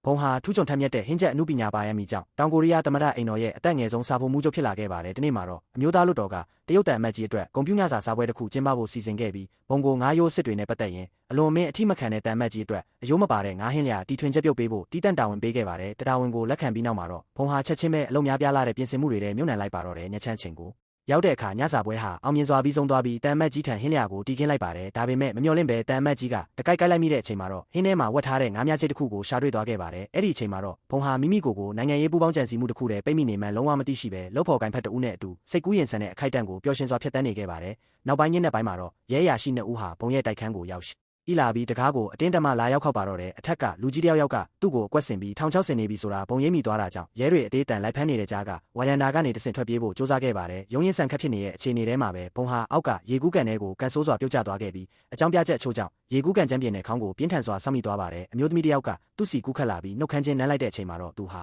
ဘုံဟာထူးချွန်ထက်မြက်တဲ့ဟင်းချက်အမှုပညာပါရမီကြောင့်တောင်ကိုရီးယားသမ္မတအိမ်တော်ရဲ့အသက်ငယ်ဆုံးစာဖို့မှုချုပ်ဖြစ်လာခဲ့ပါတယ်။ဒီနေ့မှာတော့အမျိုးသားလွှတ်တော်ကတရုတ်တန်အမတ်ကြီးအတွက်ဂုဏ်ပြုညစာစားပွဲတစ်ခုကျင်းပဖို့စီစဉ်ခဲ့ပြီးဘုံကို9ရိုးစစ်တွေနဲ့ပတ်သက်ရင်အလွန်အမင်းအထိမခံတဲ့တန်အမတ်ကြီးအတွက်အယိုးမပါတဲ့9ဟင်းလျာတီထွင်ချက်ပြုတ်ပေးဖို့တီးတန့်တာဝန်ပေးခဲ့ပါတယ်။တတာဝန်ကိုလက်ခံပြီးနောက်မှာတော့ဘုံဟာချက်ချင်းပဲအလုံးများပြားလာတဲ့ပြင်ဆင်မှုတွေနဲ့မြုပ်နှံလိုက်ပါတော့တယ်။ညချမ်းချင်းကိုရောက်တဲ့အခါညစာပွဲဟာအောင်မြင်စွာပြီးဆုံးသွားပြီးတန်အမတ်ကြီးထံဟင်းလျာကိုတီးခင်းလိုက်ပါတယ်။ဒါပေမဲ့မမျှော်လင့်ပဲတန်အမတ်ကြီးကတကိုက်ကိုက်လိုက်မိတဲ့အချိန်မှာတော့ဟင်းထဲမှာဝတ်ထားတဲ့ငါးမြချိတ်တစ်ခုကိုရှာတွေ့သွားခဲ့ပါတယ်။အဲ့ဒီအချိန်မှာတော့ဘုံဟာမိမိကိုယ်ကိုနိုင်ငံရေးပူးပေါင်းကြံစည်မှုတစ်ခုတည်းပိတ်မိနေမှလုံးဝမသိရှိပဲလှုပ်ဖော်ကိုင်ဖက်တဦးနဲ့အတူစိတ်ကူးရင်ဆန်တဲ့အခိုက်အတန့်ကိုပျော်ရွှင်စွာဖျက်ဆီးနေခဲ့ပါတယ်။နောက်ပိုင်းညနေပိုင်းမှာတော့ရဲအရာရှိ2ဦးဟာဘုံရဲ့တိုက်ခန်းကိုရောက်ရှိဤလာပြီးတကားကိုအတင်းတမလာရောက်ခောက်ပါတော့တယ်အထက်ကလူကြီးတယောက်ကသူ့ကိုအကွက်ဆင်ပြီးထောင်ချောက်ဆင်နေပြီဆိုတာဘုံရိပ်မိသွားတာကြောင့်ရဲတွေအသေးတန်လိုက်ဖမ်းနေတဲ့ကြားကဝါရန်နာကနေတဆင့်ထွက်ပြေးဖို့စ조사ခဲ့ပါတယ်ရုံးရင်ဆန်ခတ်ဖြစ်နေတဲ့အခြေအနေထဲမှာပဲဘုံဟာအောက်ကရေကူးကန်ထဲကိုကန်ဆိုးစွာပြုတ်ကျသွားခဲ့ပြီးအကြောင်းပြချက်အချို့ကြောင့်ရေကူးကန်ကျမ်းပြင်တဲ့ခေါင်းကိုပြင်းထန်စွာဆောက်မိသွားပါတယ်အမျိုးသမီးတယောက်ကသူ့စီကူးခတ်လာပြီးနှုတ်ခမ်းချင်းနမ်းလိုက်တဲ့အချိန်မှာတော့သူဟ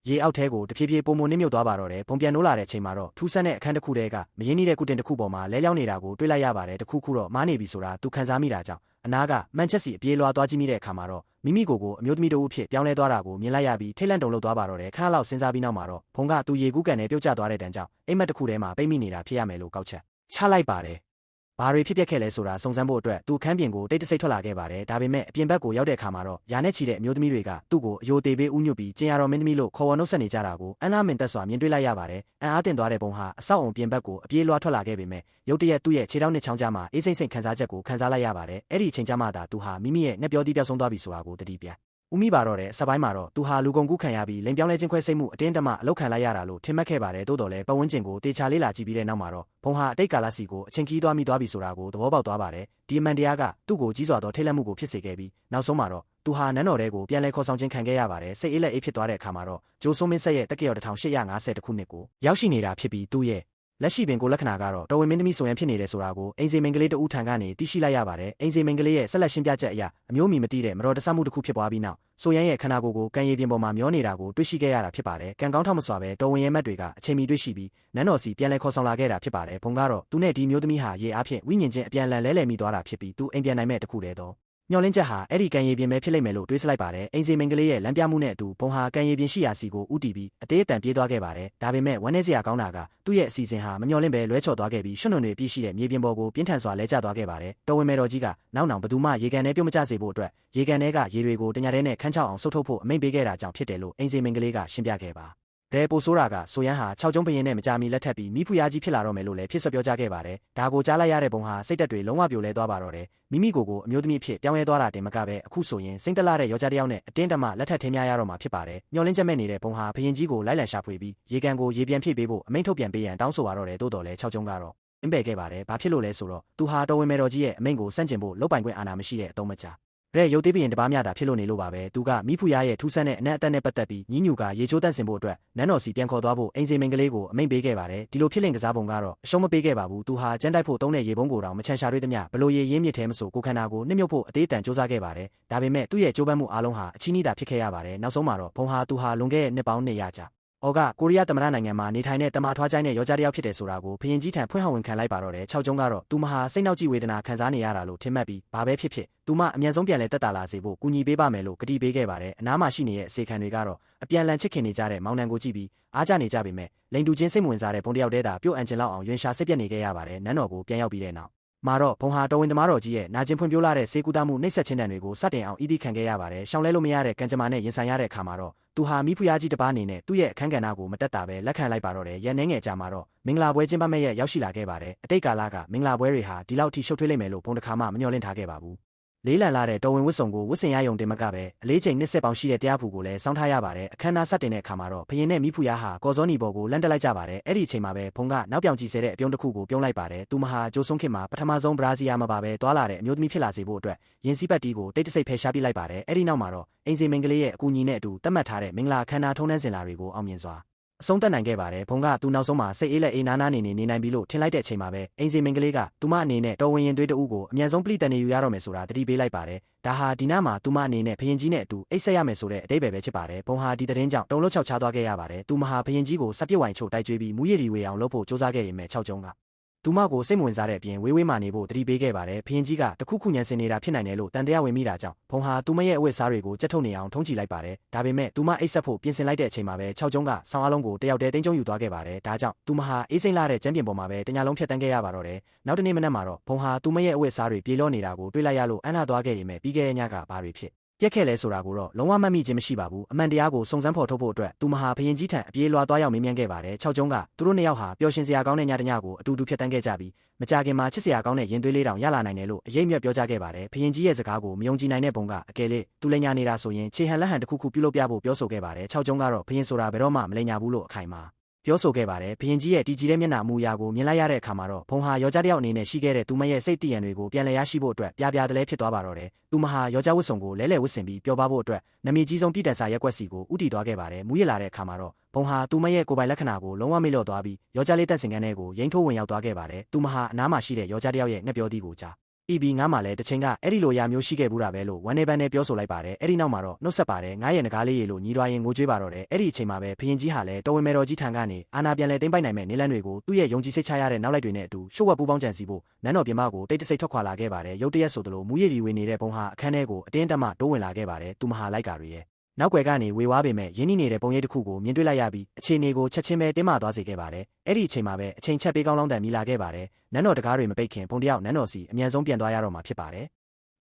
ာရေအောက်ထဲကိုတဖြည်းဖြည်းပုံမနစ်မြုပ်သွားပါတော့တယ်ဘုံပြန်နိုးလာတဲ့အချိန်မှာတော့ထူးဆန်းတဲ့အခန်းတစ်ခုတည်းကမရင်းနှီးတဲ့ကုတင်တစ်ခုပေါ်မှာလဲလျောင်းနေတာကိုတွေ့လိုက်ရပါတယ်တခုခုတော့မားနေပြီဆိုတာသူခံစားမိတာကြောင့်အနာကမန်ချက်စီအပြေးလွှာသွားကြည့်မိတဲ့အခါမှာတော့မိမိကိုယ်ကိုအမျိုးသမီးတို့အဖြစ်ပြောင်းလဲသွားတာကိုမြင်လိုက်ရပြီးထိတ်လန့်တုန်လှုပ်သွားပါတော့တယ်ခဏလောက်စဉ်းစားပြီးနောက်မှာတော့ဘုံကသူရေကူးကန်နဲ့ပြုတ်ကျသွားတဲ့တန်ကြောင့်အိမ်မက်တစ်ခုထဲမှာပိတ်မိနေတာဖြစ်ရမယ်လို့ကောက်ချက်ချလိုက်ပါတယ်ဘာတွေဖြစ်ပျက်ခဲ့လဲဆိုတာစုံစမ်းဖို့အတွက်သူခန်းပြင်ကိုတိတ်တဆိတ်ထွက်လာခဲ့ပါတယ်ဒါပေမဲ့အပြင်ဘက်ကိုရောက်တဲ့အခါမှာတော့ယာနဲ့ချီတဲ့အမျိုးသမီးတွေကသူ့ကိုအယိုသေးပေးဥညွတ်ပြီးကျင်ရတော်မင်းသမီးလို့ခေါ်ဝေါ်နှုတ်ဆက်နေကြတာကိုအန်နာမင်သက်စွာမြင်တွေ့လိုက်ရပါတယ်အန်အားတင်သွားတဲ့ဘုံဟာအဆောက်အုံပြင်ဘက်ကိုအပြေးလွှာထွက်လာခဲ့ပေမဲ့ရုတ်တရက်သူ့ရဲ့ခြေထောက်နဲ့ချောင်းကြားမှာအေးစိမ့်စိမ့်ခံစားချက်ကိုခံစားလိုက်ရပါတယ်အဲ့ဒီအချိန်ကျမှသာသူဟာမိမိရဲ့ငှက်ပြောသီးပြောက်ဆုံးသွားပြီဆိုတာကိုတတိပြဦးမိပါတော့တဲ့အစပိုင်းမှာတော့သူဟာလူကုန်ကူးခံရပြီးလိမ်ပြောင်းလဲခြင်းခွဲစိတ်မှုအတင်းတမအလောက်ခံလိုက်ရတာလို့ထင်မှတ်ခဲ့ပါတယ်တိုးတော်လဲပတ်ဝန်းကျင်ကိုတေချာလေးလာကြည့်ပြီးတဲ့နောက်မှာတော့ဘုံဟာအတိတ်ကာလစီကိုအချင်းကြီးသွားမိသွားပြီဆိုတာကိုသဘောပေါက်သွားပါတယ်ဒီအမှန်တရားကသူ့ကိုကြီးစွာသောထိတ်လန့်မှုကိုဖြစ်စေခဲ့ပြီးနောက်ဆုံးမှာတော့သူဟာနန်းတော်ထဲကိုပြန်လဲခေါ်ဆောင်ခြင်းခံခဲ့ရပါတယ်စိတ်အေးလက်အေးဖြစ်သွားတဲ့အခါမှာတော့ဂျိုးဆိုးမင်းဆက်ရဲ့တက္ကရာ1850ခုနှစ်ကိုရောက်ရှိနေတာဖြစ်ပြီးသူ့ရဲ့လက်ရှိပင်ကိုလက္ခဏာကတော့တော်ဝင်မင်းသမီးဆိုရင်ဖြစ်နေတယ်ဆိုတာကိုအင်စီမင်္ဂလေးတဦးထံကနေသိရှိလိုက်ရပါတယ်အင်စီမင်္ဂလေးရဲ့ဆက်လက်ရှင်းပြချက်အရအမျိုးမီမသိတဲ့မတော်တဆမှုတစ်ခုဖြစ်ပွားပြီးနောက်ဆိုရန်ရဲ့ခန္ဓာကိုယ်ကိုကံရည်ပြင်ပေါ်မှာမျောနေတာကိုတွေ့ရှိခဲ့ရတာဖြစ်ပါတယ်ကံကောင်းထောက်မစွာပဲတော်ဝင်ရဲမက်တွေကအချိန်မီတွေ့ရှိပြီးနန်းတော်စီပြန်လဲခေါ်ဆောင်လာခဲ့တာဖြစ်ပါတယ်ဘုံကတော့သူနဲ့ဒီမျိုးသမီးဟာရေအားဖြင့်ဝိညာဉ်ချင်းအပြန်အလှန်လဲလှယ်မိသွားတာဖြစ်ပြီးသူအိမ်ပြန်နိုင်မဲ့တခုတည်းသောမျောလင်းချက်ဟာအဲ့ဒီကံရည်ပြင်ပဲဖြစ်လိမ့်မယ်လို့တွေးဆလိုက်ပါတယ်အင်စီမင်္ဂလေးရဲ့လမ်းပြမှုနဲ့အတူဘုံဟာကံရည်ပြင်ရှိရာစီကိုဥတီပြီးအသေးအတန်ပြေးသွားခဲ့ပါတယ်ဒါပေမဲ့ဝမ်းနည်းစရာကောင်းတာကသူ့ရဲ့အစီအစဉ်ဟာမမျှော်လင့်ပဲလွဲချော်သွားခဲ့ပြီးရွှွန့်တွေပြည့်ရှိတဲ့မြေပြင်ပေါ်ကိုပြင်းထန်စွာလဲကျသွားခဲ့ပါတယ်တော်ဝင်မဲတော်ကြီးကနောက်နောင်ဘသူမှရေကန်ထဲပြုတ်မကျစေဖို့အတွက်ရေကန်ထဲကရေတွေကိုတညာထဲနဲ့ခန်းချောက်အောင်ဆုတ်ထုတ်ဖို့အမိန့်ပေးခဲ့တာကြောင့်ဖြစ်တယ်လို့အင်စီမင်္ဂလေးကရှင်းပြခဲ့ပါရဲပိုဆိုးတာကဆိုရန်ဟာ6ကျုံးပရင်နဲ့မကြမီလက်ထပ်ပြီးမိဖုရားကြီးဖြစ်လာတော့မယ်လို့လည်းဖြစ်ဆွပြောကြားခဲ့ပါတယ်ဒါကိုကြားလိုက်ရတဲ့ဘုံဟာစိတ်သက်တွေလုံးဝပြိုလဲသွားပါတော့တယ်မိမိကိုယ်ကိုအမျိုးသမီးဖြစ်ပြောင်းလဲသွားတာတင်မကပဲအခုဆိုရင်စိမ့်တလာတဲ့ယောက်ျားတစ်ယောက်နဲ့အတင်းတမလက်ထပ်ထင်းများရတော့မှာဖြစ်ပါတယ်မျောလင်းချက်မဲ့နေတဲ့ဘုံဟာဘရင်ကြီးကိုလိုက်လံရှာဖွေပြီးရေကန်ကိုရေပြန်ဖြည့်ပေးဖို့အမိန့်ထုတ်ပြန်ပေးရန်တောင်းဆိုပါတော့တယ်တိုးတော်လဲ6ကျုံးကတော့အင်းပယ်ခဲ့ပါတယ်ဘာဖြစ်လို့လဲဆိုတော့သူဟာတော်ဝင်မဲတော်ကြီးရဲ့အမိန့်ကိုစန့်ကျင်ဖို့လုပ်ပိုင်ခွင့်အာဏာမရှိတဲ့အတုံးမချရဲရုပ်သေးဘရင်တပားများတာဖြစ်လို့နေလို့ပါပဲသူကမိဖုရားရဲ့ထူးဆန်းတဲ့အနက်အသက်နဲ့ပတ်သက်ပြီးညီးညူကရေချိုးတန့်စင်ဖို့အတွက်နန်းတော်စီပြန်ခေါ်သွားဖို့အင်စီမင်္ဂလေးကိုအမိန့်ပေးခဲ့ပါတယ်ဒီလိုဖြစ်လင့်ကစားပုံကတော့အရှုံးမပေးခဲ့ပါဘူးသူဟာကျန်းတိုက်ဖို့တုံးတဲ့ရေပုံးကိုတောင်မချန်ရှာတွေ့သမျှဘလို့ရေရင်းမြစ်ထဲမဆိုကိုခန္ဓာကိုနှစ်မြုပ်ဖို့အသေးတန်စူးစမ်းခဲ့ပါတယ်ဒါပေမဲ့သူ့ရဲ့ကြိုးပမ်းမှုအားလုံးဟာအချီးနှီးတာဖြစ်ခဲ့ရပါတယ်နောက်ဆုံးမှာတော့ဘုံဟာသူဟာလွန်ခဲ့တဲ့နှစ်ပေါင်း200ကြာအော်ကကိုရီးယားသမ္မတနိုင်ငံမှာနေထိုင်တဲ့တမထွားချိုင်းတဲ့ယောက်ျားတစ်ယောက်ဖြစ်တယ်ဆိုတာကိုဘုရင်ကြီးထံဖွင့်ဟဝန်ခံလိုက်ပါတော့တယ်6ကျုံးကတော့သူမဟာစိတ်နှောက်ကြည့်ဝေဒနာခံစားနေရတာလို့ထင်မှတ်ပြီးဘာပဲဖြစ်ဖြစ်သူမအမြန်ဆုံးပြန်လဲတက်တာလာစေဖို့ကူညီပေးပါမယ်လို့ကတိပေးခဲ့ပါတယ်အနားမှာရှိနေတဲ့အစေခံတွေကတော့အပြန်လန်ချစ်ခင်နေကြတဲ့မောင်နှံကိုကြည့်ပြီးအားကြနေကြပေမဲ့လိန်တူချင်းစိတ်မဝင်စားတဲ့ဘုံတယောက်တည်းသာပြုတ်အန်ကျင်လောက်အောင်ရွှင်ရှာစိတ်ပြက်နေခဲ့ရပါတယ်နန်းတော်ကိုပြန်ရောက်ပြီးတဲ့နောက်မှာတော့ဘုံဟာတော်ဝင်သမားတော်ကြီးရဲ့နာကျင်ဖွံ့ဖြိုးလာတဲ့စေကူတာမှုနှိပ်စက်ခြင်းတန်တွေကိုစတင်အောင်ဤသည်ခံခဲ့ရပါတယ်ရှောင်လဲလို့မရတဲ့ကံကြမ္မာနဲ့ရင်ဆိုင်ရတဲ့အခါမှာတော့သူဟာမိဖုရားကြီးတစ်ပါးအနေနဲ့သူ့ရဲ့အခန်းကဏ္ဍကိုမတက်တာပဲလက်ခံလိုက်ပါတော့တယ်ရန်နှဲငယ်ကြမှာတော့မင်္ဂလာပွဲကျင်းပမဲ့ရဲ့ရောက်ရှိလာခဲ့ပါတယ်အတိတ်ကာလကမင်္ဂလာပွဲတွေဟာဒီလောက်ထိရှုပ်ထွေးလိမ့်မယ်လို့ဘုံတစ်ခါမှမမျှော်လင့်ထားခဲ့ပါဘူးလေးလံလာတဲ့တော်ဝင်ဝတ်စုံကိုဝတ်ဆင်ရယုံတင်မကပဲအလေးချိန်20ပေါင်ရှိတဲ့တရားဖူကိုလည်းစောင်းထားရပါတယ်အခမ်းအနားစတင်တဲ့အခါမှာတော့ဘရင်နဲ့မိဖုရားဟာကော်စောနီဘော်ကိုလန့်တက်လိုက်ကြပါတယ်အဲ့ဒီအချိန်မှာပဲဘုံကနောက်ပြောင်ကြည့်စေတဲ့အပြုံးတစ်ခုကိုပြုံးလိုက်ပါတယ်သူမဟာဂျိုးဆုံးခေတ်မှာပထမဆုံးဘရာဇီးယားမှာပါပဲတွာလာတဲ့အမျိုးသမီးဖြစ်လာစေဖို့အတွက်ယင်စီပတ်တီးကိုတိတ်တဆိတ်ဖယ်ရှားပြလိုက်ပါတယ်အဲ့ဒီနောက်မှာတော့အင်စီမင်္ဂလေးရဲ့အကူအညီနဲ့အတူတတ်မှတ်ထားတဲ့မင်္ဂလာအခမ်းအနားထုံးတမ်းစင်လာတွေကိုအောင်မြင်စွာအဆုံးသတ်နိုင်ခဲ့ပါတယ်ဘုံကသူနောက်ဆုံးမှာစိတ်အေးလက်အေးနားနားနေနိုင်ပြီလို့ထင်လိုက်တဲ့အချိန်မှာပဲအင်စီမင်္ဂလေးကသူမအနေနဲ့တော်ဝင်ရင်သွေးတဦးကိုအမြန်ဆုံးပြလိတန်နေယူရတော့မယ်ဆိုတာတတိပေးလိုက်ပါတယ်ဒါဟာဒီနားမှာသူမအနေနဲ့ဘရင်ကြီးနဲ့အတူအိတ်ဆက်ရမယ်ဆိုတဲ့အတိတ်ပဲဖြစ်ပါတယ်ဘုံဟာဒီသတင်းကြောင့်တုံ့လှုပ်ချောက်ချသွားခဲ့ရပါတယ်သူမဟာဘရင်ကြီးကိုစပ်ပြစ်ဝိုင်ချို့တိုက်ကြွေးပြီးမူရည်ရီဝေအောင်လုပ်ဖို့စ조사ခဲ့ရင်မဲ့6ကျုံးက သူမကိုစိတ်ဝင်စားတဲ့အပြင်ဝေးဝေးမှနေဖို့တတိပေးခဲ့ပါတယ်ဘုရင်ကြီးကတခုခုညံစင်နေတာဖြစ်နိုင်တယ်လို့တန်တရားဝင်မိတာကြောင့်ဖုံဟာသူမရဲ့အဝတ်စားတွေကိုကြက်ထုတ်နေအောင်ထုံးချလိုက်ပါတယ်ဒါပေမဲ့သူမအိတ်ဆက်ဖို့ပြင်ဆင်လိုက်တဲ့အချိန်မှာပဲ6ကျုံးကဆောင်းအားလုံးကိုတယောက်တည်းတင်းကျုံယူသွားခဲ့ပါတယ်ဒါကြောင့်သူမဟာအေးစိမ့်လာတဲ့ကျမ်းပြင်ပေါ်မှာပဲတညာလုံးဖြတ်တန်းခဲ့ရပါတော့တယ်နောက်တနေ့မနက်မှာတော့ဖုံဟာသူမရဲ့အဝတ်စားတွေပြေလောနေတာကိုတွေ့လိုက်ရလို့အံ့အားသွားခဲ့ရင်ပဲပြီးခဲ့တဲ့ညကဘာတွေဖြစ်ပြက်ခဲ့လဲဆိုတာကိုတော့လုံးဝမှတ်မိခြင်းမရှိပါဘူးအမှန်တရားကိုစုံစမ်းဖော်ထုတ်ဖို့အတွက်သူမဟာဘရင်ကြီးထံအပြေးလွှာသွားရောက်မေးမြန်းခဲ့ပါတယ်6ကျုံးကသူတို့နှစ်ယောက်ဟာပျော်ရှင်စရာကောင်းတဲ့ညတညကိုအတူတူဖြတ်တန်းခဲ့ကြပြီးမကြခင်မှာချစ်စရာကောင်းတဲ့ရင်သွေးလေးတောင်ရလာနိုင်တယ်လို့အရေးမြတ်ပြောကြားခဲ့ပါတယ်ဘရင်ကြီးရဲ့စကားကိုမယုံကြည်နိုင်တဲ့ဘုံကအကယ်လေသူလိန်ညာနေတာဆိုရင်ခြေဟန်လက်ဟန်တစ်ခုခုပြုလုပ်ပြဖို့ပြောဆိုခဲ့ပါတယ်6ကျုံးကတော့ဘရင်ဆိုတာဘယ်တော့မှမလိန်ညာဘူးလို့အခိုင်အမာပြောဆိုခဲ့ပါတယ်ဘုရင်ကြီးရဲ့တည်ကြည်တဲ့မျက်နှာမူအရာကိုမြင်လိုက်ရတဲ့အခါမှာတော့ဖုံဟာယောက်ျားတစ်ယောက်အနေနဲ့ရှိခဲ့တဲ့သူမရဲ့စိတ်တည်ရန်တွေကိုပြန်လည်ရရှိဖို့အတွက်ပြပြတလဲဖြစ်သွားပါတော့တယ်သူမဟာယောက်ျားဝတ်စုံကိုလဲလှယ်ဝတ်ဆင်ပြီးပျော်ပါဖို့အတွက်နမည်ကြီးဆုံးပြည်တန်စာရက်ကွက်စီကိုဥတီသွားခဲ့ပါတယ်မူရလာတဲ့အခါမှာတော့ဖုံဟာသူမရဲ့ကိုယ်ပိုင်လက္ခဏာကိုလုံးဝမေ့လျော့သွားပြီးယောက်ျားလေးတက်စင်ကန်းထဲကိုရိမ့်ထိုးဝင်ရောက်သွားခဲ့ပါတယ်သူမဟာအနားမှာရှိတဲ့ယောက်ျားတစ်ယောက်ရဲ့ငှက်ပြောသီးကိုကြားEB ငါမှလည်းတစ်ချိန်ကအဲ့ဒီလိုရာမျိုးရှိခဲ့ဘူးတာပဲလို့ဝမ်းနေပန်းနဲ့ပြောဆိုလိုက်ပါတယ်အဲ့ဒီနောက်မှာတော့နှုတ်ဆက်ပါတယ်ငါရဲ့ငကားလေးရေလို့ညီးသွားရင်ငိုကြွေးပါတော့တယ်အဲ့ဒီအချိန်မှာပဲဘုရင်ကြီးဟာလည်းတော်ဝင်မေတော်ကြီးထံကနေအာနာပြန်လဲသိမ့်ပိုက်နိုင်မဲ့နေလန်းတွေကိုသူ့ရဲ့ယုံကြည်စိတ်ချရတဲ့နောက်လိုက်တွေနဲ့အတူရှုပ်ဝက်ပူးပေါင်းကြံစီဖို့နန်းတော်ပြင်မကိုတိတ်တဆိတ်ထွက်ခွာလာခဲ့ပါတယ်ရုတ်တရက်ဆိုသလိုမူရည်ရီဝေနေတဲ့ဘုံဟာအခန်းထဲကိုအတင်းတက်မှတိုးဝင်လာခဲ့ပါတယ်သူမဟာလိုက်ကာတွေရဲ့နောက်ွယ်ကနေဝေဝါးပေမဲ့ရင်းနှီးနေတဲ့ပုံရိပ်တစ်ခုကိုမြင်တွေ့လိုက်ရပြီးအခြေအနေကိုချက်ချင်းပဲတင်းမာသွားစေခဲ့ပါတယ်အဲ့ဒီအချိန်မှာပဲအချိန်ချက်ပေးကောင်းလောင်းတန်မိလာခဲ့ပါတယ်နန်းတော်တကားတွေမပိတ်ခင်ဘုံတယောက်နန်းတော်စီအမြန်ဆုံးပြန်သွားရတော့မှာဖြစ်ပါတ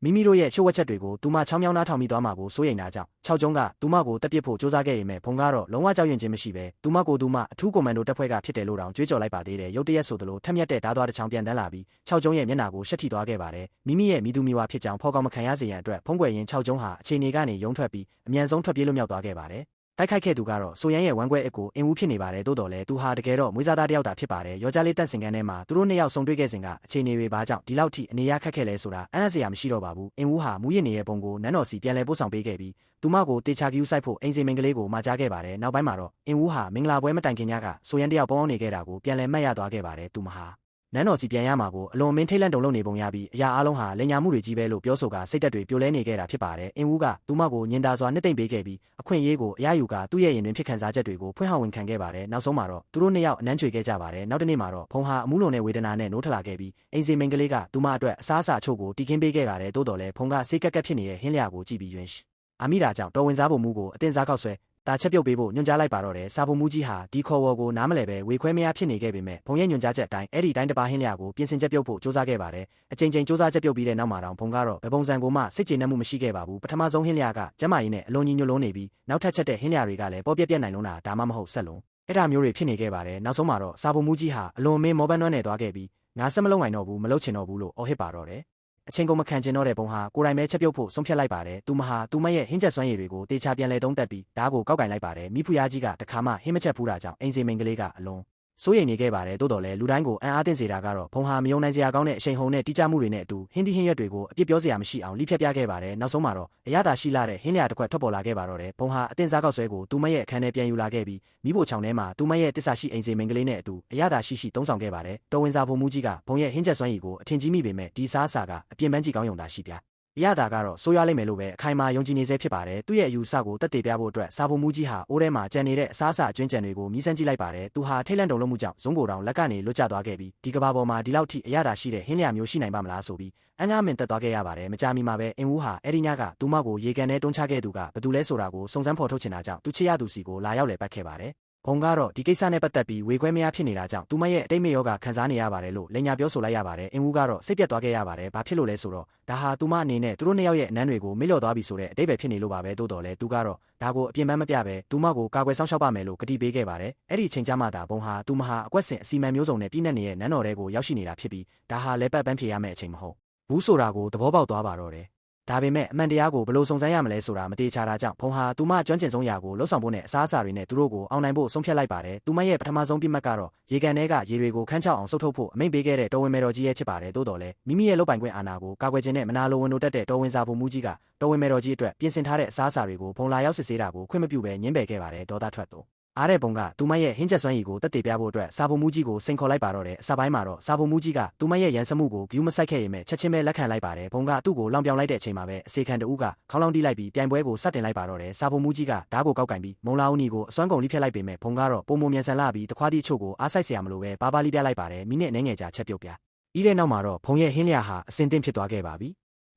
ယ်မိမိတို့ရဲ့ချို့ဝှက်ချက်တွေကိုသူမချောင်းမြောင်းနားထောင်မိသွားမှာကိုစိုးရိမ်တာကြောင့်6ကျုံးကသူမကိုတက်ပစ်ဖို့စူးစမ်းခဲ့ရင်မဲ့ဘုံကတော့လုံးဝကြောက်ရွံ့ခြင်းမရှိပဲသူမကိုသူမအထူးကွန်မန်ဒိုတပ်ဖွဲ့ကဖြစ်တယ်လို့တောင်ကြွေးကြော်လိုက်ပါသေးတယ်ရုတ်တရက်ဆိုသလိုထက်မြက်တဲ့ဓာတ်သွားတစ်ချောင်းပြန်တန်းလာပြီး6ကျုံးရဲ့မျက်နှာကိုရှက်ထိသွားခဲ့ပါတယ်မိမိရဲ့မိသူမိဝါဖြစ်ကြောင်းဖော်ကောင်းမခံရစေရန်အတွက်ဖုံးကွယ်ရင်6ကျုံးဟာအခြေအနေကနေရုံထွက်ပြီးအမြန်ဆုံးထွက်ပြေးလွတ်မြောက်သွားခဲ့ပါတယ်တိုက်ခိုက်ခဲ့သူကတော့ဆိုရန်ရဲ့ဝမ်းကွဲအစ်ကိုအင်ဦးဖြစ်နေပါတယ်တိုးတော်လဲသူဟာတကယ်တော့မွေးစားသားတယောက်တာဖြစ်ပါတယ်ယောက်ျားလေးတက်စင်ကန်းထဲမှာသူတို့နှစ်ယောက်ဆုံတွေ့ခဲ့စဉ်ကအခြေအနေတွေဘာကြောင့်ဒီလောက်ထိအနေရခက်ခဲ့လဲဆိုတာအံ့အားစရာမရှိတော့ပါဘူးအင်ဦးဟာမူရစ်နေတဲ့ပုံကိုနန်းတော်စီပြန်လဲပို့ဆောင်ပေးခဲ့ပြီးသူမကိုတေချာကယူဆိုင်ဖို့အိမ်စီမင်္ဂလေးကိုမှာကြားခဲ့ပါတယ်နောက်ပိုင်းမှာတော့အင်ဦးဟာမင်္ဂလာပွဲမတိုင်ခင်ညကဆိုရန်တယောက်ပေါင်းနေခဲ့တာကိုပြန်လဲမှတ်ရသွားခဲ့ပါတယ်သူမဟာနန်းတော်စီပြန်ရမှာကိုအလွန်မင်းထိတ်လန့်တုန်လှုပ်နေပုံရပြီးအရာအလုံးဟာလိန်ညာမှုတွေကြီးပဲလို့ပြောဆိုကစိတ်တက်တွေပြိုလဲနေခဲ့တာဖြစ်ပါတယ်အင်ဦးကသူမကိုညင်တာစွာနှစ်သိမ့်ပေးခဲ့ပြီးအခွင့်အရေးကိုအရယူကသူ့ရဲ့ရင်တွင်ဖြစ်ခံစားချက်တွေကိုဖွင့်ဟဝန်ခံခဲ့ပါတယ်နောက်ဆုံးမှာတော့သူတို့နှစ်ယောက်အနမ်းချွေခဲ့ကြပါတယ်နောက်တစ်နေ့မှာတော့ဖုံဟာအမှုလုံတဲ့ဝေဒနာနဲ့နိုးထလာခဲ့ပြီးအိမ်စီမင်္ဂလေးကသူမအတွက်အစားအစာချို့ကိုတီးခင်းပေးခဲ့ပါတယ်တိုးတော်လဲဖုံကစိတ်ကက်ကက်ဖြစ်နေတဲ့ဟင်းလျာကိုကြည့်ပြီးယွန်းအာမိတာကြောင့်တော်ဝင်စားဖို့မူကိုအတင်းစားခောက်ဆွဲတာချက်ပြုတ်ပေးဖို့ညွှန်ကြားလိုက်ပါတော့တယ်စာဖို့မူကြီးဟာဒီခေါ်ဝေါ်ကိုနားမလဲပဲဝေခွဲမရဖြစ်နေခဲ့ပေမဲ့ဘုံရဲ့ညွှန်ကြားချက်အတိုင်းအဲ့ဒီတိုင်းတပါဟင်းလျာကိုပြင်ဆင်ချက်ပြုတ်ဖို့စ조사ခဲ့ပါတယ်အချိန်ချင်းစ조사ချက်ပြုတ်ပြီးတဲ့နောက်မှာတော့ဘုံကတော့ဘယ်ပုံစံကိုမှစိတ်ကျေနပ်မှုမရှိခဲ့ပါဘူးပထမဆုံးဟင်းလျာကကျမကြီးနဲ့အလွန်ကြီးညွတ်လုံးနေပြီးနောက်ထပ်ချက်တဲ့ဟင်းလျာတွေကလည်းပေါ်ပြက်ပြက်နိုင်လုံးတာဒါမှမဟုတ်ဆက်လုံးအဲ့ဒါမျိုးတွေဖြစ်နေခဲ့ပါတယ်နောက်ဆုံးမှာတော့စာဖို့မူကြီးဟာအလွန်မင်းမောပန်းနှွမ်းနေသွားခဲ့ပြီးငါဆက်မလုံးနိုင်တော့ဘူးမလုပ်ချင်တော့ဘူးလို့အော်ဟစ်ပါတော့တယ်အချိန်ကုန်မခံကျင်တော့တဲ့ဘုံဟာကိုယ်တိုင်ပဲချက်ပြုတ်ဖို့ဆုံးဖြတ်လိုက်ပါတယ်သူမဟာသူမရဲ့ဟင်းချက်စွမ်းရည်တွေကိုတေချာပြန်လဲသုံးသက်ပြီးဓာတ်ကိုကောက်ကင်လိုက်ပါတယ်မိဖုရားကြီးကတခါမှဟင်းမချက်ဘူးတာကြောင့်အိမ်စီမင်္ဂလေးကအလွန်စိုးရိမ်နေခဲ့ပါတယ်တိုးတော်လဲလူတိုင်းကိုအံ့အားသင့်စေတာကတော့ဘုံဟာမယုံနိုင်စရာကောင်းတဲ့အရှိန်ဟုန်နဲ့တိကျမှုတွေနဲ့အတူဟင်းသီးဟင်းရွက်တွေကိုအပြစ်ပြောစရာမရှိအောင်လိဖြတ်ပြခဲ့ပါတယ်နောက်ဆုံးမှာတော့အရသာရှိလာတဲ့ဟင်းလျာတစ်ခွက်ထွက်ပေါ်လာခဲ့ပါတော့တယ်ဘုံဟာအတင်းစားကောက်ဆွဲကိုသူမရဲ့အခန်းထဲပြန်ယူလာခဲ့ပြီးမိဖို့ချောင်းထဲမှာသူမရဲ့တစ္ဆာရှိအိမ်စီမင်္ဂလေးနဲ့အတူအရသာရှိတုံးဆောင်ခဲ့ပါတယ်တော်ဝင်စားဖို့မူကြီးကဘုံရဲ့ဟင်းချက်စွမ်းရည်ကိုအထင်ကြီးမိပေမဲ့ဒီစားအစာကအပြင်ပန်းကြည့်ကောင်းယုံတာရှိပြအရသာကတော့ဆိုးရွားလိမ့်မယ်လို့ပဲအခိုင်အမာယုံကြည်နေစေဖြစ်ပါတယ်သူ့ရဲ့အယူအဆကိုတက်တည်ပြဖို့အတွက်စာဖို့မူကြီးဟာအိုးထဲမှာကြံနေတဲ့အစားအစာအကျွင်းကြံတွေကိုမြည်စမ်းကြည့်လိုက်ပါတယ်သူဟာထိတ်လန့်တုန်လှုပ်မှုကြောင့်ဇုံးကိုတောင်လက်ကနေလွတ်ကျသွားခဲ့ပြီးဒီကဘာပေါ်မှာဒီလောက်ထိအရသာရှိတဲ့ဟင်းလျာမျိုးရှိနိုင်ပါမလားဆိုပြီးအန်ကားမင်တက်သွားခဲ့ရပါတယ်မကြာမီမှာပဲအင်ဦးဟာအဲ့ဒီညကသူမကိုရေကန်ထဲတွန်းချခဲ့သူကဘယ်သူလဲဆိုတာကိုစုံစမ်းဖော်ထုတ်ချင်တာကြောင့်သူချစ်ရသူစီကိုလာရောက်လေပတ်ခဲ့ပါတယ်ဘုံကတော့ဒီကိစ္စနဲ့ပတ်သက်ပြီးဝေခွဲမရဖြစ်နေတာကြောင့်သူမရဲ့အတိတ်မေယောဂခံစားနေရပါတယ်လို့လိန်ညာပြောဆိုလိုက်ရပါတယ်အင်ဦးကတော့စိတ်ပြတ်သွားခဲ့ရပါတယ်ဘာဖြစ်လို့လဲဆိုတော့ဒါဟာသူမအနေနဲ့သူတို့နှစ်ယောက်ရဲ့အနမ်းတွေကိုမေ့လျော့သွားပြီဆိုတဲ့အတိတ်ပဲဖြစ်နေလို့ပါပဲတိုးတော်လဲသူကတော့ဒါကိုအပြင်းပန်းမပြပဲသူမကိုကာကွယ်ဆောင်ရှောက်ပါမယ်လို့ကတိပေးခဲ့ပါတယ်အဲ့ဒီအချိန်ကျမှသာဘုံဟာသူမဟာအကွက်စင်အစီမံမျိုးစုံနဲ့ပြည့်နှက်နေတဲ့နန်းတော်တွေကိုရောက်ရှိနေတာဖြစ်ပြီးဒါဟာလဲပတ်ပန်းဖြေရမယ့်အချိန်မဟုတ်ဘူးဆိုတာကိုသဘောပေါက်သွားပါတော့တယ်ဒါပေမဲ့အမှန်တရားကိုဘယ်လိုစုံစမ်းရမလဲဆိုတာမတေချာတာကြောင့်ဘုံဟာသူမကျွမ်းကျင်ဆုံးရာကိုလှုပ်ဆောင်ဖို့နဲ့အစားအစာတွေနဲ့သူတို့ကိုအောင်နိုင်ဖို့ဆုံးဖြတ်လိုက်ပါတယ်သူမရဲ့ပထမဆုံးပြစ်မှတ်ကတော့ရေကန်ထဲကရေတွေကိုခန်းချောက်အောင်စုပ်ထုတ်ဖို့အမိန့်ပေးခဲ့တဲ့တော်ဝင်မေတော်ကြီးရဲ့ဖြစ်ပါတယ်တိုးတော်လဲမိမိရဲ့လုပ်ပိုင်ခွင့်အာဏာကိုကာကွယ်ခြင်းနဲ့မနာလိုဝင်တို့တက်တဲ့တော်ဝင်စာဖို့မူကြီးကတော်ဝင်မေတော်ကြီးအတွက်ပြင်ဆင်ထားတဲ့အစားအစာတွေကိုဘုံလာရောက်စစ်ဆေးတာကိုခွင့်မပြုဘဲညှင်းပယ်ခဲ့ပါတယ်ဒေါသထွက်သူ အားတဲ့ပုံကသူမရဲ့ဟင်းချက်စွမ်းရည်ကိုတက်တည်ပြဖို့အတွက်စာပုံမူကြီးကိုစိန်ခေါ်လိုက်ပါတော့တယ်အစပိုင်းမှာတော့စာပုံမူကြီးကသူမရဲ့ရန်စမှုကိုဂယူးမဆိုင်ခဲ့ရမဲ့ချက်ချင်းပဲလက်ခံလိုက်ပါတယ်ဘုံကသူ့ကိုလောင်ပြောင်လိုက်တဲ့အချိန်မှာပဲအစေခံတူကခေါင်းလောင်းတီးလိုက်ပြီးပြိုင်ပွဲကိုစတင်လိုက်ပါတော့တယ်စာပုံမူကြီးကဓာတ်ကိုကောက်ကင်ပြီးမုံလာဦးနီကိုအစွမ်းကုန်လိဖျက်လိုက်ပေမဲ့ဘုံကတော့ပုံမမြန်ဆန်လာပြီးတခွားသည့်အချို့ကိုအားဆိုင်စရာမလိုပဲပါပါလိပြလိုက်ပါတယ်မိနစ်အနည်းငယ်ကြာချက်ပြုတ်ပြဤတဲ့နောက်မှာတော့ဘုံရဲ့ဟင်းလျာဟာအစင်သင့်ဖြစ်သွားခဲ့ပါပြ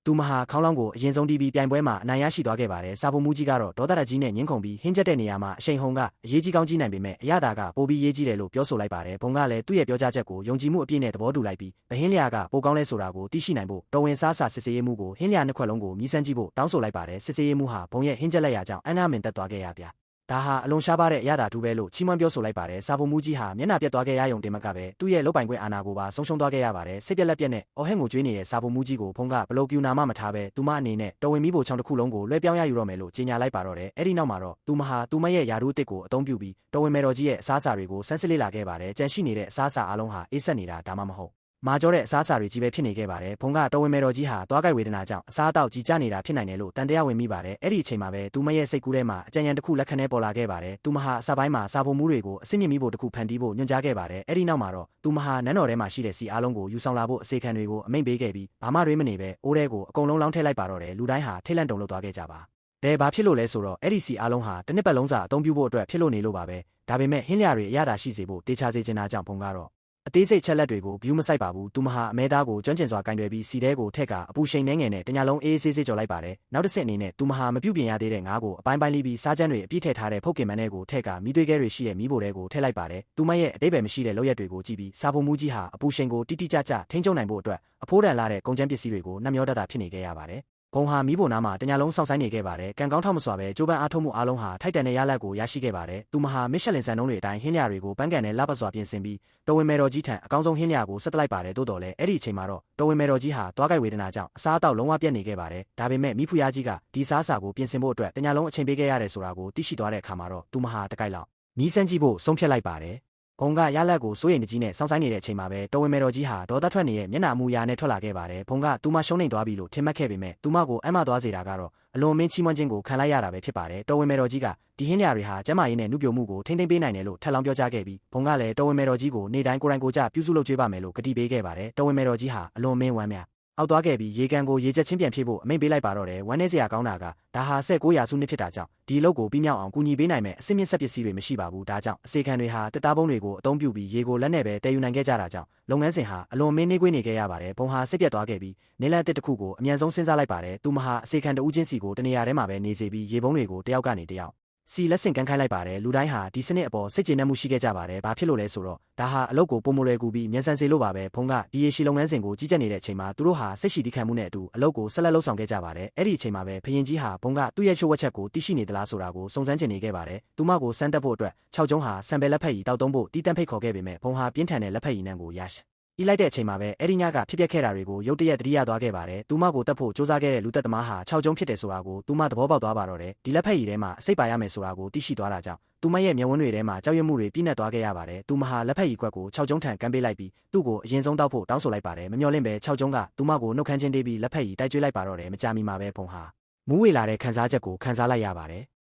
ီသူမဟာခေါင်းလောင်းကိုအရင်ဆုံးတီးပြီးပြိုင်ပွဲမှာအနိုင်ရရှိသွားခဲ့ပါတယ်စာပုံမူကြီးကတော့ဒေါသရကြီးနဲ့ညှင်းခုန်ပြီးဟင်းချက်တဲ့နေရာမှာအရှိန်ဟုန်ကအရေးကြီးကောင်းကြီးနိုင်ပေမဲ့အရသာကပိုပြီးရေးကြီးတယ်လို့ပြောဆိုလိုက်ပါတယ်ဘုံကလည်းသူ့ရဲ့ပြောကြားချက်ကိုယုံကြည်မှုအပြည့်နဲ့သဘောတူလိုက်ပြီးဗဟင်းလျာကပိုကောင်းလဲဆိုတာကိုသိရှိနိုင်ဖို့တော်ဝင်စားစာစစ်ဆေးရေးမှုကိုဟင်းလျာနှစ်ခွက်လုံးကိုမြည်စမ်းကြည့်ဖို့တောင်းဆိုလိုက်ပါတယ်စစ်ဆေးရေးမှုဟာဘုံရဲ့ဟင်းချက်လက်ရာကြောင့်အန်နာမင်တက်သွားခဲ့ရပြဒါဟာအလွန်ရှားပါတဲ့အရသာတူပဲလို့ချီးမွမ်းပြောဆိုလိုက်ပါတယ်စာပုံမူကြီးဟာမျက်နှာပြတ်သွားခဲ့ရယုံတင်မကပဲသူ့ရဲ့လုတ်ပိုင်ခွင့်အာဏာကိုပါဆုံးရှုံးသွားခဲ့ရပါတယ်စိတ်ပြက်လက်ပြက်နဲ့အော်ဟဲ့ငိုကြွေးနေတဲ့စာပုံမူကြီးကိုဘုံကဘလို့ပြူနာမှမထားပဲသူမအနေနဲ့တော်ဝင်မိဖို့ချောင်းတစ်ခုလုံးကိုလွှဲပြောင်းရယူတော့မယ်လို့ကြေညာလိုက်ပါတော့တယ်အဲ့ဒီနောက်မှာတော့သူမဟာသူမရဲ့ယာရုအစ်စ်ကိုအသုံးပြုပြီးတော်ဝင်မေတော်ကြီးရဲ့အစားအစာတွေကိုစမ်းစစ်လေ့လာခဲ့ပါတယ်ကြံရှိနေတဲ့အစားအစာအလုံးဟာအေးဆက်နေတာဒါမှမဟုတ်မာကျော်တဲ့အစားအစာတွေကြီးပဲဖြစ်နေခဲ့ပါတယ်ဘုံကတော်ဝင်မေတော်ကြီးဟာသွားကြိုက်ဝေဒနာကြောင့်အစားအသောက်ကြီးကျနေတာဖြစ်နိုင်တယ်လို့တန်တရားဝင်မိပါတယ်အဲ့ဒီအချိန်မှာပဲသူမရဲ့စိတ်ကူးထဲမှာအကြံဉာဏ်တစ်ခုလက်ခံနေပေါ်လာခဲ့ပါတယ်သူမဟာအစပိုင်းမှာစာပုံမှုတွေကိုအစစ်မြင့်မိဖို့တစ်ခုဖန်တီးဖို့ညွှန်ကြားခဲ့ပါတယ်အဲ့ဒီနောက်မှာတော့သူမဟာနန်းတော်ထဲမှာရှိတဲ့စီအားလုံးကိုယူဆောင်လာဖို့အစေခံတွေကိုအမိန့်ပေးခဲ့ပြီးဘာမှတွေးမနေပဲအိုးထဲကိုအကုန်လုံးလောင်းထည့်လိုက်ပါတော့တယ်လူတိုင်းဟာထိတ်လန့်တုန်လှုပ်သွားခဲ့ကြပါဘာဖြစ်လို့လဲဆိုတော့အဲ့ဒီစီအားလုံးဟာတစ်နှစ်ပတ်လုံးစာအသုံးပြုဖို့အတွက်ဖြစ်လို့နေလို့ပါပဲဒါပေမဲ့ဟင်းလျာတွေအရသာရှိစေဖို့တေချာစေချင်တာကြောင့်ဘုံကတော့အသေးစိတ်ချက်လက်တွေကိုဂယူးမဆိုင်ပါဘူးသူမဟာအမဲသားကိုကျွမ်းကျင်စွာကင်တွယ်ပြီးစီတဲကိုထက်ကအပူရှိန်နှဲငယ်နဲ့တညာလုံးအေးအေးဆေးဆေးကြော်လိုက်ပါတယ်နောက်တစ်ဆင့်အနေနဲ့သူမဟာမပြုတ်ပြင်ရသေးတဲ့ငါးကိုအပိုင်းပိုင်းလိပြီးစားကြမ်းတွေအပြည့်ထည့်ထားတဲ့ဖုတ်ကင်မန်းထဲကိုထက်ကမိသွေးခဲတွေရှိတဲ့မီးဘိုထဲကိုထည့်လိုက်ပါတယ်သူမရဲ့အတိတ်ပဲမရှိတဲ့လောက်ရက်တွေကိုကြည့်ပြီးစာပုံမူကြီးဟာအပူရှိန်ကိုတိတိကျကျထိန်းချုပ်နိုင်ဖို့အတွက်အဖိုးတန်လာတဲ့ကုန်ကျန်းပစ္စည်းတွေကိုနှမျောတတ်တာဖြစ်နေခဲ့ရပါတယ်ဘုံဟာမီးဘိုနားမှာတညာလုံးစောင့်ဆိုင်နေခဲ့ပါတယ်ကံကောင်းထောက်မစွာပဲကျိုးပန်းအားထုတ်မှုအားလုံးဟာထိုက်တန်တဲ့ရလဒ်ကိုရရှိခဲ့ပါတယ်သူမဟာမစ်ရှလင်စံနှုန်းတွေအတိုင်းဟင်းလျာတွေကိုပန်းကန်နဲ့လှပစွာပြင်ဆင်ပြီးတော်ဝင်မေတော်ကြီးထံအကောင်းဆုံးဟင်းလျာကိုဆက်တက်လိုက်ပါတယ်တိုးတော်လဲအဲ့ဒီအချိန်မှာတော့တော်ဝင်မေတော်ကြီးဟာသွားကြိုက်ဝေဒနာကြောင့်အစားအသောက်လုံးဝပြတ်နေခဲ့ပါတယ်ဒါပေမဲ့မိဖုရားကြီးကဒီစားစာကိုပြင်ဆင်ဖို့အတွက်တညာလုံးအချိန်ပေးခဲ့ရတယ်ဆိုတာကိုသိရှိသွားတဲ့အခါမှာတော့သူမဟာတကိုက်လောက်မီးစမ်းကြည့်ဖို့ဆုံးဖြတ်လိုက်ပါတယ်ဘုံကရလက်ကိုစိုးရိမ်တကြီးနဲ့စောင့်ဆိုင်နေတဲ့အချိန်မှာပဲတော်ဝင်မေတော်ကြီးဟာဒေါသထွက်နေတဲ့မျက်နှာမူရာနဲ့ထွက်လာခဲ့ပါတယ်ဘုံကသူမရှုံးနေသွားပြီလို့ထင်မှတ်ခဲ့ပေမဲ့သူမကိုအံ့မသွားစေတာကတော့အလွန်မင်းချီးမွမ်းခြင်းကိုခံလိုက်ရတာပဲဖြစ်ပါတယ်တော်ဝင်မေတော်ကြီးကဒီဟင်းလျာတွေဟာကျမ်းမာရေးနဲ့နှုတ်ပြမှုကိုထိမ့်သိမ်းပေးနိုင်တယ်လို့ထပ်လောင်းပြောကြားခဲ့ပြီးဘုံကလည်းတော်ဝင်မေတော်ကြီးကိုနေ့တိုင်းကိုယ်တိုင်ကိုယ်ကျပြုစုလုပ်ကြွေးပါမယ်လို့ကတိပေးခဲ့ပါတယ်တော်ဝင်မေတော်ကြီးဟာအလွန်မင်းဝမ်းမြအောက်သွားခဲ့ပြီးရေကန်ကိုရေချက်ချင်းပြန်ဖြည့်ဖို့အမိန့်ပေးလိုက်ပါတော့တယ်ဝမ်းနေစရာကောင်းတာကဒါဟာ1900စုနှစ်ဖြစ်တာကြောင့်ဒီအလုပ်ကိုပြီးမြောက်အောင်ကူညီပေးနိုင်မဲ့အစစ်မြစ်ဆက်ပစ္စည်းတွေမရှိပါဘူးဒါကြောင့်အစေခံတွေဟာတစ်သားပုံးတွေကိုအသုံးပြုပြီးရေကိုလက်နဲ့ပဲတည်ယူနိုင်ခဲ့ကြတာကြောင့်လုပ်ငန်းစဉ်ဟာအလွန်မင်းနှေးကွေးနေခဲ့ရပါတယ်ဘုံဟာစိတ်ပြတ်သွားခဲ့ပြီးနေလန်တစ်ခုကိုအမြန်ဆုံးစဉ်းစားလိုက်ပါတယ်သူမဟာအစေခံတဦးချင်းစီကိုတနေရာထဲမှာပဲနေစေပြီးရေပုံးတွေကိုတယောက်ကနေတယောက်စီလက်ဆင့်ကမ်းခိုင်းလိုက်ပါတယ်လူတိုင်းဟာဒီစနစ်အပေါ်စိတ်ကျေနပ်မှုရှိခဲ့ကြပါတယ်ဘာဖြစ်လို့လဲဆိုတော့ဒါဟာအလုပ်ကိုပုံမလွယ်ကူပြီးမြန်ဆန်စေလို့ပါပဲဘုံကဒီရေရှည်လုပ်ငန်းစဉ်ကိုကြီးကြပ်နေတဲ့အချိန်မှာသူတို့ဟာစိတ်ရှိသီးခံမှုနဲ့အတူအလုပ်ကိုဆက်လက်လုပ်ဆောင်ခဲ့ကြပါတယ်အဲ့ဒီအချိန်မှာပဲဖရင်ကြီးဟာဘုံကသူ့ရဲ့ချို့ဝှက်ချက်ကိုသိရှိနေသလားဆိုတာကိုစုံစမ်းကျင်နေခဲ့ပါတယ်သူမကိုစမ်းသပ်ဖို့အတွက်6ကျုံးဟာဆံပယ်လက်ဖက်ရည်တောက်သုံးဖို့တီးတန့်ဖိတ်ခေါ်ခဲ့ပေမဲ့ဘုံဟာပြင်းထန်တဲ့လက်ဖက်ရည်နှံကိုရရှိဤလိုက်တဲ့အချိန်မှာပဲအဲ့ဒီညကဖြစ်ပျက်ခဲ့တာတွေကိုရုတ်တရက်သတိရသွားခဲ့ပါတယ်။သူမကိုတတ်ဖို့စ조사ခဲ့တဲ့လူသက်သမားဟာ6ကျုံးဖြစ်တယ်ဆိုတာကိုသူမသဘောပေါက်သွားပါတော့တယ်။ဒီလက်ဖက်ရည်ထဲမှာအစိတ်ပါရမယ်ဆိုတာကိုသိရှိသွားတာကြောင့်သူမရဲ့မျက်ဝန်းတွေထဲမှာကြောက်ရွံ့မှုတွေပြည့်နှက်သွားခဲ့ရပါတယ်။သူမဟာလက်ဖက်ရည်ခွက်ကို6ကျုံးထံကမ်းပေးလိုက်ပြီးသူ့ကိုအရင်ဆုံးတောက်ဖို့တောင်းဆိုလိုက်ပါတယ်။မမျှော်လင့်ပဲ6ကျုံးကသူမကိုနှုတ်ခမ်းချင်းတေးပြီးလက်ဖက်ရည်တိုက်ကျွေးလိုက်ပါတော့တယ်။မကြာမီမှာပဲဘုံဟာမူးဝေလာတဲ့ခံစားချက်ကိုခံစားလိုက်ရပါတယ်။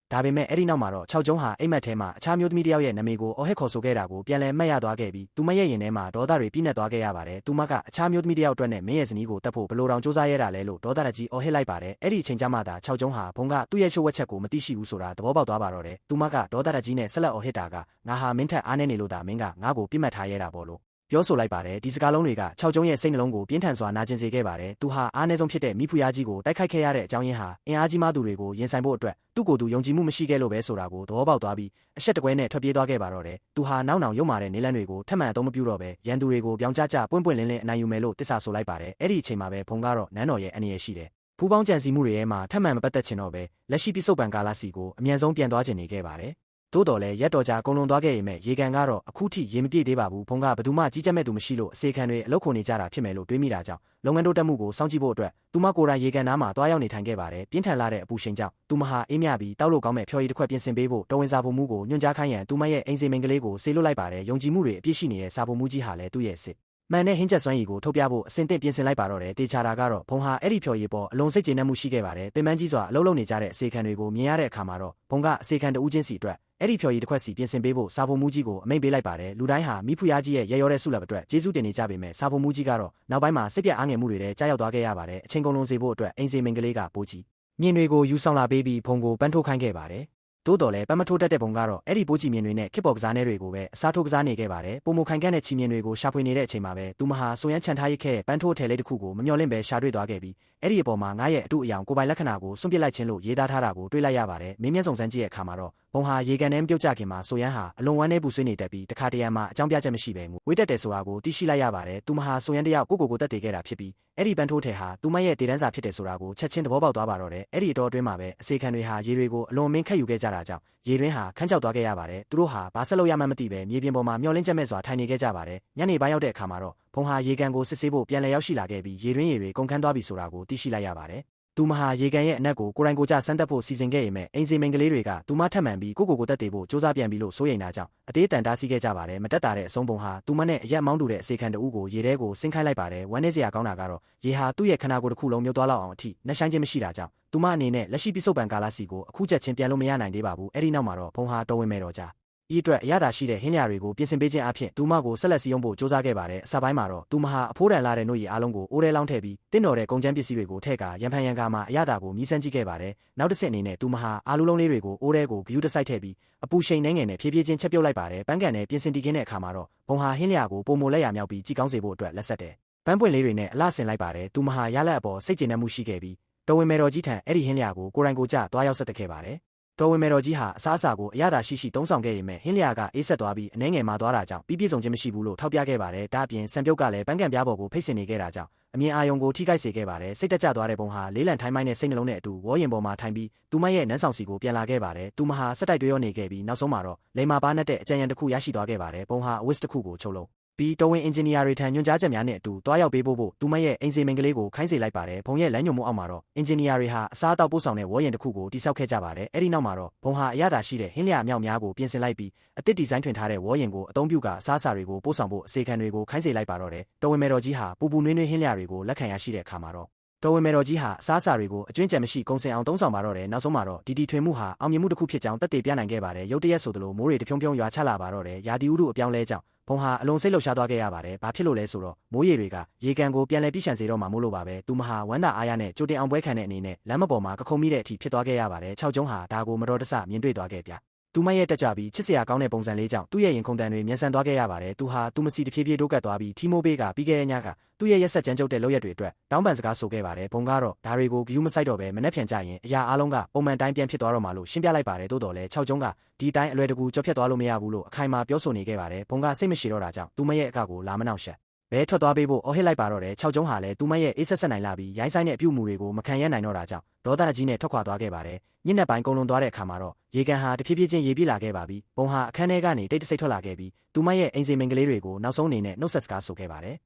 ဒါပေမဲ့အဲ့ဒီနောက်မှာတော့6ကျုံးဟာအိမ်မက်ထဲမှာအခြားမျိုးသမီးတစ်ယောက်ရဲ့နာမည်ကိုအော်ဟစ်ခေါ်ဆိုခဲ့တာကိုပြန်လည်မှတ်ရသွားခဲ့ပြီးသူမရဲ့ရင်ထဲမှာဒေါသတွေပြည့်နှက်သွားခဲ့ရပါတယ်။သူမကအခြားမျိုးသမီးတစ်ယောက်အတွက်နဲ့မင်းရဲ့ဇနီးကိုတတ်ဖို့ဘလို့တောင်စူးစမ်းရတာလဲလို့ဒေါသတကြီးအော်ဟစ်လိုက်ပါတယ်။အဲ့ဒီအချိန်ကျမှသာ6ကျုံးဟာဘုံကသူ့ရဲ့ချို့ဝှက်ချက်ကိုမသိရှိဘူးဆိုတာသဘောပေါက်သွားပါတော့တယ်။သူမကဒေါသတကြီးနဲ့ဆက်လက်အော်ဟစ်တာကငါဟာမင်းထက်အားနည်းနေလို့ဒါမင်းကငါ့ကိုပြစ်မှတ်ထားရတာပေါ့လို့ပြောဆိုလိုက်ပါတယ်ဒီစကားလုံးတွေက6ကျုံးရဲ့စိတ်နှလုံးကိုပြင်းထန်စွာနာကျင်စေခဲ့ပါတယ်သူဟာအားနည်းဆုံးဖြစ်တဲ့မိဖုရားကြီးကိုတိုက်ခိုက်ခဲ့ရတဲ့အကြောင်းရင်းဟာအင်အားကြီးမှသူတွေကိုရင်ဆိုင်ဖို့အတွက်သူ့ကိုယ်သူယုံကြည်မှုမရှိခဲ့လို့ပဲဆိုတာကိုသဘောပေါက်သွားပြီးအဆက်တကွဲနဲ့ထွက်ပြေးသွားခဲ့ပါတော့တယ်သူဟာနောက်နောင်ရုံမာတဲ့နေလန်းတွေကိုထပ်မံအသုံးမပြုတော့ပဲရန်သူတွေကိုပြောင်းကျပွင့်ပွင့်လင်းလင်းအနိုင်ယူမယ်လို့တစ္ဆာဆိုလိုက်ပါတယ်အဲ့ဒီအချိန်မှာပဲဘုံကတော့နန်းတော်ရဲ့အနေရရှိတယ်ဖူးပေါင်းကြံစီမှုတွေထဲမှာထပ်မံမပတ်သက်ချင်တော့ပဲလက်ရှိပြစ္ဆုတ်ပံကာလစီကိုအမြန်ဆုံးပြန်သွားချင်နေခဲ့ပါတယ်တိုးတော်လဲရက်တော်ကြာကုန်လွန်သွားခဲ့ရင်မဲ့ရေကန်ကတော့အခုထိရေမပြည့်သေးပါဘူးဘုံကဘသူမှကြီးကြပ်မဲ့သူမရှိလို့အစေခံတွေအလုတ်ခုန်နေကြတာဖြစ်မယ်လို့တွေးမိတာကြောင့်လုပ်ငန်းတိုးတက်မှုကိုစောင့်ကြည့်ဖို့အတွက်သူမကိုယ်တိုင်ရေကန်နားမှာတွားရောက်နေထိုင်ခဲ့ပါတယ်ပြင်းထန်လာတဲ့အပူရှိန်ကြောင့်သူမဟာအေးမြပြီးတောက်လို့ကောင်းမဲ့ဖျော်ရည်တစ်ခွက်ပြင်ဆင်ပေးဖို့တော်ဝင်စာပုံမှုကိုညွှန်ကြားခိုင်းရန်သူမရဲ့အိမ်စီမိန်ကလေးကိုဆေးလွတ်လိုက်ပါတယ်ယုံကြည်မှုတွေအပြည့်ရှိနေတဲ့စာပုံမှုကြီးဟာလည်းသူ့ရဲ့စစ်မှန်တဲ့ဟင်းချက်စွမ်းရည်ကိုထုတ်ပြဖို့အစင်သင့်ပြင်ဆင်လိုက်ပါတော့တယ်တေချာတာကတော့ဘုံဟာအဲ့ဒီဖျော်ရည်ပေါ်အလုံးစိတ်ကျေနပ်မှုရှိခဲ့ပါတယ်ပင်ပန်းကြီးစွာအလုံးလုံးနေကြတဲ့အစေခံတွေကိုမြင်ရတဲ့အခါမှာတော့ဘုံကအစေခံတဦးချင်းစီအတွက် အဲ့ဒီဖြော်ရည်တစ်ခွက်စီပြင်ဆင်ပေးဖို့စာဖို့မူကြီးကိုအမိန့်ပေးလိုက်ပါတယ်လူတိုင်းဟာမိဖုရားကြီးရဲ့ရဲရောတဲ့ဆုလက်အတွက်ကျေးဇူးတင်နေကြပေမဲ့စာဖို့မူကြီးကတော့နောက်ပိုင်းမှာစိတ်ပြအားငယ်မှုတွေနဲ့ကြားရောက်သွားခဲ့ရပါတယ်အချိန်ကုန်လုံးစေဖို့အတွက်အိမ်စေမိန်ကလေးကပိုးကြီးမြင်တွေကိုယူဆောင်လာပေးပြီးဖုံကိုပန်းထိုးခိုင်းခဲ့ပါတယ်တိုးတော်လည်းပန်းမထိုးတတ်တဲ့ဘုံကတော့အဲ့ဒီပိုးကြီးမြင်တွေနဲ့ခစ်ပေါ်ကစားနေတွေကိုပဲအစားထိုးကစားနေခဲ့ပါတယ်ပုံမခိုင်ကန်းတဲ့ချီမြင်တွေကိုရှာဖွေနေတဲ့အချိန်မှာပဲသူမဟာဆိုရမ်းချန်ထားရခဲ့တဲ့ပန်းထိုးထဲလေးတစ်ခုကိုမမျှော်လင့်ပဲရှာတွေ့သွားခဲ့ပြီးအဲ့ဒီအပေါ်မှာငါရဲ့အတူအယောင်ကိုပိုင်လက္ခဏာကိုစွန့်ပစ်လိုက်ခြင်းလို့ရေးသားထားတာကိုတွေ့လိုက်ရပါတယ်မင်းမျက်စုံစမ်းကြည့်ရဲ့အခါမှာတော့ဘုံဟာရေကန်နဲ့မပြုတ်ကြခင်မှာဆိုရမ်းဟာအလွန်ဝမ်းနည်းပူဆွေးနေတတ်ပြီးတခါတရံမှာအကြောင်းပြချက်မရှိပဲဝေးတက်တယ်ဆိုတာကိုသိရှိလိုက်ရပါတယ်သူမဟာဆိုရမ်းတယောက်ကိုတက်တည်ခဲ့တာဖြစ်ပြီးအဲ့ဒီပန်းထိုးထဲဟာသူမရဲ့တည်တန်းစာဖြစ်တယ်ဆိုတာကိုချက်ချင်းသဘောပေါက်သွားပါတော့တယ်အဲ့ဒီအတော်အတွင်းမှာပဲအစေခံတွေဟာရေတွေကိုအလွန်မင်းခက်ယူခဲ့ကြတာကြောင့်ရေတွင်းဟာခန်းချောက်သွားခဲ့ရပါတယ်သူတို့ဟာဘာဆက်လို့ရမှန်းမသိပဲမြေပြင်ပေါ်မှာမျောလင်းချက်မဲ့စွာထိုင်နေခဲ့ကြပါတယ်ညနေပိုင်းရောက်တဲ့အခါမှာတော့ဘုံဟာရေကန်ကိုစစ်ဆေးဖို့ပြန်လည်ရောက်ရှိလာခဲ့ပြီးရေတွင်းရေတွေကုန်ခန်းသွားပြီဆိုတာကိုသိရှိလိုက်ရပါတယ်သူမဟာရေကန်ရဲ့အနက်ကိုကိုယ်တိုင်ကိုယ်ကျစမ်းသပ်ဖို့စီစဉ်ခဲ့ရင်မဲ့အိမ်စီမိန်ကလေးတွေကသူမထပ်မှန်ပြီးကိုတက်တည်ဖို့စူးစမ်းပြန်ပြီးလို့စိုးရိမ်တာကြောင့်အသေးတန်တားဆီးခဲ့ကြပါတယ်မတက်တာတဲ့အဆုံးဘုံဟာသူမနဲ့အရက်မောင်းတူတဲ့အစေခံတအုပ်ကိုရေထဲကိုဆင်းခိုင်းလိုက်ပါတယ်ဝမ်းနေစရာကောင်းတာကတော့ရေဟာသူ့ရဲ့ခန္ဓာကိုယ်တစ်ခုလုံးမြုပ်သွားလောက်အောင်အထိနှက်ဆိုင်ခြင်းမရှိတာကြောင့်သူမအနေနဲ့လက်ရှိပြစ္ဆုတ်ပံကာလစီကိုအခုချက်ချင်းပြန်လို့မရနိုင်သေးပါဘူးအဲ့ဒီနောက်မှာတော့ဘုံဟာတော်ဝင်မဲ့တော့ကြဤအတွက်အရသာရှိတဲ့ဟင်းလျာတွေကိုပြင်ဆင်ပေးခြင်းအပြင်သူမကိုဆက်လက်စည်းရုံးဖို့စ조사ခဲ့ပါတယ်အစပိုင်းမှာတော့သူမဟာအဖိုးတန်လာတဲ့နှုတ်ရည်အားလုံးကိုအိုးထဲလောင်းထည့်ပြီးတင့်တော်တဲ့ကုန်ကျန်းပစ္စည်းတွေကိုထည့်ကာရံဖန်ရံကာမှာအရသာကိုမြည်စမ်းကြည့်ခဲ့ပါတယ်နောက်တစ်ဆင့်အနေနဲ့သူမဟာအာလူလုံးလေးတွေကိုအိုးထဲကိုဂယူးတစိုက်ထည့်ပြီးအပူရှိန်နှဲငယ်နဲ့ဖြည်းဖြည်းချင်းချက်ပြုတ်လိုက်ပါတယ်ပန်းကန်နဲ့ပြင်ဆင်တည်ခင်းတဲ့အခါမှာတော့ဘုံဟာဟင်းလျာကိုပုံမလက်ရမြောက်ပြီးကြည်ကောင်းစေဖို့အတွက်လက်ဆက်တယ်ပန်းပွင့်လေးတွေနဲ့အလှဆင်လိုက်ပါတယ်သူမဟာရလက်အပေါ်စိတ်ကျေနပ်မှုရှိခဲ့ပြီးတော်ဝင်မယ်တော်ကြီးထံအဲ့ဒီဟင်းလျာကိုကိုယ်တိုင်ကိုယ်ကျသွားရောက်ဆက်တက်ခဲ့ပါတယ်တော်ဝင်မယ်တော်ကြီးဟာအစားအစာကိုအရသာရှိတုံးဆောင်ခဲ့ရမယ်ဟင်းလျာကအေးဆက်သွားပြီးအနှဲငယ်မှာသွားတာကြောင့်ပြည့်စုံခြင်းမရှိဘူးလို့ထောက်ပြခဲ့ပါတယ်ဒါအပြင်စံပြုတ်ကလည်းပန်းကန်ပြားပေါ်ကိုဖိတ်ဆင်နေခဲ့တာကြောင့်အမြင်အာရုံကိုထိခိုက်စေခဲ့ပါတယ်စိတ်တက်ကြသွားတဲ့ဘုံဟာလေးလံထိုင်းမိုင်းနဲ့စိတ်နှလုံးနဲ့အတူဝေါ်ရင်ပေါ်မှာထိုင်ပြီးသူမရဲ့နန်းဆောင်စီကိုပြန်လာခဲ့ပါတယ်သူမဟာစက်တိုက်တွေရောနေခဲ့ပြီးနောက်ဆုံးမှာတော့လိမ္မာပါနဲ့တဲ့အကြံဉာဏ်တစ်ခုရရှိသွားခဲ့ပါတယ်ဘုံဟာအဝစ်တစ်ခုကိုချုပ်လုံးပြီးတော်ဝင်အင်ဂျင်နီယာတွေထံညွှန်ကြားချက်များနဲ့အတူတွားရောက်ပေးဖို့သူမရဲ့အိမ်စီမိန်ကလေးကိုခိုင်းစေလိုက်ပါတယ်ဘုံရဲ့လမ်းညွှန်မှုအောက်မှာတော့အင်ဂျင်နီယာတွေဟာအစားအသောက်ပို့ဆောင်တဲ့ဝေါ်ရင်တစ်ခုကိုတိစောက်ခဲ့ကြပါတယ်အဲ့ဒီနောက်မှာတော့ဘုံဟာအရသာရှိတဲ့ဟင်းလျာအမြောက်များကိုပြင်ဆင်လိုက်ပြီးအသစ်ဒီဇိုင်းထွင်ထားတဲ့ဝေါ်ရင်ကိုအသုံးပြုကာအစားအစာတွေကိုပို့ဆောင်ဖို့အစေခံတွေကိုခိုင်းစေလိုက်ပါတော့တယ်တော်ဝင်မယ်တော်ကြီးဟာပူပူနွေးနွေးဟင်းလျာတွေကိုလက်ခံရရှိတဲ့အခါမှာတော့တော်ဝင်မယ်တော်ကြီးဟာအစားအစာတွေကိုအကျွင့်ကြံမရှိကုံစင်အောင်သုံးဆောင်ပါတော့တယ်နောက်ဆုံးမှာတော့ဒီထွင်မှုဟာအောင်မြင်မှုတစ်ခုဖြစ်ကြောင်းတက်တည်ပြနိုင်ခဲ့ပါတယ်ရုတ်တရက်ဆိုသလိုမိုးတွေတဖြုံဖြုံရွာချလာပါတော့တယ်ရာသီဥတုအပြောင်းလဲကြောင့်ဘုံဟာအလွန်စိတ်လှုပ်ရှားသွားခဲ့ရပါတယ်ဘာဖြစ်လို့လဲဆိုတော့မိုးရေတွေကရေကန်ကိုပြန်လည်ပြည့်ရှံစေတော့မှမို့လို့ပါပဲသူမဟာဝမ်းသာအားရနဲ့ကြိုတင်အောင်ပွဲခံတဲ့အနေနဲ့လမ်းမပေါ်မှာကခုံမိတဲ့အထိဖြစ်သွားခဲ့ရပါတယ်၆ကျုံးဟာဒါကိုမတော်တဆမြင်တွေ့သွားခဲ့ဗျသူမရဲ့တက်ကြပြီးချစ်စရာကောင်းတဲ့ပုံစံလေးကြောင့်သူ့ရဲ့ရင်ခုန်တန်တွေမြန်ဆန်သွားခဲ့ရပါတယ်သူဟာသူမစီတဖြည်းဖြည်းတိုးကပ်သွားပြီးထီမိုးပေးကပြီးခဲ့တဲ့ညကသူ့ရဲ့ရက်ဆက်ကြမ်းကြုတ်တဲ့လုပ်ရက်တွေအတွက်တောင်းပန်စကားဆိုခဲ့ပါတယ်ဘုံကတော့ဒါတွေကိုဂယူးမဆိုင်တော့ပဲမနှက်ဖြန်ကြရင်အရာအားလုံးကပုံမှန်တိုင်းပြန်ဖြစ်သွားတော့မှလို့ရှင်းပြလိုက်ပါတယ်တိုးတော်လဲ၆ကျုံးကဒီတိုင်းအလွယ်တကူကြော့ဖြတ်သွားလို့မရဘူးလို့အခိုင်အမာပြောဆိုနေခဲ့ပါတယ်ဘုံကစိတ်မရှိတော့တာကြောင့်သူမရဲ့အကကိုလာမနှောက်ရှက်ဘဲထွက်သွားပေးဖို့အော်ဟစ်လိုက်ပါတော့တယ်၆ကျုံးဟာလည်းသူမရဲ့အေးဆက်နိုင်လာပြီးရိုင်းဆိုင်တဲ့အပြုမူတွေကိုမခံရနိုင်တော့တာကြောင့်ဒေါသကြီးနဲ့ထွက်ခွာသွားခဲ့ပါတယ်ညနေပိုင်းကုန်လွန်သွားတဲ့အခါမှာတော့ရေကန်ဟာတဖြည်းဖြည်းချင်းရေပြည့်လာခဲ့ပါပြီဘုံဟာအခန်းထဲကနေတိတ်တဆိတ်ထွက်လာခဲ့ပြီးသူမရဲ့အိမ်စီမိန်ကလေးတွေကိုနောက်ဆုံးအနေနဲ့နှုတ်ဆက်စကားဆိုခဲ့ပါတယ်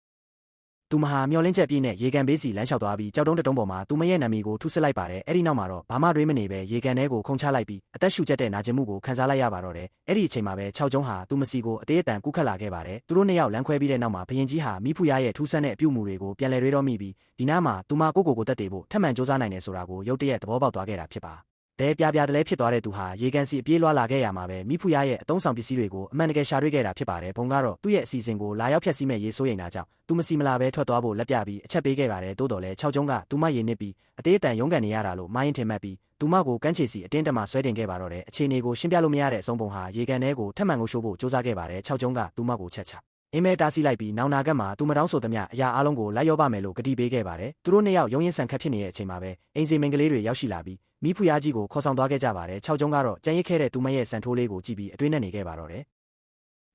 သူမဟာမျောလင်းချက်ပြည့်နဲ့ရေကန်ဘေးစီလမ်းလျှောက်သွားပြီးကြောက်တုံးတုံးပေါ်မှာသူမရဲ့နာမည်ကိုထုစစ်လိုက်ပါတယ်အဲ့ဒီနောက်မှာတော့ဘာမှတွေးမနေပဲရေကန်ထဲကိုခုန်ချလိုက်ပြီးအသက်ရှူကျက်တဲ့နာကျင်မှုကိုခံစားလိုက်ရပါတော့တယ်အဲ့ဒီအချိန်မှာပဲ၆ကျုံးဟာသူမစီကိုအသေးအတန်ကူးခတ်လာခဲ့ပါတယ်သူတို့နှစ်ယောက်လမ်းခွဲပြီးတဲ့နောက်မှာဘရင်ကြီးဟာမိဖုရားရဲ့ထူးဆန်းတဲ့အပြုမူတွေကိုပြန်လည်တွေးတော့မိပြီးဒီနားမှာသူမကိုတက်တည်ဖို့ထပ်မံစူးစမ်းနိုင်တယ်ဆိုတာကိုရုတ်တရက်သဘောပေါက်သွားခဲ့တာဖြစ်ပါတဲပြတလဲဖြစ်သွားတဲ့သူဟာရေကန်စီအပြေးလွှားလာခဲ့ရမှာပဲမိဖုရားရဲ့အသုံးဆောင်ပစ္စည်းတွေကိုအမှန်တကယ်ရှာတွေ့ခဲ့တာဖြစ်ပါတယ်ဘုံကတော့သူ့ရဲ့အစီအစဉ်ကိုလာရောက်ဖျက်ဆီးမဲ့ရေးစိုးရိမ်တာကြောင့်သူမစီမလာပဲထွက်သွားဖို့လက်ပြပြီးအချက်ပေးခဲ့ပါတယ်တိုးတော်လဲ၆ကျုံးကသူမရေနစ်ပြီးအသေးအတန်ရုန်းကန်နေရတာလို့မိုင်းရင်ထင်မှတ်ပြီးသူမကိုကန်းချေစီအတင်းတမဆွဲတင်ခဲ့ပါတော့တယ်အခြေအနေကိုရှင်းပြလို့မရတဲ့အဆုံးဘုံဟာရေကန်ထဲကိုထပ်မံကိုရှိုးဖို့စူးစမ်းခဲ့ပါတယ်၆ကျုံးကသူမကိုချက်ချအင်းမဲတားဆီးလိုက်ပြီးနောင်နာကတ်မှာသူမတောင်းဆိုသမျှအရာအလုံးကိုလိုက်ရောပါမယ်လို့ကတိပေးခဲ့ပါတယ်သူတို့နှစ်ယောက်ရုံးရင်ဆန်ခတ်ဖြစ်နေတဲ့အချိန်မှာပဲအိမ်စီမိန်ကလေးတွေရောက်ရှိလာပြီးမိဖုရားကြီးကိုခေါ်ဆောင်သွားခဲ့ကြပါတယ်၆ကျုံးကတော့ကြံရစ်ခဲ့တဲ့သူမရဲ့စံထိုးလေးကိုကြည့်ပြီးအတွင်းနဲ့နေခဲ့ပါတော့တယ်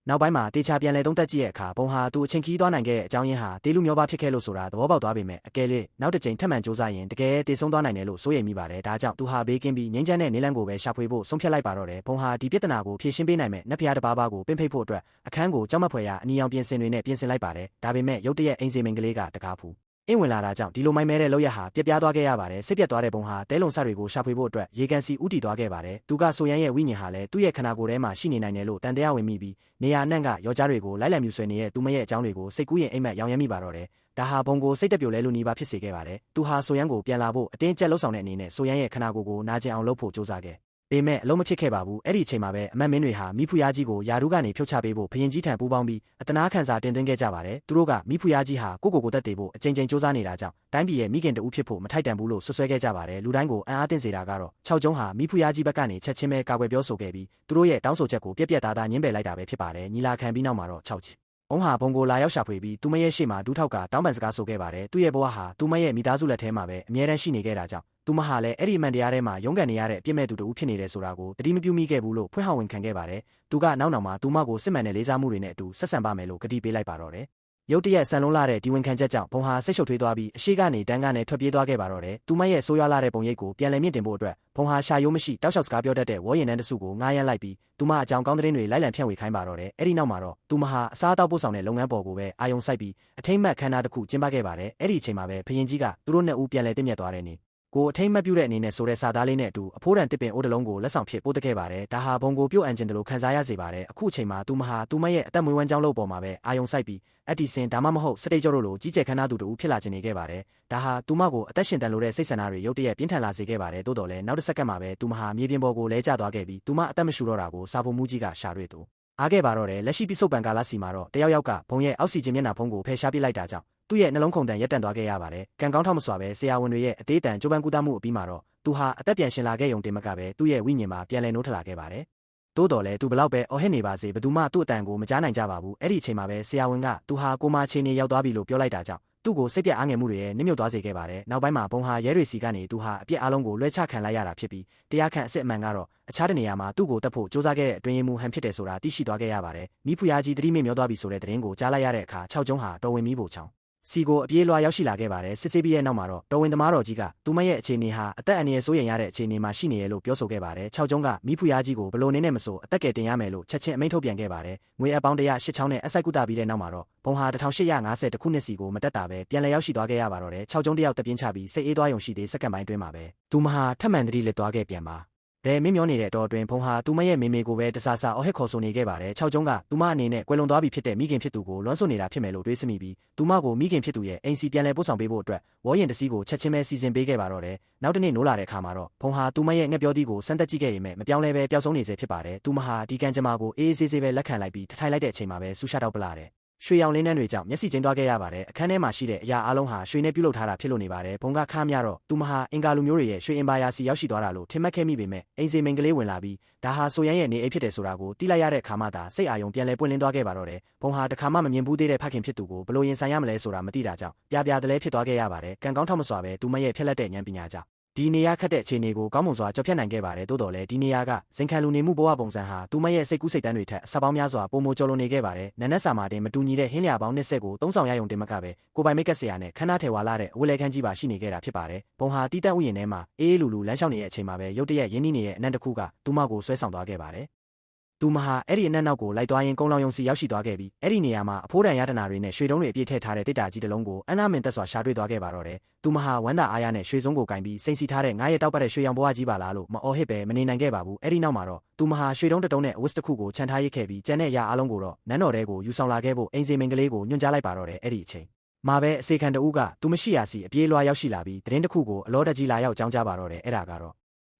နောက်ပိုင်းမှာတေချာပြန်လဲသုံးသက်ကြည့်ရဲ့အခါဘုံဟာသူအချိန်ခီးသွားနိုင်ခဲ့တဲ့အကြောင်းရင်းဟာတေးလူမျိုးသားဖြစ်ခဲ့လို့ဆိုတာသဘောပေါက်သွားပေမဲ့အကယ်၍နောက်တစ်ကြိမ်ထပ်မံစူးစမ်းရင်တကယ်တေဆုံးသွားနိုင်တယ်လို့စိုးရိမ်မိပါတယ်ဒါကြောင့်သူဟာဘေးကင်းပြီးငြိမ်းချမ်းတဲ့နေလန်းကိုပဲရှာဖွေဖို့ဆုံးဖြတ်လိုက်ပါတော့တယ်ဘုံဟာဒီပြဿနာကိုဖြေရှင်းပေးနိုင်မဲ့နတ်ဖျားတစ်ပါးကိုပင့်ဖိတ်ဖို့အတွက်အခန်းကိုကြောက်မက်ဖွယ်ရာအနီရောင်ပြင်ဆင်တွေနဲ့ပြင်ဆင်လိုက်ပါတယ်ဒါပေမဲ့ရုတ်တရက်အိမ်စီမိန်ကလေးကတကားဖူးအင်းဝင်လာတာကြောင့်ဒီလိုမိုင်းမဲတဲ့လောက်ရဟာပြက်ပြားသွားခဲ့ရပါတယ်စိတ်ပြတ်သွားတဲ့ဘုံဟာတဲလုံဆတွေကိုရှာဖွေဖို့အတွက်ရေကန်စီဥတီသွားခဲ့ပါတယ်သူကဆိုရန်ရဲ့ဝိညာဉ်ဟာလည်းသူ့ရဲ့ခန္ဓာကိုယ်ထဲမှာရှိနေနိုင်တယ်လို့တန်တရားဝင်မိပြီးနေရာအနှံ့ကယောက်ျားတွေကိုလိုက်လံမြူဆွဲနေတဲ့သူမရဲ့အကြောင်းတွေကိုစိတ်ကူးရင်အိမ်မက်ရောင်ရဲမိပါတော့တယ်ဒါဟာဘုံကိုစိတ်တပြိုလဲလို့နေပါဖြစ်စေခဲ့ပါတယ်သူဟာဆိုရန်ကိုပြန်လာဖို့အတင်းကျပ်လှုပ်ဆောင်တဲ့အနေနဲ့ဆိုရန်ရဲ့ခန္ဓာကိုယ်ကိုနာကျင်အောင်လုပ်ဖို့ကြိုးစားခဲ့ ပေမဲ့အလုံးမဖြစ်ခဲ့ပါဘူးအဲ့ဒီအချိန်မှာပဲအမတ်မင်းတွေဟာမိဖုရားကြီးကိုယာရုကနေဖြုတ်ချပေးဖို့ဘရင်ကြီးထံပူးပေါင်းပြီးအတနာခံစာတင်သွင်းခဲ့ကြပါတယ်သူတို့ကမိဖုရားကြီးဟာကိုတက်တည်ဖို့အကြိမ်ကြိမ်စူးစမ်းနေတာကြောင့်တိုင်းပြည်ရဲ့မိခင်တဦးဖြစ်ဖို့မထိုက်တန်ဘူးလို့ဆွဆွဲခဲ့ကြပါတယ်လူတိုင်းကိုအံ့အားသင့်စေတာကတော့6ကျုံးဟာမိဖုရားကြီးဘက်ကနေချက်ချင်းပဲကာကွယ်ပြောဆိုခဲ့ပြီးသူတို့ရဲ့တောင်းဆိုချက်ကိုပြက်ပြက်သားသားညှင်းပယ်လိုက်တာပဲဖြစ်ပါတယ်ညီလာခံပြီးနောက်မှာတော့6အုံးဟာဘုံကိုလာရောက်ရှာဖွေပြီးသူမရဲ့ရှေ့မှာဒူးထောက်ကတောင်းပန်စကားဆိုခဲ့ပါတယ်သူရဲ့ဘဝဟာသူမရဲ့မိသားစုလက်ထဲမှာပဲအမြဲတမ်းရှိနေခဲ့တာကြောင့်သူမဟာလည်းအဲ့ဒီအမှန်တရားထဲမှာရုန်းကန်နေရတဲ့အပြစ်မဲ့သူတူဖြစ်နေတယ်ဆိုတာကိုတတိမပြုမိခဲ့ဘူးလို့ဖွင့်ဟောင်းဝင်ခံခဲ့ပါတယ်သူကနောက်မှာသူမကိုစစ်မှန်တဲ့လေးစားမှုတွေနဲ့အတူဆက်ဆံပါမယ်လို့ကတိပေးလိုက်ပါတော့တယ်ရုတ်တရက်ဆန်လုံးလာတဲ့ဒီဝင်ခံချက်ကြောင့်ဘုံဟာစိတ်ရှုပ်ထွေးသွားပြီးအရှိကနေတန်းကနေထွက်ပြေးသွားခဲ့ပါတော့တယ်သူမရဲ့ဆိုးရွားလာတဲ့ပုံရိပ်ကိုပြန်လည်မြင့်တင်ဖို့အတွက်ဘုံဟာရှာရိုးမရှိတောက်လျှောက်စကားပြောတတ်တဲ့ဝေါ်ရင်တန်းတစုကိုငားရမ်းလိုက်ပြီးသူမအကြောင်းကောင်းတဲ့တွေလိုက်လံဖြန့်ဝေခိုင်းပါတော့တယ်အဲ့ဒီနောက်မှာတော့သူမဟာအစားအသောက်ပို့ဆောင်တဲ့လုပ်ငန်းပေါ်ကိုပဲအာယုံစိုက်ပြီးအထိမ့်မှတ်ခန်းနာတစ်ခုကျင်းပခဲ့ပါတယ်အဲ့ဒီအချိန်မှာပဲဘရင်ကြီးကသူတို့နှစ်ဦးပြန်လည်တင့်မြတ်သွားတဲ့နေ့ကိုအထိမ့်မှတ်ပြုတဲ့အနေနဲ့ဆိုတဲ့စာသားလေးနဲ့အတူအဖိုးတန်တစ်ပင်အိုးတလုံးကိုလက်ဆောင်ဖြစ်ပို့တခဲ့ပါတယ်ဒါဟာဘုံကိုပြုတ်အန်ကျင်တယ်လို့ခန်းစားရစေပါတယ်အခုအချိန်မှာသူမဟာသူမရဲ့အသက်မွေးဝမ်းကြောင်းလို့ပေါ်မှာပဲအာယုံစိုက်ပြီးအတီစင်ဒါမှမဟုတ်စတိတ်ကျော်တို့လိုကြီးကျယ်ခမ်းနားသူတို့ဖြစ်လာခြင်းနေခဲ့ပါတယ်ဒါဟာသူမကိုအသက်ရှင်တန်လို့တဲ့စိတ်ဆန္ဒတွေရုတ်တရက်ပြင်းထန်လာစေခဲ့ပါတယ်တိုးတော်လည်းနောက်တစ်စက္ကန့်မှာပဲသူမဟာမြေပြင်ပေါ်ကိုလဲကျသွားခဲ့ပြီးသူမအသက်မရှူတော့တာကိုစာပုံမူကြီးကရှာတွေ့သူအားခဲ့ပါတော့တယ်လက်ရှိပြစ္ဆုတ်ပံကာလစီမှာတော့တယောက်ယောက်ကဘုံရဲ့အောက်ဆီဂျင်မျက်နှာဖုံးကိုဖယ်ရှားပစ်လိုက်တာကြောင့်သူ့ရဲ့နှလုံးခုန်တန်ရက်တန့်သွားခဲ့ရပါတယ်ကံကောင်းထောက်မစွာပဲဆရာဝန်တွေရဲ့အသေးတန်ကြိုးပမ်းကူးသမှုအပြီးမှာတော့သူဟာအသက်ပြန်ရှင်လာခဲ့ရုံတင်မကပဲသူ့ရဲ့ဝိညာဉ်မှာပြန်လည်နိုးထလာခဲ့ပါတယ်တိုးတော်လည်းသူဘလောက်ပဲအော်ဟစ်နေပါစေဘယ်သူမှသူ့အတန်ကိုမကြားနိုင်ကြပါဘူးအဲ့ဒီအချိန်မှာပဲဆရာဝန်ကသူဟာကိုမချင်းနေရောက်သွားပြီလို့ပြောလိုက်တာကြောင့်သူ့ကိုစိတ်ပြအားငယ်မှုတွေရဲ့နစ်မြုပ်သွားစေခဲ့ပါတယ်နောက်ပိုင်းမှာဘုံဟာရဲတွေစီကနေသူဟာအပြစ်အလုံးကိုလွှဲချခံလိုက်ရတာဖြစ်ပြီးတရားခံအစစ်အမှန်ကတော့အခြားတနေရာမှာသူ့ကိုတပ်ဖို့စ조사ခဲ့တဲ့အတွင်းရေးမှူးဟန်ဖြစ်တယ်ဆိုတာသိရှိသွားခဲ့ရပါတယ်မိဖုရားကြီးတတိမေ့မျောသွားပြီဆိုတဲ့သတင်းကိုကြားလိုက်ရတဲ့အခါ6ကျုံးဟာတော်ဝင်မီးဖို့ချောင်းစီကိုအပြေးလွှာရောက်ရှိလာခဲ့ပါတယ်စစ်ဆေးပြီးရဲ့နောက်မှာတော့တော်ဝင်သမားတော်ကြီးကသူမရဲ့အခြေအနေဟာအသက်အန္တရာယ်စိုးရိမ်ရတဲ့အခြေအနေမှာရှိနေရလို့ပြောဆိုခဲ့ပါတယ်6ကျုံးကမိဖုရားကြီးကိုဘလို့နေနဲ့မဆိုအသက်ကယ်တင်ရမယ်လို့ချက်ချင်းအမိန့်ထုတ်ပြန်ခဲ့ပါတယ်ငွေအပေါင်း108ချောင်းနဲ့အစိုက်ကုသပြီးတဲ့နောက်မှာတော့ဘုံဟာ1850ခုနှစ်စီကိုမတက်တာပဲပြန်လည်ရောက်ရှိသွားခဲ့ရပါတော့တယ်6ကျုံးတယောက်တပြင်းချပြီးစိတ်အေးသွားယုံရှိသေးစက္ကန့်ပိုင်းတွင်းမှာပဲသူမဟာထပ်မံတတိလက်သွားခဲ့ပြန်ပါဘယ်မင်းမျောနေတဲ့တော်တွင်ဘုံဟာသူမရဲ့မေမေကိုပဲတဆဆအော်ဟစ်ခေါ်ဆိုနေခဲ့ပါတယ်6ကျုံးကသူမအနေနဲ့ကွယ်လွန်သွားပြီဖြစ်တဲ့မိခင်ဖြစ်သူကိုလွမ်းဆွနေတာဖြစ်မယ်လို့တွေးစမိပြီးသူမကိုမိခင်ဖြစ်သူရဲ့အိမ်စီပြန်လည်ပို့ဆောင်ပေးဖို့အတွက်ဝေါ်ရင်တစည်းကိုချက်ချင်းပဲစီစဉ်ပေးခဲ့ပါတော့တယ်နောက်တစ်နေ့နိုးလာတဲ့အခါမှာတော့ဘုံဟာသူမရဲ့ငှက်ပြောသီးကိုစမ်းသက်ကြည့်ခဲ့ရင်မပြောင်းလဲပဲပျောက်ဆုံးနေစေဖြစ်ပါတယ်သူမဟာဒီကံကြမ္မာကိုအေးအေးဆေးဆေးပဲလက်ခံလိုက်ပြီးထိုင်လိုက်တဲ့အချိန်မှာပဲဆူရှာတော့ပလာတယ်ရွှေရောင်လင်းနှန်းတွေကြောင့်မျက်စိကျဉ်သွားခဲ့ရပါတယ်အခန်းထဲမှာရှိတဲ့အရာအလုံးဟာရွှေနဲ့ပြုလုပ်ထားတာဖြစ်လို့နေပါတယ်ဘုံကခါးများတော့သူမဟာအင်္ဂါလူမျိုးတွေရဲ့ရွှေအင်ပါယာစီရောက်ရှိသွားတာလို့ထင်မှတ်ခဲ့မိပေမဲ့အိမ်စီမိန်ကလေးဝင်လာပြီးဒါဟာဆိုရန်ရဲ့နေအိမ်ဖြစ်တယ်ဆိုတာကိုသိလိုက်ရတဲ့ခါမှသာစိတ်အာရုံပြန်လဲပွင့်လင်းသွားခဲ့ပါတော့တယ်ဘုံဟာတခါမှမမြင်ဘူးသေးတဲ့ဖခင်ဖြစ်သူကိုဘလို့ရင်ဆိုင်ရမလဲဆိုတာမသိတာကြောင့်ပြပြတလဲဖြစ်သွားခဲ့ရပါတယ်ကံကောင်းထောက်မစွာပဲသူမရဲ့ဖျက်လက်တဲ့ဉာဏ်ပညာကြောင့်ဒီနေရာခတ်တဲ့အခြေအနေကိုကောင်းမွန်စွာကြော်ဖြတ်နိုင်ခဲ့ပါတယ်တိုးတော်လည်းဒီနေရာကဇင်ခံလူနေမှုဘဝပုံစံဟာသူမရဲ့စိတ်ကူးစိတ်တန်းတွေထက်အဆက်ပေါင်းများစွာပုံမကျော်လွန်နေခဲ့ပါတယ်နန်းနက်စာမှာတင်မတူညီတဲ့ဟင်းလျာပေါင်း20ကိုသုံးဆောင်ရယုံတင်မကပဲကိုပိုင်မိတ်ကက်ဆရာနဲ့ခန်းနာထဲဝါလာတဲ့အဝတ်လဲခန်းကြီးပါရှိနေခဲ့တာဖြစ်ပါတယ်ဘုံဟာတီးတက်ဥယျာဉ်ထဲမှာအေးအေးလူလူလမ်းလျှောက်နေတဲ့အချိန်မှာပဲရုတ်တရက်ရင်းနှီးနေတဲ့အနံ့တစ်ခုကသူမကိုဆွဲဆောင်သွားခဲ့ပါတယ်သူမဟာအဲ့ဒီအနက်နောက်ကိုလိုက်သွားရင်ကုန်းလောင်ယုံစီရောက်ရှိသွားခဲ့ပြီးအဲ့ဒီနေရာမှာအဖိုးတန်ရတနာတွေနဲ့ရွှေတုံးတွေအပြည့်ထည့်ထားတဲ့တိတ်တာကြီးတစ်လုံးကိုအန်းသားမင်သက်စွာရှာတွေ့သွားခဲ့ပါတော့တယ်။သူမဟာဝမ်းသာအားရနဲ့ရွှေစုံကိုကင်ပြီးစိန်စီထားတဲ့ငါးရဲ့တောက်ပတ်တဲ့ရွှေရောင်ဘဝကြီးပါလားလို့မအော်ဟစ်ပဲမနေနိုင်ခဲ့ပါဘူး။အဲ့ဒီနောက်မှာတော့သူမဟာရွှေတုံးတစ်တုံးနဲ့အဝတ်တစ်ခုကိုခြံထားရစ်ခဲ့ပြီးကျန်တဲ့အရာအလုံးကိုတော့နန်းတော်ထဲကိုယူဆောင်လာခဲ့ဖို့အိမ်စီမင်ကလေးကိုညွှန်ကြားလိုက်ပါတော့တယ်အဲ့ဒီအချိန်မှာပဲအစေခံတဦးကသူမရှိရစီအပြေးလွှာရောက်ရှိလာပြီးသတင်းတစ်ခုကိုအလောတကြီးလာရောက်ကြောင်းကြားပါတော့တယ်အဲ့ဒါကတော့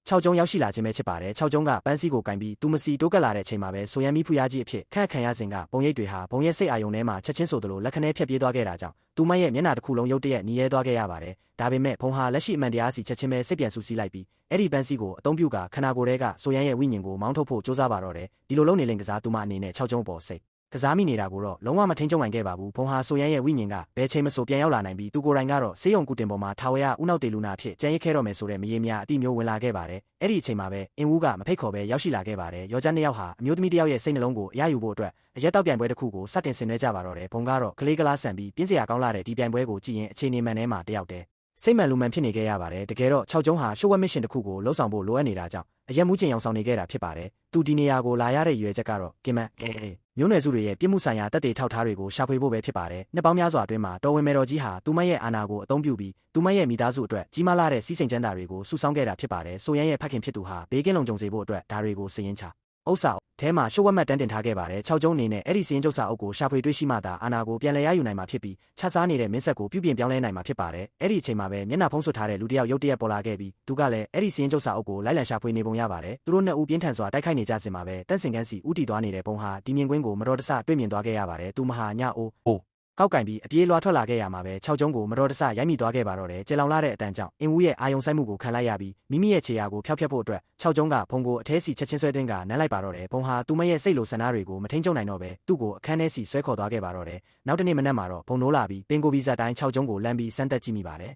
6ကျုံရောက်ရှိလာခြင်းပဲဖြစ်ပါတယ်6ကျုံကပန်းစည်းကိုကင်ပြီးသူမစီတိုးကပ်လာတဲ့အချိန်မှာပဲဆိုရန်မီဖူရားကြီးအဖြစ်ခန့်ခံရစဉ်ကပုံရိပ်တွေဟာဘုံရဲ့စိတ်အာရုံထဲမှာချက်ချင်းဆိုသလိုလက်ခနဲဖြတ်ပြေးသွားခဲ့တာကြောင့်သူမရဲ့မျက်နှာတစ်ခုလုံးရုပ်တရက်ညီရဲသွားခဲ့ရပါတယ်ဒါပေမဲ့ဘုံဟာလက်ရှိအမှန်တရားစီချက်ချင်းပဲစိတ်ပြန်ဆူဆီးလိုက်ပြီးအဲ့ဒီပန်းစည်းကိုအသုံးပြုကခန္ဓာကိုယ်ထဲကဆိုရန်ရဲ့ဝိညာဉ်ကိုမောင်းထုတ်ဖို့ကြိုးစားပါတော့တယ်ဒီလိုလုံးနေလင်ကစားသူမအနေနဲ့6ကျုံပေါ်စိတ်ကစားမိနေတာကိုတော့လုံးဝမထိန်ချုံနိုင်ခဲ့ပါဘူးဘုံဟာဆိုရန်ရဲ့ဝိညာဉ်ကဘယ်ချိန်မဆိုပြန်ရောက်လာနိုင်ပြီးသူကိုယ်တိုင်ကတော့ဆေးရုံကူတင်ပေါ်မှာထာဝရဥနောက်တေလူနာဖြစ်ကြံရစ်ခဲ့တော့မယ်ဆိုတဲ့မရေမြာအတိမျိုးဝင်လာခဲ့ပါတယ်အဲ့ဒီအချိန်မှာပဲအင်ဝူးကမဖိတ်ခေါ်ပဲရောက်ရှိလာခဲ့ပါတယ်ယောက်ျားနှစ်ယောက်ဟာအမျိုးသမီးတစ်ယောက်ရဲ့စိတ်နှလုံးကိုအရယူဖို့အတွက်အရက်တောက်ပြိုင်ပွဲတစ်ခုကိုစတင်ဆင်နွှဲကြပါတော့တယ်ဘုံကတော့ကလေးကလားဆန်ပြီးပြင်းစရာကောင်းလာတဲ့ဒီပြိုင်ပွဲကိုကြည့်ရင်အခြေအနေမှန်ထဲမှာတယောက်တည်းစိတ်မှန်လူမှန်ဖြစ်နေခဲ့ရပါတယ်တကယ်တော့6ကျုံဟာရှိုးဝက်မစ်ရှင်တစ်ခုကိုလှုပ်ဆောင်ဖို့လိုအပ်နေတာကြောင့်အရက်မှုကျင်အောင်ဆောင်နေခဲ့တာဖြစ်ပါတယ်သူဒီနေရာကိုလာရတဲ့ရွယ်ချက်ကတော့ကင်မန်မျိုးနွယ်စုတွေရဲ့ပြစ်မှုဆိုင်ရာတပ်တွေထောက်ထားတွေကိုရှာဖွေဖို့ပဲဖြစ်ပါတယ်နှစ်ပေါင်းများစွာအတွင်းမှာတော်ဝင်မေတော်ကြီးဟာသူမရဲ့အာဏာကိုအသုံးပြုပြီးသူမရဲ့မိသားစုအတွက်ကြီးမားလာတဲ့စီးစိမ်ချမ်းသာတွေကိုစုဆောင်းခဲ့တာဖြစ်ပါတယ်ဆိုရန်ရဲ့ဖခင်ဖြစ်သူဟာဘေးကင်းလုံခြုံစေဖို့အတွက်ဒါတွေကိုစည်ရင်းချဥစ္စာ ထဲမှာရှုပ်ဝက်မှတ်တန်းတင်ထားခဲ့ပါတယ်6ကျုံးအနေနဲ့အဲ့ဒီစီရင်ချုပ်စာအုပ်ကိုရှာဖွေတွေ့ရှိမှသာအာဏာကိုပြန်လည်ရယူနိုင်မှာဖြစ်ပြီးခြားစားနေတဲ့မင်းဆက်ကိုပြုပြင်ပြောင်းလဲနိုင်မှာဖြစ်ပါတယ်အဲ့ဒီအချိန်မှာပဲမျက်နှာဖုံးဆွထားတဲ့လူတစ်ယောက်ရုတ်တရက်ပေါ်လာခဲ့ပြီးသူကလည်းအဲ့ဒီစီရင်ချုပ်စာအုပ်ကိုလိုက်လံရှာဖွေနေပုံရပါတယ်သူတို့နှစ်ဦးပြင်းထန်စွာတိုက်ခိုက်နေကြစင်မှာပဲတန့်စင်ကန်းစီဥတီသွားနေတဲ့ပုံဟာဒီမြင်ကွင်းကိုမတော်တဆတွေ့မြင်သွားခဲ့ရပါတယ်သူမဟာညအိုးကောက်ကင်ပြီးအပြေးလွှာထွက်လာခဲ့ရမှာပဲ6ကျုံးကိုမတော်တဆရိုက်မိသွားခဲ့ပါတော့တယ်ကျေလောင်လာတဲ့အတန်ကြောင့်အင်ဝူရဲ့အာယုံဆိုင်မှုကိုခံလိုက်ရပြီးမိမိရဲ့ခြေရာကိုဖျောက်ဖျက်ဖို့အတွက်6ကျုံးကဖုံကိုအထဲစီချက်ချင်းဆွဲသွင်းကနမ်းလိုက်ပါတော့တယ်ဖုံဟာသူမရဲ့စိတ်လိုဆန္ဒတွေကိုမထိန်ကျုံနိုင်တော့ပဲသူ့ကိုအခန်းထဲစီဆွဲခေါ်သွားခဲ့ပါတော့တယ်နောက်တနေ့မနက်မှာတော့ဖုံနိုးလာပြီးပင်ကိုဗီဇာတိုင်း6ကျုံးကိုလမ်းပြီးစမ်းသက်ကြည့်မိပါတယ်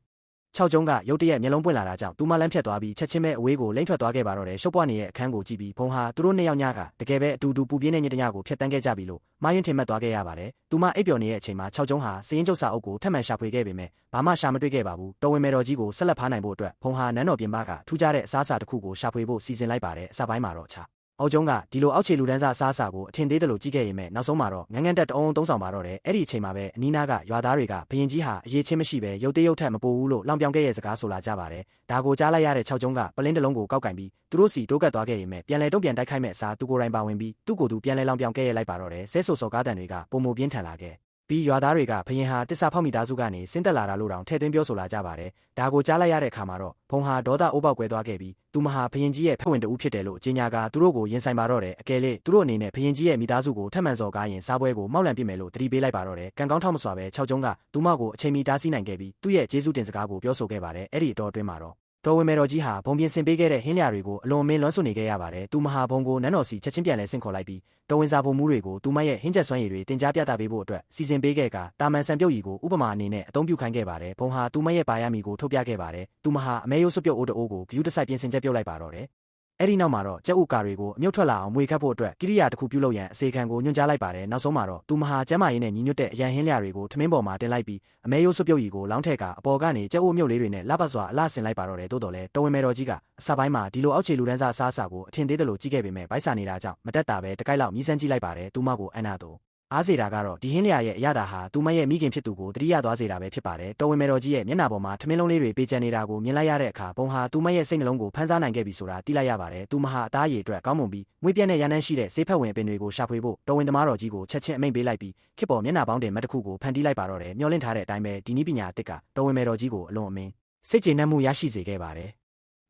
6ကျုံးကရုတ်တရက်မျက်လုံးပွင့်လာတာကြောင့်သူမလမ်းဖြတ်သွားပြီးချက်ချင်းပဲအဝေးကိုလိမ့်ထွက်သွားခဲ့ပါတော့တယ်ရှုပ်ပွားနေတဲ့အခန်းကိုကြည့်ပြီးဖုံဟာသူတို့နှစ်ယောက်ညကတကယ်ပဲအတူတူပူပြင်းတဲ့ညတညကိုဖျက်တမ်းခဲ့ကြပြီလို့မာယွန်းထင်မှတ်သွားခဲ့ရပါတယ်သူမအိပ်ပျော်နေတဲ့အချိန်မှာ6ကျုံးဟာစရင်ကျုပ်စာအုပ်ကိုထပ်မံရှာဖွေခဲ့ပေမဲ့ဘာမှရှာမတွေ့ခဲ့ပါဘူးတော်ဝင်မယ်တော်ကြီးကိုဆက်လက်ဖားနိုင်ဖို့အတွက်ဖုံဟာနန်းတော်ပြင်ပကထူးခြားတဲ့အစားအစာတစ်ခုကိုရှာဖွေဖို့စီစဉ်လိုက်ပါတယ်အစပိုင်းမှာတော့အောက်ကျုံးကဒီလိုအောက်ခြေလူတန်းစားအစားအစာကိုအထင်သေးတယ်လို့ကြည့်ခဲ့ရင်မဲ့နောက်ဆုံးမှာတော့ငန်းငန်းတက်တအောင်သုံးဆောင်ပါတော့တယ်အဲ့ဒီအချိန်မှာပဲအနီးနားကရွာသားတွေကဘရင်ကြီးဟာအရေးချင်းမရှိပဲရုတ်တရုတ်ထက်မပိုဘူးလို့လောင်ပြောင်ခဲ့ရဲ့စကားဆိုလာကြပါတယ်ဒါကိုကြားလိုက်ရတဲ့6ကျုံးကပလင်းတစ်လုံးကိုကောက်ကင်ပြီးသူတို့စီတိုးကပ်သွားခဲ့ရင်မဲ့ပြန်လဲတုံ့ပြန်တိုက်ခိုက်မဲ့အစားသူကိုယ်တိုင်ပါဝင်ပြီးသူ့ကိုယ်သူပြန်လဲလောင်ပြောင်ခဲ့ရလိုက်ပါတော့တယ်ဆဲဆူစော်ကားတန်တွေကပုံမပြင်းထန်လာခဲ့ပြီးရွာသားတွေကဘရင်ဟာတစ္ဆာဖောက်မိသားစုကနေဆင်းသက်လာတာလို့တောင်ထဲ့သွင်းပြောဆိုလာကြပါတယ်ဒါကိုကြားလိုက်ရတဲ့အခါမှာတော့ဘုံဟာဒေါသအိုးပေါက်ကွဲသွားခဲ့ပြီးသူမဟာဘရင်ကြီးရဲ့ဖက်ဝင်တူဖြစ်တယ်လို့အကြီးညာကသူတို့ကိုရင်ဆိုင်ပါတော့တယ်အကယ်လေသူတို့အနေနဲ့ဘရင်ကြီးရဲ့မိသားစုကိုထပ်မံစော်ကားရင်စားပွဲကိုမောက်လန့်ပြစ်မယ်လို့တတိပေးလိုက်ပါတော့တယ်ကံကောင်းထောက်မစွာပဲ6ကျုံးကသူမကိုအချိန်မီတားဆီးနိုင်ခဲ့ပြီးသူ့ရဲ့ကျေးဇူးတင်စကားကိုပြောဆိုခဲ့ပါတယ်အဲ့ဒီအတော်အတွင်းမှာတော့တော်ဝင်မယ်တော်ကြီးဟာဘုံပြင်ဆင်ပေးခဲ့တဲ့ဟင်းလျာတွေကိုအလွန်မင်းလွှမ်းဆွနေခဲ့ရပါတယ်သူမဟာဘုံကိုနန်းတော်စီချက်ချင်းပြန်လဲဆင့်ခေါ်လိုက်ပြီးတော်ဝင်စာဘုံမှုတွေကိုသူမရဲ့ဟင်းချက်စွမ်းရည်တွေတင်ကြားပြသပေးဖို့အတွက်စီစဉ်ပေးခဲ့ကတာမန်ဆံပြုတ်ရီကိုဥပမာအနေနဲ့အသုံးပြုခိုင်းခဲ့ပါတယ်ဘုံဟာသူမရဲ့ပါရမီကိုထုတ်ပြခဲ့ပါတယ်သူမဟာအမဲရိုးစွပ်ပြုတ်အိုးတိုးကိုဂယူးတစိုက်ပြင်ဆင်ချက်ပြုတ်လိုက်ပါတော့တယ်အဲ့ဒီနောက်မှာတော့ကျက်ဥကာတွေကိုအမြုပ်ထွက်လာအောင်မွေခတ်ဖို့အတွက်ကိရိယာတစ်ခုပြုလုပ်ရန်အစေခံကိုညွှန်ကြားလိုက်ပါတယ်နောက်ဆုံးမှာတော့သူမဟာကျမ်းမာရေးနဲ့ညီညွတ်တဲ့အရန်ဟင်းလျာတွေကိုထမင်းပေါ်မှာတင်လိုက်ပြီးအမဲရိုးစွပ်ပြုတ်ရီကိုလောင်းထက်ကအပေါ်ကနေကျက်ဥမြုပ်လေးတွေနဲ့လှပစွာအလှဆင်လိုက်ပါတော့တယ်တိုးတော်လဲတော်ဝင်မယ်တော်ကြီးကအစပိုင်းမှာဒီလိုအောက်ခြေလူတန်းစားအစားအစာကိုအထင်သေးတယ်လို့ကြည့်ခဲ့ပေမဲ့ဗိုက်စာနေတာကြောင့်မတက်တာပဲတကိုက်လောက်မြည်စမ်းကြည့်လိုက်ပါတယ်သူမကိုအန်နာတို့အားစေတာကတော့ဒီဟင်းလျာရဲ့အရသာဟာသူမရဲ့မိခင်ဖြစ်သူကိုတတိယသွားစေတာပဲဖြစ်ပါတယ်တော်ဝင်မယ်တော်ကြီးရဲ့မျက်နှာပေါ်မှာထမင်းလုံးလေးတွေပေးချနေတာကိုမြင်လိုက်ရတဲ့အခါဘုံဟာသူမရဲ့စိတ်နှလုံးကိုဖန်ဆားနိုင်ခဲ့ပြီဆိုတာသိလိုက်ရပါတယ်သူမဟာအသားရည်အတွက်ကောင်းမွန်ပြီးမွေးပြက်တဲ့ရန်နှန်းရှိတဲ့ဆေးဖက်ဝင်အပင်တွေကိုရှာဖွေဖို့တော်ဝင်သမားတော်ကြီးကိုချက်ချင်းအမိန့်ပေးလိုက်ပြီးခေတ်ပေါ်မျက်နှာပေါင်းတင်မတ်တစ်ခုကိုဖန်တီးလိုက်ပါတော့တယ်မျောလင့်ထားတဲ့အတိုင်းပဲဒီနည်းပညာအသစ်ကတော်ဝင်မယ်တော်ကြီးကိုအလွန်အမင်းစိတ်ကျေနပ်မှုရရှိစေခဲ့ပါတ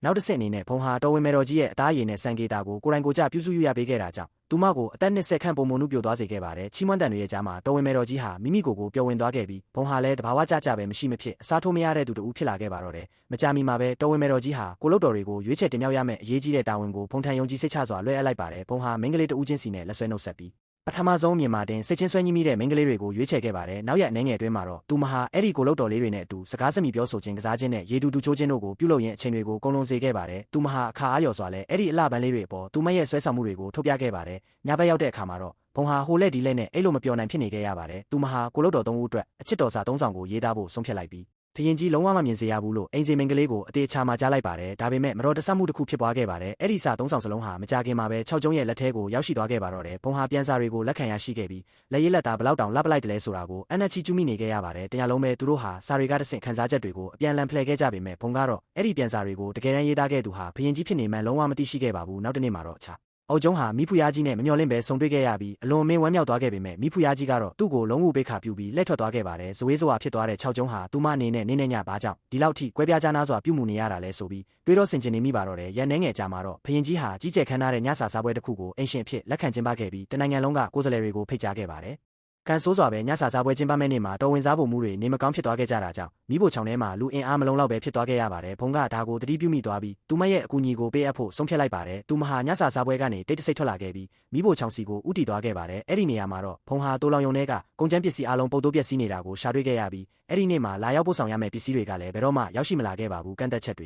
ယ်နောက်တစ်ဆင့်အနေနဲ့ဘုံဟာတော်ဝင်မယ်တော်ကြီးရဲ့အသားရည်နဲ့စံကေတာကိုကိုယ်တိုင်ကိုယ်ကျပြုစုရပေးခဲ့တာကြောင့်သူမကိုအသက်20ခန့်ပုံမနုပြိုသွားစေခဲ့ပါတယ်ချီးမွမ်းတန်တွေရဲ့ကြားမှာတော်ဝင်မယ်တော်ကြီးဟာမိမိကိုယ်ကိုပျော်ဝင်သွားခဲ့ပြီးဘုံဟာလည်းတဘာဝကြပဲမရှိမဖြစ်အစားထိုးမရတဲ့သူတူဖြစ်လာခဲ့ပါတော့တယ်မကြာမီမှာပဲတော်ဝင်မယ်တော်ကြီးဟာကိုလုတ်တော်တွေကိုရွေးချယ်တင်မြှောက်ရမယ့်အရေးကြီးတဲ့တာဝန်ကိုဘုံထံယုံကြည်စိတ်ချစွာလွှဲအပ်လိုက်ပါတယ်ဘုံဟာမိန်းကလေးတဦးချင်းစီနဲ့လက်ဆွဲနှုတ်ဆက်ပြီးပထမဆုံးမြင်မာတင်စိတ်ချင်းဆွဲညှိမိတဲ့မိန်းကလေးတွေကိုရွေးချယ်ခဲ့ပါတယ်နောက်ရက်အနေငယ်အတွင်းမှာတော့သူမဟာအဲ့ဒီကိုလုတ်တော်လေးတွေနဲ့အတူစကားစမြည်ပြောဆိုခြင်းကစားခြင်းနဲ့ရေတူတူချိုးခြင်းတို့ကိုပြုလုပ်ရင်းအချိန်တွေကိုကုန်လွန်စေခဲ့ပါတယ်သူမဟာအခါအားလျော်စွာလဲအဲ့ဒီအလှပန်းလေးတွေအပေါ်သူမရဲ့ဆွဲဆောင်မှုတွေကိုထုတ်ပြခဲ့ပါတယ်ညဘက်ရောက်တဲ့အခါမှာတော့ဘုံဟာဟိုလက်ဒီလက်နဲ့အဲ့လိုမပြောနိုင်ဖြစ်နေခဲ့ရပါတယ်သူမဟာကိုလုတ်တော်3ဦးအတွက်အချစ်တော်စာ3ဆောင်ကိုရေးသားဖို့ဆုံးဖြတ်လိုက်ပြီးဖရင်ကြီးလုံးဝမမြင်စေရဘူးလို့အိမ်စီမိန်းကလေးကိုအသေးချာမှကြားလိုက်ပါတယ်ဒါပေမဲ့မတော်တဆမှုတစ်ခုဖြစ်ပွားခဲ့ပါတယ်အဲ့ဒီစာ3ဆောင်စလုံးဟာမကြခင်မှာပဲ6ကျုံးရဲ့လက်ထဲကိုရောက်ရှိသွားခဲ့ပါတော့တယ်ဘုံဟာပြန်စာတွေကိုလက်ခံရရှိခဲ့ပြီးလက်ရည်လက်သားဘလောက်တောင်လှပလိုက်တယ်လဲဆိုတာကိုအနက်ချီကျူးမိနေခဲ့ရပါတယ်တရားလုံးပဲသူတို့ဟာစာတွေကတဆင့်ခန်းစားချက်တွေကိုအပြန်လန်ဖလှယ်ခဲ့ကြပေမဲ့ဘုံကတော့အဲ့ဒီပြန်စာတွေကိုတကယ်တမ်းရေးသားခဲ့သူဟာဖရင်ကြီးဖြစ်နေမှလုံးဝမသိရှိခဲ့ပါဘူးနောက်တနေ့မှာတော့အောက်ကျုံးဟာမိဖုရားကြီးနဲ့မမျှော်လင့်ပဲဆုံတွေ့ခဲ့ရပြီးအလွန်မင်းဝမ်းမြောက်သွားခဲ့ပေမဲ့မိဖုရားကြီးကတော့သူ့ကိုလုံးဝပေးခါပြုပြီးလက်ထွက်သွားခဲ့ပါတယ်ဇဝေးဇဝါဖြစ်သွားတဲ့6ကျုံးဟာသူမအနေနဲ့နေနေညဘာကြောင့်ဒီလောက်ထိကွဲပြားခြားနားစွာပြုမှုနေရတာလဲဆိုပြီးတွေးတော့ဆင်ခြင်နေမိပါတော့တယ်ရန်နေငယ်ကြာမှာတော့ဖရင်ကြီးဟာကြီးကျယ်ခမ်းနားတဲ့ညစာစားပွဲတစ်ခုကိုအင်ရှင်ဖြစ်လက်ခံကျင်းပခဲ့ပြီးတနိုင်ငံလုံးကကိုယ်စားလှယ်တွေကိုဖိတ်ကြားခဲ့ပါတယ်ကန်ဆိုးစွာပဲညစာစားပွဲကျင်းပမဲ့နေ့မှာတော်ဝင်စားဖို့မှုတွေနေမကောင်းဖြစ်သွားခဲ့ကြတာကြောင့်မိဖို့ချောင်းထဲမှာလူအင်အားမလုံလောက်ပဲဖြစ်သွားခဲ့ရပါတယ်ဘုံကဒါကိုတတိပြုမိသွားပြီးသူမရဲ့အကူအညီကိုပေးအပ်ဖို့ဆုံးဖြတ်လိုက်ပါတယ်သူမဟာညစာစားပွဲကနေတိတ်တဆိတ်ထွက်လာခဲ့ပြီးမိဖို့ချောင်းစီကိုဥတီသွားခဲ့ပါတယ်အဲ့ဒီနေရာမှာတော့ဘုံဟာတိုးလောင်ယုံတွေကကုန်ကျန်းပစ္စည်းအလုံးပုတ်တိုးပစ္စည်းနေတာကိုရှာတွေ့ခဲ့ရပြီးအဲ့ဒီနေ့မှာလာရောက်ပို့ဆောင်ရမယ့်ပစ္စည်းတွေကလည်းဘယ်တော့မှရောက်ရှိမလာခဲ့ပါဘူးကန့်သက်ချက်တွေ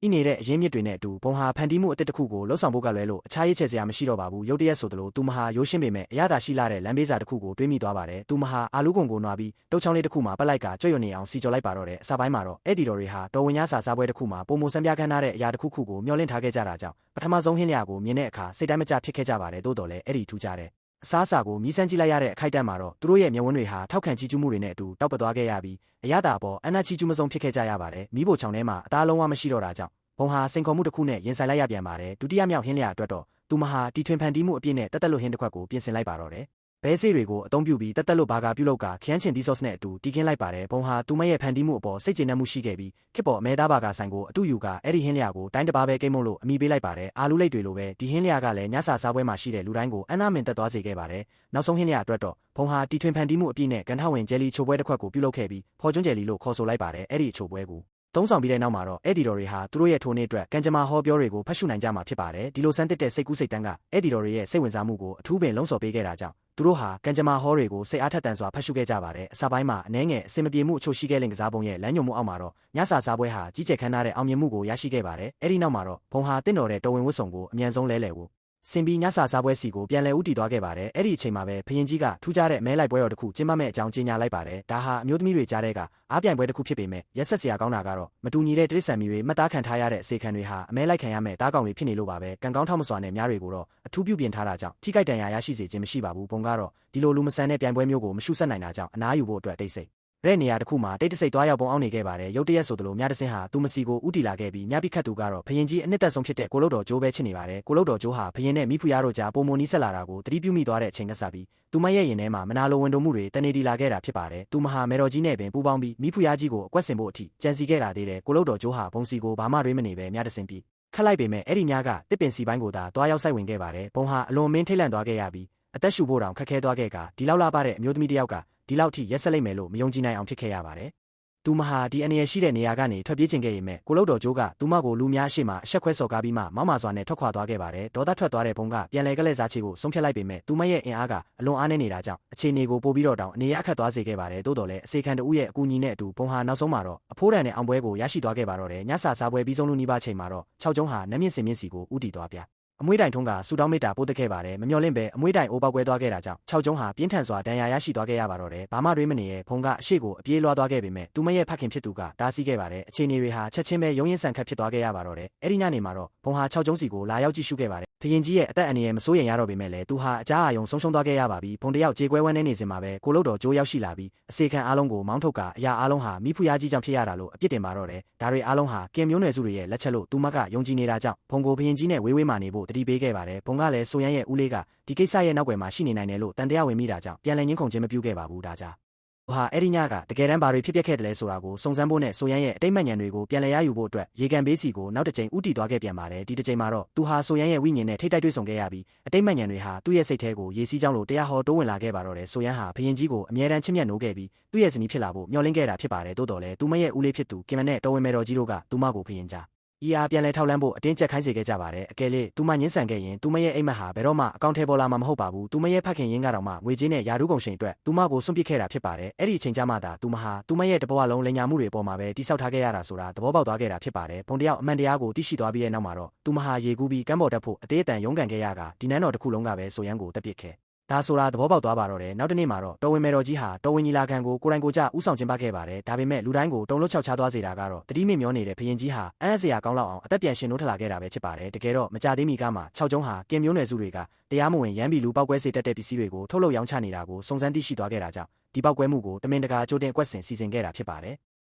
ဤနေတဲ့အရင်းမြစ်တွေနဲ့အတူဘုံဟာဖန်တီးမှုအသစ်တစ်ခုကိုလှုပ်ဆောင်ဖို့ကလွဲလို့အခြားရည်ချယ်စရာမရှိတော့ပါဘူးရုတ်တရက်ဆိုသလိုသူမဟာရိုးရှင်းပေမဲ့အရသာရှိလာတဲ့လမ်းဘေးစာတစ်ခုကိုတွေးမိသွားပါတယ်သူမဟာအာလူးကုန်ကိုနွားပြီးတုတ်ချောင်းလေးတစ်ခုမှာပတ်လိုက်ကကြွရွံ့နေအောင်စီကြော်လိုက်ပါတော့တယ်အစပိုင်းမှာတော့အဲ့ဒီတော်တွေဟာတော်ဝင်ညစာစားပွဲတစ်ခုမှာပုံမစံပြခန်းထားတဲ့အရာတစ်ခုခုကိုမျှော်လင့်ထားခဲ့ကြတာကြောင့်ပထမဆုံးဟင်းလျာကိုမြင်တဲ့အခါစိတ်တိုင်းမကျဖြစ်ခဲ့ကြပါတယ်တိုးတော်လည်းအဲ့ဒီထူးခြားတဲ့အစားအစာကိုမြည်ဆန်းကြည့်လိုက်ရတဲ့အခိုက်အတန့်မှာတော့သူတို့ရဲ့မျက်ဝန်းတွေဟာထောက်ခံကြည့်ကျူးမှုတွေနဲ့အတူတောက်ပသွားခဲ့ရပြီးအရသာအပေါ်အနာချီကျူးမစုံဖြစ်ခဲ့ကြရပါတယ်မိဖို့ချောင်းထဲမှာအသားလုံးဝမရှိတော့တာကြောင့်ဘုံဟာစိန်ခေါ်မှုတစ်ခုနဲ့ရင်ဆိုင်လိုက်ရပြန်ပါတယ်ဒုတိယမြောက်ဟင်းလျာအတွက်တော့ သူမဟာတီထွင်ဖန်တီးမှုအပြည့်နဲ့တက်တက်လွတ်ဟင်းတစ်ခွက်ကိုပြင်ဆင်လိုက်ပါတော့တယ်ဘဲဆေးတွေကိုအသုံးပြုပြီးတက်တက်လွတ်ဘာကာပြုလုပ်ကခရမ်းချင်ဒီဆော့စ်နဲ့အတူတီးခင်းလိုက်ပါတယ်ဘုံဟာသူမရဲ့ဖန်တီးမှုအပေါ်စိတ်ကျေနပ်မှုရှိခဲ့ပြီးခစ်ပေါ်အမဲသားဘာကာဆိုင်ကိုအတူယူကအဲ့ဒီဟင်းလျာကိုတိုင်းတစ်ပါးပဲကိမ့်မလို့အမိပေးလိုက်ပါတယ်အာလူးလိတ်တွေလိုပဲဒီဟင်းလျာကလည်းညစာစားပွဲမှာရှိတဲ့လူတိုင်းကိုအနာမင်တက်သွားစေခဲ့ပါတယ်နောက်ဆုံးဟင်းလျာအတွက်တော့ဘုံဟာတီထွင်ဖန်တီးမှုအပြည့်နဲ့ကန်ထဝင်ဂျယ်လီချိုပွဲတစ်ခွက်ကိုပြုလုပ်ခဲ့ပြီးဖော်ကျွန်းဂျယ်လီလို့ခေါ်ဆိုလိုက်ပါတယ်အဲ့ဒီချိုပွဲကိုသုံးဆောင်ပြီးတဲ့နောက်မှာတော့အဲ့ဒီတော်တွေဟာသူတို့ရဲ့ထိုးနေ့အတွက်ကန်ဂျမာဟောပြောတွေကိုဖတ်ရှုနိုင်ကြမှာဖြစ်ပါတယ်ဒီလိုစမ်းသစ်တဲ့စိတ်ကူးစိတ်တန်းကအဲ့ဒီတော်တွေရဲ့စိတ်ဝင်စားမှုကိုအထူးပင်လုံးစော်ပေးခဲ့တာကြောင့်သူတို့ဟာကန်ဂျမာဟောတွေကိုစိတ်အားထက်သန်စွာဖတ်ရှုခဲ့ကြပါတယ်အစပိုင်းမှာအနှဲငယ်အစင်မပြေမှုအချို့ရှိခဲ့လင်ကစားပုံရဲ့လမ်းညွှန်မှုအောက်မှာတော့ညစာစားပွဲဟာကြီးကျယ်ခမ်းနားတဲ့အောင်မြင်မှုကိုရရှိခဲ့ပါတယ်အဲ့ဒီနောက်မှာတော့ဘုံဟာတင့်တော်တဲ့တော်ဝင်ဝတ်စုံကိုအမြန်ဆုံးလဲလှယ်ဖို့စင်ပြီးညစာစားပွဲစီကိုပြန်လည်ဦးတည်သွားခဲ့ပါတယ်အဲ့ဒီအချိန်မှာပဲဖရင်ကြီးကထူးခြားတဲ့မဲလိုက်ပွဲတော်တစ်ခုကျင်းပမဲ့အကြောင်းကြေညာလိုက်ပါတယ်ဒါဟာအမျိုးသမီးတွေကြားတဲ့ကအားပြိုင်ပွဲတစ်ခုဖြစ်ပေမဲ့ရက်ဆက်စရာကောင်းတာကတော့မတူညီတဲ့တိရစ္ဆာန်မျိုးတွေမှတ်သားခံထားရတဲ့အစေခံတွေဟာအမဲလိုက်ခံရမဲ့တားကောင်တွေဖြစ်နေလို့ပါပဲကံကောင်းထောက်မစွာနဲ့များတွေကိုတော့အထူးပြုပြင်ထားတာကြောင့်ထိခိုက်ဒဏ်ရာရရှိစေခြင်းမရှိပါဘူးဘုံကတော့ဒီလိုလူမဆန်တဲ့ပြိုင်ပွဲမျိုးကိုမရှုဆက်နိုင်တာကြောင့်အနားယူဖို့အတွက်တိတ်ဆိတ်တဲ့နေရာတစ်ခုမှာတိတ်တဆိတ်သွားရောက်ပုံအောင်နေခဲ့ပါတယ်ရုတ်တရက်ဆိုသလိုမြတဆင်းဟာသူမစီကိုဥတီလာခဲ့ပြီးမြပိခတ်သူကတော့ဖရင်ကြီးအနှစ်သက်ဆုံးဖြစ်တဲ့ကိုလုတ်တော်ဂျိုးပဲချစ်နေပါတယ်ကိုလုတ်တော်ဂျိုးဟာဖရင်နဲ့မိဖုရားတို့ကြားပုံမနီးဆက်လာတာကိုတတိပြုမိသွားတဲ့အချိန်ကစပြီးသူမရဲ့ရင်ထဲမှာမနာလိုဝန်တုံမှုတွေတနေတီလာခဲ့တာဖြစ်ပါတယ်သူမဟာမေတော်ကြီးနဲ့ပင်ပူပေါင်းပြီးမိဖုရားကြီးကိုအကွက်ဆင်ဖို့အထိကြံစီခဲ့တာသေးတယ်ကိုလုတ်တော်ဂျိုးဟာဘုံစီကိုဘာမှတွေးမနေပဲမြတဆင်းပြီးခတ်လိုက်ပေမဲ့အဲ့ဒီညကတစ်ပင်စီပိုင်းကိုသာတွားရောက်ဆိုင်ဝင်ခဲ့ပါတယ်ဘုံဟာအလွန်မင်းထိတ်လန့်သွားခဲ့ရပြီးအသက်ရှူဖို့တောင်ခက်ခဲသွားခဲ့ကဒီလောက်လာပါတဲ့အမျိုးသမီးတစ်ယောက်ကဒီလောက်ထိရက်ဆက်လိုက်မယ်လို့မယုံကြည်နိုင်အောင်ဖြစ်ခဲ့ရပါတယ်သူမဟာဒီအနေရရှိတဲ့နေရာကနေထွက်ပြေးခြင်းခဲ့ရင်မဲ့ကိုလုတ်တော်ဂျိုးကသူမကိုလူများရှေ့မှာအဆက်ခွဲစော်ကားပြီးမှမောက်မာစွာနဲ့ထွက်ခွာသွားခဲ့ပါတယ်ဒေါသထွက်သွားတဲ့ဘုံကပြန်လဲကလဲစားချေကိုဆုံးဖြတ်လိုက်ပေမဲ့သူမရဲ့အင်အားကအလွန်အားနည်းနေတာကြောင့်အခြေအနေကိုပိုပြီးတော့တောင်အနေရအခက်သွားစေခဲ့ပါတယ်တိုးတော်လည်းအစေခံတဦးရဲ့အကူအညီနဲ့အတူဘုံဟာနောက်ဆုံးမှာတော့အဖိုးတန်နဲ့အောင်ပွဲကိုရရှိသွားခဲ့ပါတော့တယ်ညစာစားပွဲပြီးဆုံးလူနီးပါးချိန်မှာတော့6ကျုံးဟာနမ်းမြင့်စင်မြင့်စီကိုဥတီသွားပြအမွှေးတိုင်ထုံးကဆူတောင်းမေတ္တာပို့တက်ခဲ့ပါတယ်မမျော်လင့်ပဲအမွှေးတိုင်အိုးပေါက်ကွဲသွားခဲ့တာကြောင့်6ကျုံးဟာပြင်းထန်စွာဒဏ်ရာရရှိသွားခဲ့ရပါတော့တယ်ဘာမှတွေးမနေရဲ့ဖုံကအရှိကိုအပြေးလွှားသွားခဲ့ပေမဲ့သူမရဲ့ဖခင်ဖြစ်သူကတားဆီးခဲ့ပါတယ်အခြေအနေတွေဟာချက်ချင်းပဲရုံးရင်ဆန်ခတ်ဖြစ်သွားခဲ့ရပါတော့တယ်အဲ့ဒီညနေမှာတော့ဖုံဟာ6ကျုံးစီကိုလာရောက်ကြည့်ရှုခဲ့ပါတယ်ဖရင်ကြီးရဲ့အသက်အန္တရာယ်မစိုးရိမ်ရတော့ပေမဲ့လည်းသူဟာအကြအာယုံဆုံးရှုံးသွားခဲ့ရပါပြီဖုံတယောက်ကြေကွဲဝမ်းနေစဉ်မှာပဲကိုလုတ်တော်ကြိုးရောက်ရှိလာပြီးအစေခံအားလုံးကိုမောင်းထုတ်ကအရာအားလုံးဟာမိဖုရားကြီးကြောင့်ဖြစ်ရတာလို့အပြစ်တင်ပါတော့တယ်ဒါတွေအားလုံးဟာကင်မျိုးနွယ်စုတွေရဲ့လက်ချက်လို့သူမကယုံကြည်နေတာကြောင့်ဖုံကိုဖရင်ကြီးနဲ့ဝေးဝေးမှနေဖို့တတိပေးခဲ့ပါတယ်ဘုံကလည်းဆိုရန်ရဲ့ဦးလေးကဒီကိစ္စရဲ့နောက်ွယ်မှာရှိနေနိုင်တယ်လို့တန်တရားဝင်မိတာကြောင့်ပြန်လည်ငင်းခုန်ခြင်းမပြုခဲ့ပါဘူးဒါကြောင့်ဟာအဲ့ဒီညကတကယ်တမ်းဘာတွေဖြစ်ပျက်ခဲ့တယ်လဲဆိုတာကိုစုံစမ်းဖို့နဲ့ဆိုရန်ရဲ့အတိတ်မှန်ဉာဏ်တွေကိုပြန်လည်ရယူဖို့အတွက်ရေကန်ဘေးစီကိုနောက်တစ်ကြိမ်ဥတီသွားခဲ့ပြန်ပါတယ်ဒီတစ်ကြိမ်မှာတော့သူဟာဆိုရန်ရဲ့ဝိညာဉ်နဲ့ထိတ်တိုက်တွေ့ဆုံခဲ့ရပြီးအတိတ်မှန်ဉာဏ်တွေဟာသူ့ရဲ့စိတ်ထဲကိုရေစီးကြောင်းလိုတရားဟောတိုးဝင်လာခဲ့ပါတော့တယ်ဆိုရန်ဟာဘုရင်ကြီးကိုအမြဲတမ်းချစ်မြတ်နိုးခဲ့ပြီးသူ့ရဲ့ဇနီးဖြစ်လာဖို့မျှော်လင့်ခဲ့တာဖြစ်ပါတယ်တိုးတော်လဲသူမရဲ့ဦးလေးဖြစ်သူကင်မနဲ့တော်ဝင်မေတော်ကြီးတို့ကသူမကိုဘုရင်ကြားပြန်လဲထောက်လန်းဖို့အတင်းကျပ်ခိုင်းစေခဲ့ကြပါတယ်အကယ်၍သူမညှင်းဆန်ခဲ့ရင်သူမရဲ့အိမ်မက်ဟာဘယ်တော့မှအကောင့်ထဲပေါ်လာမှာမဟုတ်ပါဘူးသူမရဲ့ဖခင်ရင်းကတော့မှငွေကြေးနဲ့ယာရုကုန်ရှင်အတွက်သူမကိုစွန့်ပစ်ခဲ့တာဖြစ်ပါတယ်အဲ့ဒီအချိန်ကျမှသာသူမဟာသူမရဲ့တဘဝလုံးလိန်ညာမှုတွေပေါ်မှာပဲတိဆောက်ထားခဲ့ရတာဆိုတာသဘောပေါက်သွားခဲ့တာဖြစ်ပါတယ်ဘုံတယောက်အမှန်တရားကိုသိရှိသွားပြီးတဲ့နောက်မှာတော့သူမဟာရေကူးပြီးကမ်းပေါ်တက်ဖို့အသေးအတန်ရုန်းကန်ခဲ့ရကဒီနန်းတော်တစ်ခုလုံးကပဲဆိုရန်ကိုတက်ပစ်ခဲ့ဒါဆိုတာသဘောပေါက်သွားပါတော့တယ်နောက်တနေ့မှာတော့တော်ဝင်မေတော်ကြီးဟာတော်ဝင်ညီလာခံကိုကိုယ်တိုင်ကိုယ်ကျဥဆောင်ကျင်းပခဲ့ပါတယ်ဒါပေမဲ့လူတိုင်းကိုတုံ့လွတ်ချောက်ချသွားစေတာကတော့တတိမင်မျောနေတဲ့ဘုရင်ကြီးဟာအံ့စရာကောင်းလောက်အောင်အသက်ပြန်ရှင်နိုးထလာခဲ့တာပဲဖြစ်ပါတယ်တကယ်တော့မကြသေးမီကမှ6ကျုံးဟာကင်မျိုးနွယ်စုတွေကတရားမဝင်ရမ်းပြီးလူပောက်ကွဲစေတတ်တဲ့ပစ္စည်းတွေကိုထုတ်လုပ်ရောင်းချနေတာကိုစုံစမ်းသိရှိသွားခဲ့တာကြောင့်ဒီပောက်ကွဲမှုကိုတမင်တကာကြိုတင်အကွက်ဆင်စီစဉ်ခဲ့တာဖြစ်ပါတယ်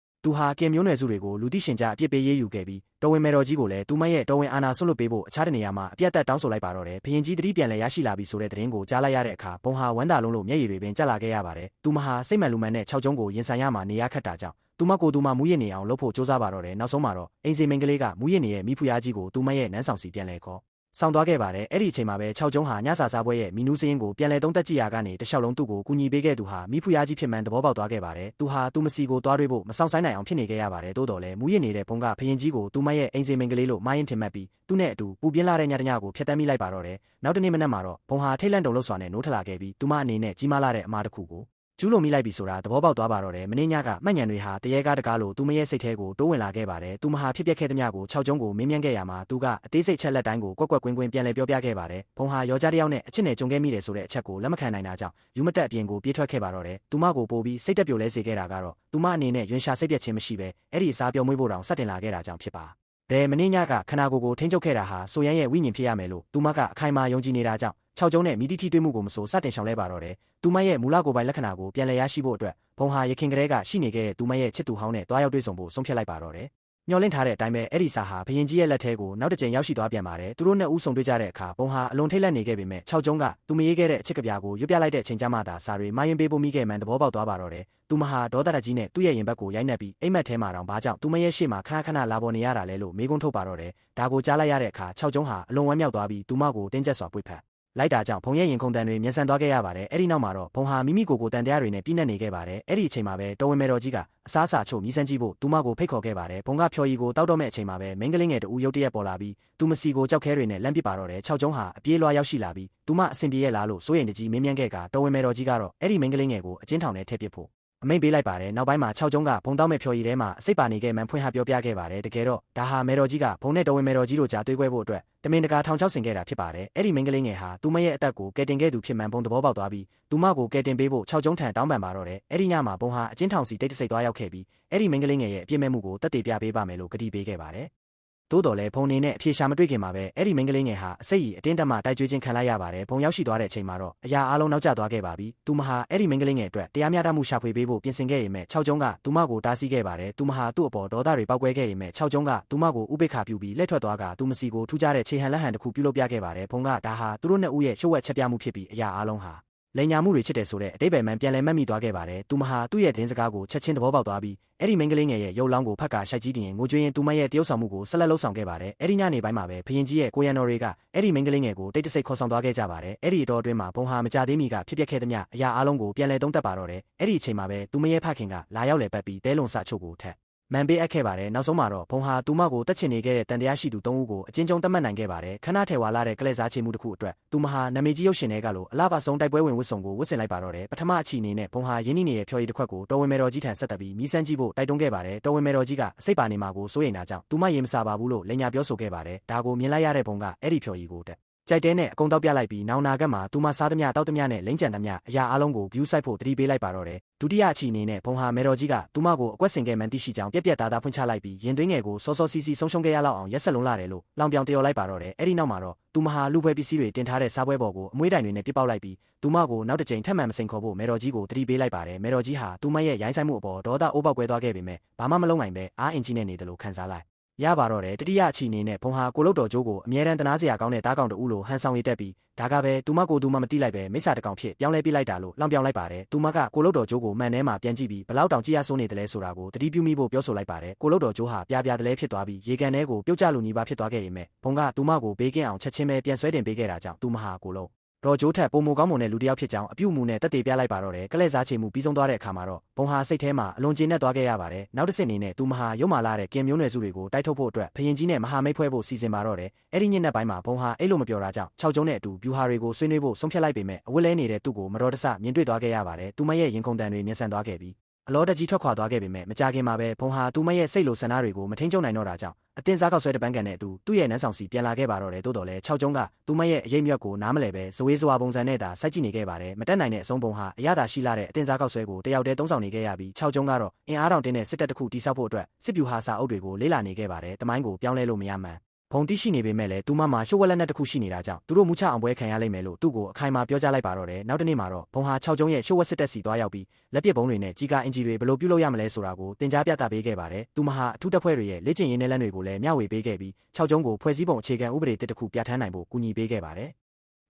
သူဟာကင်မျိုးနွယ်စုတွေကိုလူသိရှင်ကြားအပြစ်ပေးရေးယူခဲ့ပြီးတော်ဝင်မေတော်ကြီးကိုလည်းသူမရဲ့တော်ဝင်အာဏာဆွတ်လွတ်ပေးဖို့အခြားတနေရာမှာအပြတ်တက်တောင်းဆိုလိုက်ပါတော့တယ်ဘုရင်ကြီးတတိပြန်လဲရရှိလာပြီဆိုတဲ့သတင်းကိုကြားလိုက်ရတဲ့အခါဘုံဟာဝမ်းသာလုံးလို့မျက်ရည်တွေပင်ကျလာခဲ့ရပါတယ်သူမဟာစိတ်မှန်လူမှန်နဲ့6ကျုံးကိုရင်ဆိုင်ရမှာနေရခတ်တာကြောင့်သူမကိုသူမမူးယစ်နေအောင်လုပ်ဖို့စ조사ပါတော့တယ်နောက်ဆုံးမှာတော့အိမ်စီမင်ကလေးကမူးယစ်နေရဲ့မိဖုရားကြီးကိုသူမရဲ့နန်းဆောင်စီပြန်လဲခေါ်ဆောင်သွားခဲ့ပါတယ်အဲ့ဒီအချိန်မှာပဲ6ကျုံးဟာညစာစားပွဲရဲ့မီနူးစင်းကိုပြန်လဲသုံးသက်ကြည့်ရကနေတခြားလုံးသူ့ကိုကူညီပေးခဲ့သူဟာမိဖုရားကြီးဖြစ်မှန်သဘောပေါက်သွားခဲ့ပါတယ်သူဟာသူမစီကိုသွားတွေးဖို့မဆောင်ဆိုင်နိုင်အောင်ဖြစ်နေခဲ့ရပါတယ်တိုးတော်လဲမူးယစ်နေတဲ့ဘုံကဖရင်ကြီးကိုသူမရဲ့အိမ်စီမင်ကလေးလို့မှားရင်ထင်မှတ်ပြီးသူနဲ့အတူပူပြင်းလာတဲ့ညတညကိုဖျက်ဆီးမိလိုက်ပါတော့တယ်နောက်တနေ့မနက်မှာတော့ဘုံဟာထိတ်လန့်တုန်လှုပ်စွာနဲ့နိုးထလာခဲ့ပြီးသူမအနေနဲ့ကြီးမားလာတဲ့အမားတစ်ခုကိုကျူးလွန်မိလိုက်ပြီဆိုတာသဘောပေါက်သွားပါတော့တယ်မင်းညကမှတ်ဉာဏ်တွေဟာတရေကားတကားလို့သူမရဲ့စိတ်ထဲကိုတိုးဝင်လာခဲ့ပါတယ်သူမဟာဖြစ်ပျက်ခဲ့သမျှကို6ကျုံးကိုမင်းမြန်းခဲ့ရမှာသူကအသေးစိတ်ချက်လက်တိုင်းကိုကွက်ကွက်ကွင်းကွင်းပြန်လည်ပြောပြခဲ့ပါတယ်ဘုံဟာရောကြားတစ်ယောက်နဲ့အချစ်နဲ့ကြုံခဲ့မိတယ်ဆိုတဲ့အချက်ကိုလက်မခံနိုင်တာကြောင့်ယူမတက်အပြင်ကိုပြေးထွက်ခဲ့ပါတော့တယ်သူမကိုပို့ပြီးစိတ်တက်ပြိုလဲစေခဲ့တာကတော့သူမအနေနဲ့ရွှင်ရှာစိတ်ပြက်ခြင်းမရှိပဲအဲ့ဒီအစားပြောမွေးဖို့တောင်စတင်လာခဲ့တာကြောင့်ဖြစ်ပါမင်းညကခနာကိုထိန်းချုပ်ခဲ့တာဟာဆိုရန်ရဲ့ဝိညာဉ်ဖြစ်ရမယ်လို့သူမကအခိုင်အမာယုံကြည်နေတာကြောင့်6ကျုံးနဲ့မိတိထိတွေ့မှုကိုမဆိုစတင်ရှောင်လဲပါတော့တယ်သူမရဲ့မူလကိုယ်ပိုင်လက္ခဏာကိုပြန်လည်ရရှိဖို့အတွက်ဘုံဟာရခင်ကလေးကရှိနေခဲ့တဲ့သူမရဲ့ချစ်သူဟောင်းနဲ့တွားရောက်တွေ့ဆုံဖို့ဆုံးဖြတ်လိုက်ပါတော့တယ် မျောလင့်ထားတဲ့အတိုင်းပဲအဲ့ဒီစာဟာဘရင်ကြီးရဲ့လက်ထဲကိုနောက်တစ်ကြိမ်ရောက်ရှိသွားပြန်ပါတယ်သူတို့နှစ်ဦးဆုံတွေ့ကြတဲ့အခါဘုံဟာအလွန်ထိတ်လန့်နေခဲ့ပေမဲ့6ကျုံးကသူမရေးခဲ့တဲ့အချစ်ကပြာကိုရွတ်ပြလိုက်တဲ့အချိန်ကျမှသာစာတွေမိုင်းရင်ပေးဖို့မိခဲ့မှန်သဘောပေါက်သွားပါတော့တယ်သူမဟာဒေါသတကြီးနဲ့သူ့ရဲ့ရင်ဘတ်ကိုရိုက်နှက်ပြီးအိမ်မက်ထဲမှာတောင်ဘာကြောင့်သူမရဲ့ရှေ့မှာခဏခဏလာပေါ်နေရတာလဲလို့မေးခွန်းထုတ်ပါတော့တယ်ဒါကိုကြားလိုက်ရတဲ့အခါ6ကျုံးဟာအလွန်ဝမ်းမြောက်သွားပြီးသူမကိုတင်းကျပ်စွာပွေ့ဖက်လိုက်တာကြောင့်ဘုံရဲ့ရင်ခုန်တန်တွေမြန်ဆန်သွားခဲ့ရပါတယ်အဲ့ဒီနောက်မှာတော့ဘုံဟာမိမိကိုယ်ကိုတန်တရားတွေနဲ့ပြည့်နှက်နေခဲ့ပါတယ်အဲ့ဒီအချိန်မှာပဲတော်ဝင်မေတော်ကြီးကအစားအစာချို့မြည်စမ်းကြည့်ဖို့သူမကိုဖိတ်ခေါ်ခဲ့ပါတယ်ဘုံကဖြော်ရည်ကိုတောက်တော့မဲ့အချိန်မှာပဲမိန်းကလေးငယ်တူရုတ်တရက်ပေါ်လာပြီးသူမစီကိုကြောက်ခဲတွေနဲ့လမ်းပစ်ပါတော့တယ်6ကျုံးဟာအပြေးလွှားရောက်ရှိလာပြီးသူမအဆင်ပြေရဲ့လားလို့စိုးရိမ်တကြီးမင်းမြန်းခဲ့ကတော်ဝင်မေတော်ကြီးကတော့အဲ့ဒီမိန်းကလေးငယ်ကိုအကျဉ်းထောင်ထဲထည့်ပစ်ဖို့အမိန့်ပေးလိုက်ပါတယ်နောက်ပိုင်းမှာ6ကျုံးကဘုံတောက်မဲ့ဖြော်ရည်ထဲမှာအစိတ်ပါနေခဲ့မှန်ဖွင့်ဟပြောပြခဲ့ပါတယ်တကယ်တော့ဒါဟာမေတော်ကြီးကဘုံနဲ့တော်ဝင်မေတော်ကြီးတို့ကြားတွေးခွဲဖို့အတွက်တမင်တကာထောင်ချောက်ဆင်ခဲ့တာဖြစ်ပါတယ်အဲ့ဒီမိန်းကလေးငယ်ဟာသူမရဲ့အသက်ကိုကယ်တင်ခဲ့သူဖြစ်မှန်ဘုံသဘောပေါက်သွားပြီးသူမကိုကယ်တင်ပေးဖို့6ကျုံးထံတောင်းပန်ပါတော့တယ်အဲ့ဒီညမှာဘုံဟာအကျဉ်းထောင်စီတိတ်တဆိတ်သွားရောက်ခဲ့ပြီးအဲ့ဒီမိန်းကလေးငယ်ရဲ့အပြစ်မဲ့မှုကိုတက်တည်ပြပေးပါမယ်လို့ကတိပေးခဲ့ပါတယ်တိုးတော်လဲဘုံနေနဲ့အဖြေရှာမတွေ့ခင်မှာပဲအဲ့ဒီမိန်းကလေးငယ်ဟာအစိတ်အတင်းတက်မှတိုက်ကြွေးခြင်းခံလိုက်ရပါတယ်ဘုံရောက်ရှိသွားတဲ့အချိန်မှာတော့အရာအလုံးနောက်ကျသွားခဲ့ပါပြီသူမဟာအဲ့ဒီမိန်းကလေးငယ်အတွက်တရားမျှတမှုရှာဖွေပေးဖို့ပြင်ဆင်ခဲ့ရမယ်6ကျုံးကသူမကိုတားဆီးခဲ့ပါတယ်သူမဟာသူ့အပေါ်ဒေါသတွေပောက်ကွဲခဲ့ရမယ်6ကျုံးကသူမကိုဥပိ္ပခါပြုပြီးလက်ထွက်သွားကသူမစီကိုထူးခြားတဲ့ခြေဟန်လက်ဟန်တစ်ခုပြုလုပ်ပြခဲ့ပါတယ်ဘုံကဒါဟာသူတို့နှစ်ဦးရဲ့ရှုပ်ဝက်ချက်ပြမှုဖြစ်ပြီးအရာအလုံးဟာလိန်ညာမှုတွေချစ်တယ်ဆိုတဲ့အတိတ်ပဲမှန်ပြန်လည်မှတ်မိသွားခဲ့ပါတယ်သူမဟာသူ့ရဲ့တင်းစကားကိုချက်ချင်းသဘောပေါက်သွားပြီးအဲ့ဒီမိန်းကလေးငယ်ရဲ့ရုပ်လောင်းကိုဖက်ကရှိုက်ကြီးတင်ငိုကြွေးရင်သူမရဲ့တရုပ်ဆောင်မှုကိုဆက်လက်လှုပ်ဆောင်ခဲ့ပါတယ်အဲ့ဒီညနေပိုင်းမှာပဲဘရင်ကြီးရဲ့ကိုရန်တော်တွေကအဲ့ဒီမိန်းကလေးငယ်ကိုတိတ်တဆိတ်ခေါ်ဆောင်သွားခဲ့ကြပါတယ်အဲ့ဒီအတော်အတွင်းမှာဘုံဟာမကြသေးမီကဖြစ်ပျက်ခဲ့သမျှအရာအလုံးကိုပြန်လည်သုံးသပ်ပါတော့တယ်အဲ့ဒီအချိန်မှာပဲသူမရဲ့ဖခင်ကလာရောက်လည်ပတ်ပြီးတဲလွန်စာချုပ်ကိုထက်မန်ပေးအပ်ခဲ့ပါတယ်နောက်ဆုံးမှာတော့ဘုံဟာသူမကိုတက်ချင်နေခဲ့တဲ့တန်တရားရှိသူ၃ဦးကိုအချင်းချင်းတတ်မှတ်နိုင်ခဲ့ပါတယ်ခဏထဲဝါလာတဲ့ကလဲစားချေမှုတစ်ခုအတွက်သူမဟာနာမည်ကြီးရုပ်ရှင်တွေကလို့အလားပါဆုံးတိုက်ပွဲဝင်ဝတ်စုံကိုဝတ်ဆင်လိုက်ပါတော့တယ်ပထမအချီအနေနဲ့ဘုံဟာရင်းနှီးနေတဲ့ဖြော်ရည်တစ်ခွက်ကိုတော်ဝင်မေတော်ကြီးထံဆက်သက်ပြီးမိစမ်းကြည့်ဖို့တိုက်တွန်းခဲ့ပါတယ်တော်ဝင်မေတော်ကြီးကအစိတ်ပါနေမှာကိုစိုးရိမ်တာကြောင့်သူမရေမစားပါဘူးလို့လိန်ညာပြောဆိုခဲ့ပါတယ်ဒါကိုမြင်လိုက်ရတဲ့ဘုံကအဲ့ဒီဖြော်ရည်ကိုတက်ကြိုက်တဲနဲ့အကုန်တောက်ပြလိုက်ပြီးနောင်နာကတ်မှာသူမစားသမျှတောက်သမျှနဲ့လိမ့်ကြံသမျှအရာအလုံးကိုဂယူးဆိုင်ဖို့တတိပေးလိုက်ပါတော့တယ်ဒုတိယအချီအနေနဲ့ဘုံဟာမေတော်ကြီးကသူမကိုအကွက်ဆင်ခဲ့မှန်သိရှိကြောင်းပြက်ပြက်သားသားဖွင့်ချလိုက်ပြီးရင်သွေးငယ်ကိုစောစောစီးစီးဆုံးရှုံးခဲ့ရလောက်အောင်ရက်ဆက်လုံးလာတယ်လို့လောင်ပြောင်တယော်လိုက်ပါတော့တယ်အဲ့ဒီနောက်မှာတော့သူမဟာလူပွဲပစ္စည်းတွေတင်ထားတဲ့စားပွဲပေါ်ကိုအမွှေးတိုင်တွေနဲ့ပြစ်ပေါက်လိုက်ပြီးသူမကိုနောက်တစ်ကြိမ်ထပ်မံမစိန်ခေါ်ဖို့မေတော်ကြီးကိုတတိပေးလိုက်ပါတယ်မေတော်ကြီးဟာသူမရဲ့ရိုင်းဆိုင်မှုအပေါ်ဒေါသအိုးပေါက်ကွဲသွားခဲ့ပေမဲ့ဘာမှမလုပ်နိုင်ပဲအားအင်ကြီးနဲ့နေတယ်လို့ခံစားလိုက်ရပါတော့တယ်တတိယအချီအနေနဲ့ဘုံဟာကိုလုတ်တော်ကျိုးကိုအမြဲတမ်းတနာစရာကောင်းတဲ့တားကောင်တူလို့ဟန်ဆောင်ရတက်ပြီးဒါကပဲသူမကိုသူမမတိလိုက်ပဲမိစ္ဆာတကောင်ဖြစ်ပြောင်းလဲပြလိုက်တာလို့လောင်ပြောင်လိုက်ပါတယ်သူမကကိုလုတ်တော်ကျိုးကိုမှန်ထဲမှာပြန်ကြည့်ပြီးဘလောက်တောင်ကြည်ရဆိုးနေတယ်လဲဆိုတာကိုတတိပြုမိဖို့ပြောဆိုလိုက်ပါတယ်ကိုလုတ်တော်ကျိုးဟာပြားပြားတလဲဖြစ်သွားပြီးရေကန်ထဲကိုပြုတ်ကျလူနီးပါးဖြစ်သွားခဲ့ရမယ်ဘုံကသူမကိုဘေးကင်းအောင်ချက်ချင်းပဲပြန်ဆွဲတင်ပေးခဲ့တာကြောင့်သူမဟာကိုလုတ်တော်ကျိုးထက်ပုံမကောင်းမွန်တဲ့လူတစ်ယောက်ဖြစ်ကြောင်းအပြုအမူနဲ့တက်တည်ပြလိုက်ပါတော့တယ်ကလဲစားချေမှုပြီးဆုံးသွားတဲ့အခါမှာတော့ဘုံဟာစိတ်ထဲမှာအလွန်ကျေနပ်သွားခဲ့ရပါတယ်နောက်တစ်ဆင့်အနေနဲ့သူမဟာရုံမာလာတဲ့ကင်မျိုးနွယ်စုတွေကိုတိုက်ထုတ်ဖို့အတွက်ဖရင်ကြီးနဲ့မဟာမိတ်ဖွဲ့ဖို့စီစဉ်ပါတော့တယ်အဲ့ဒီညနေပိုင်းမှာဘုံဟာအဲ့လိုမပြောတာကြောင့်6ကျုံးနဲ့အတူဗျူဟာတွေကိုဆွေးနွေးဖို့ဆုံးဖြတ်လိုက်ပေမဲ့အဝတ်လဲနေတဲ့သူ့ကိုမတော်တဆမြင်တွေ့သွားခဲ့ရပါတယ်သူမရဲ့ရင်ခုန်တန်တွေမြင်ဆန်သွားခဲ့ပြီးအလောတကြီးထွက်ခွာသွားခဲ့ပေမဲ့မကြခင်မှာပဲဘုံဟာသူမရဲ့စိတ်လိုဆန္ဒတွေကိုမထိန်ချုပ်နိုင်တော့တာကြောင့်အတင်းစားကောက်ဆွဲတဲ့ပန်းကန်နဲ့အတူသူ့ရဲ့နန်းဆောင်စီပြန်လာခဲ့ပါတော့တယ်တိုးတော်လဲ6ကျုံးကသူမရဲ့အရေးမြတ်ကိုနားမလဲပဲဇဝေးဇဝါပုံစံနဲ့သာစိုက်ကြည့်နေခဲ့ပါတယ်မတက်နိုင်တဲ့အဆုံးဘုံဟာအရသာရှိလာတဲ့အတင်းစားကောက်ဆွဲကိုတယောက်တည်းသုံးဆောင်နေခဲ့ရပြီး6ကျုံးကတော့အင်အားတောင်တင်းတဲ့စစ်တပ်တစ်ခုတိစောက်ဖို့အတွက်စစ်ဗျူဟာစာအုပ်တွေကိုလေ့လာနေခဲ့ပါတယ်တမိုင်းကိုပြောင်းလဲလို့မရမှန်းဘုံတိရှိနေပေမဲ့လည်းသူမမှာရှိုးဝက်လက်နဲ့တစ်ခုရှိနေတာကြောင့်သူတို့မူချအောင်ပွဲခံရလိမ့်မယ်လို့သူ့ကိုအခိုင်အမာပြောကြားလိုက်ပါတော့တယ်နောက်တစ်နေ့မှာတော့ဘုံဟာ6ကျုံးရဲ့ရှိုးဝက်စစ်တပ်စီသွားရောက်ပြီးလက်ပစ်ဘုံတွေနဲ့ကြီးကားအင်ဂျီတွေဘယ်လိုပြုလုပ်ရမလဲဆိုတာကိုတင် जा ပြသပေးခဲ့ပါတယ်သူမဟာအထူးတပ်ဖွဲ့တွေရဲ့လေ့ကျင့်ရေးနယ်လမ်းတွေကိုလည်းမျှဝေပေးခဲ့ပြီး6ကျုံးကိုဖွဲ့စည်းပုံအခြေခံဥပဒေတစ်ခုပြဋ္ဌာန်းနိုင်ဖို့ကူညီပေးခဲ့ပါတယ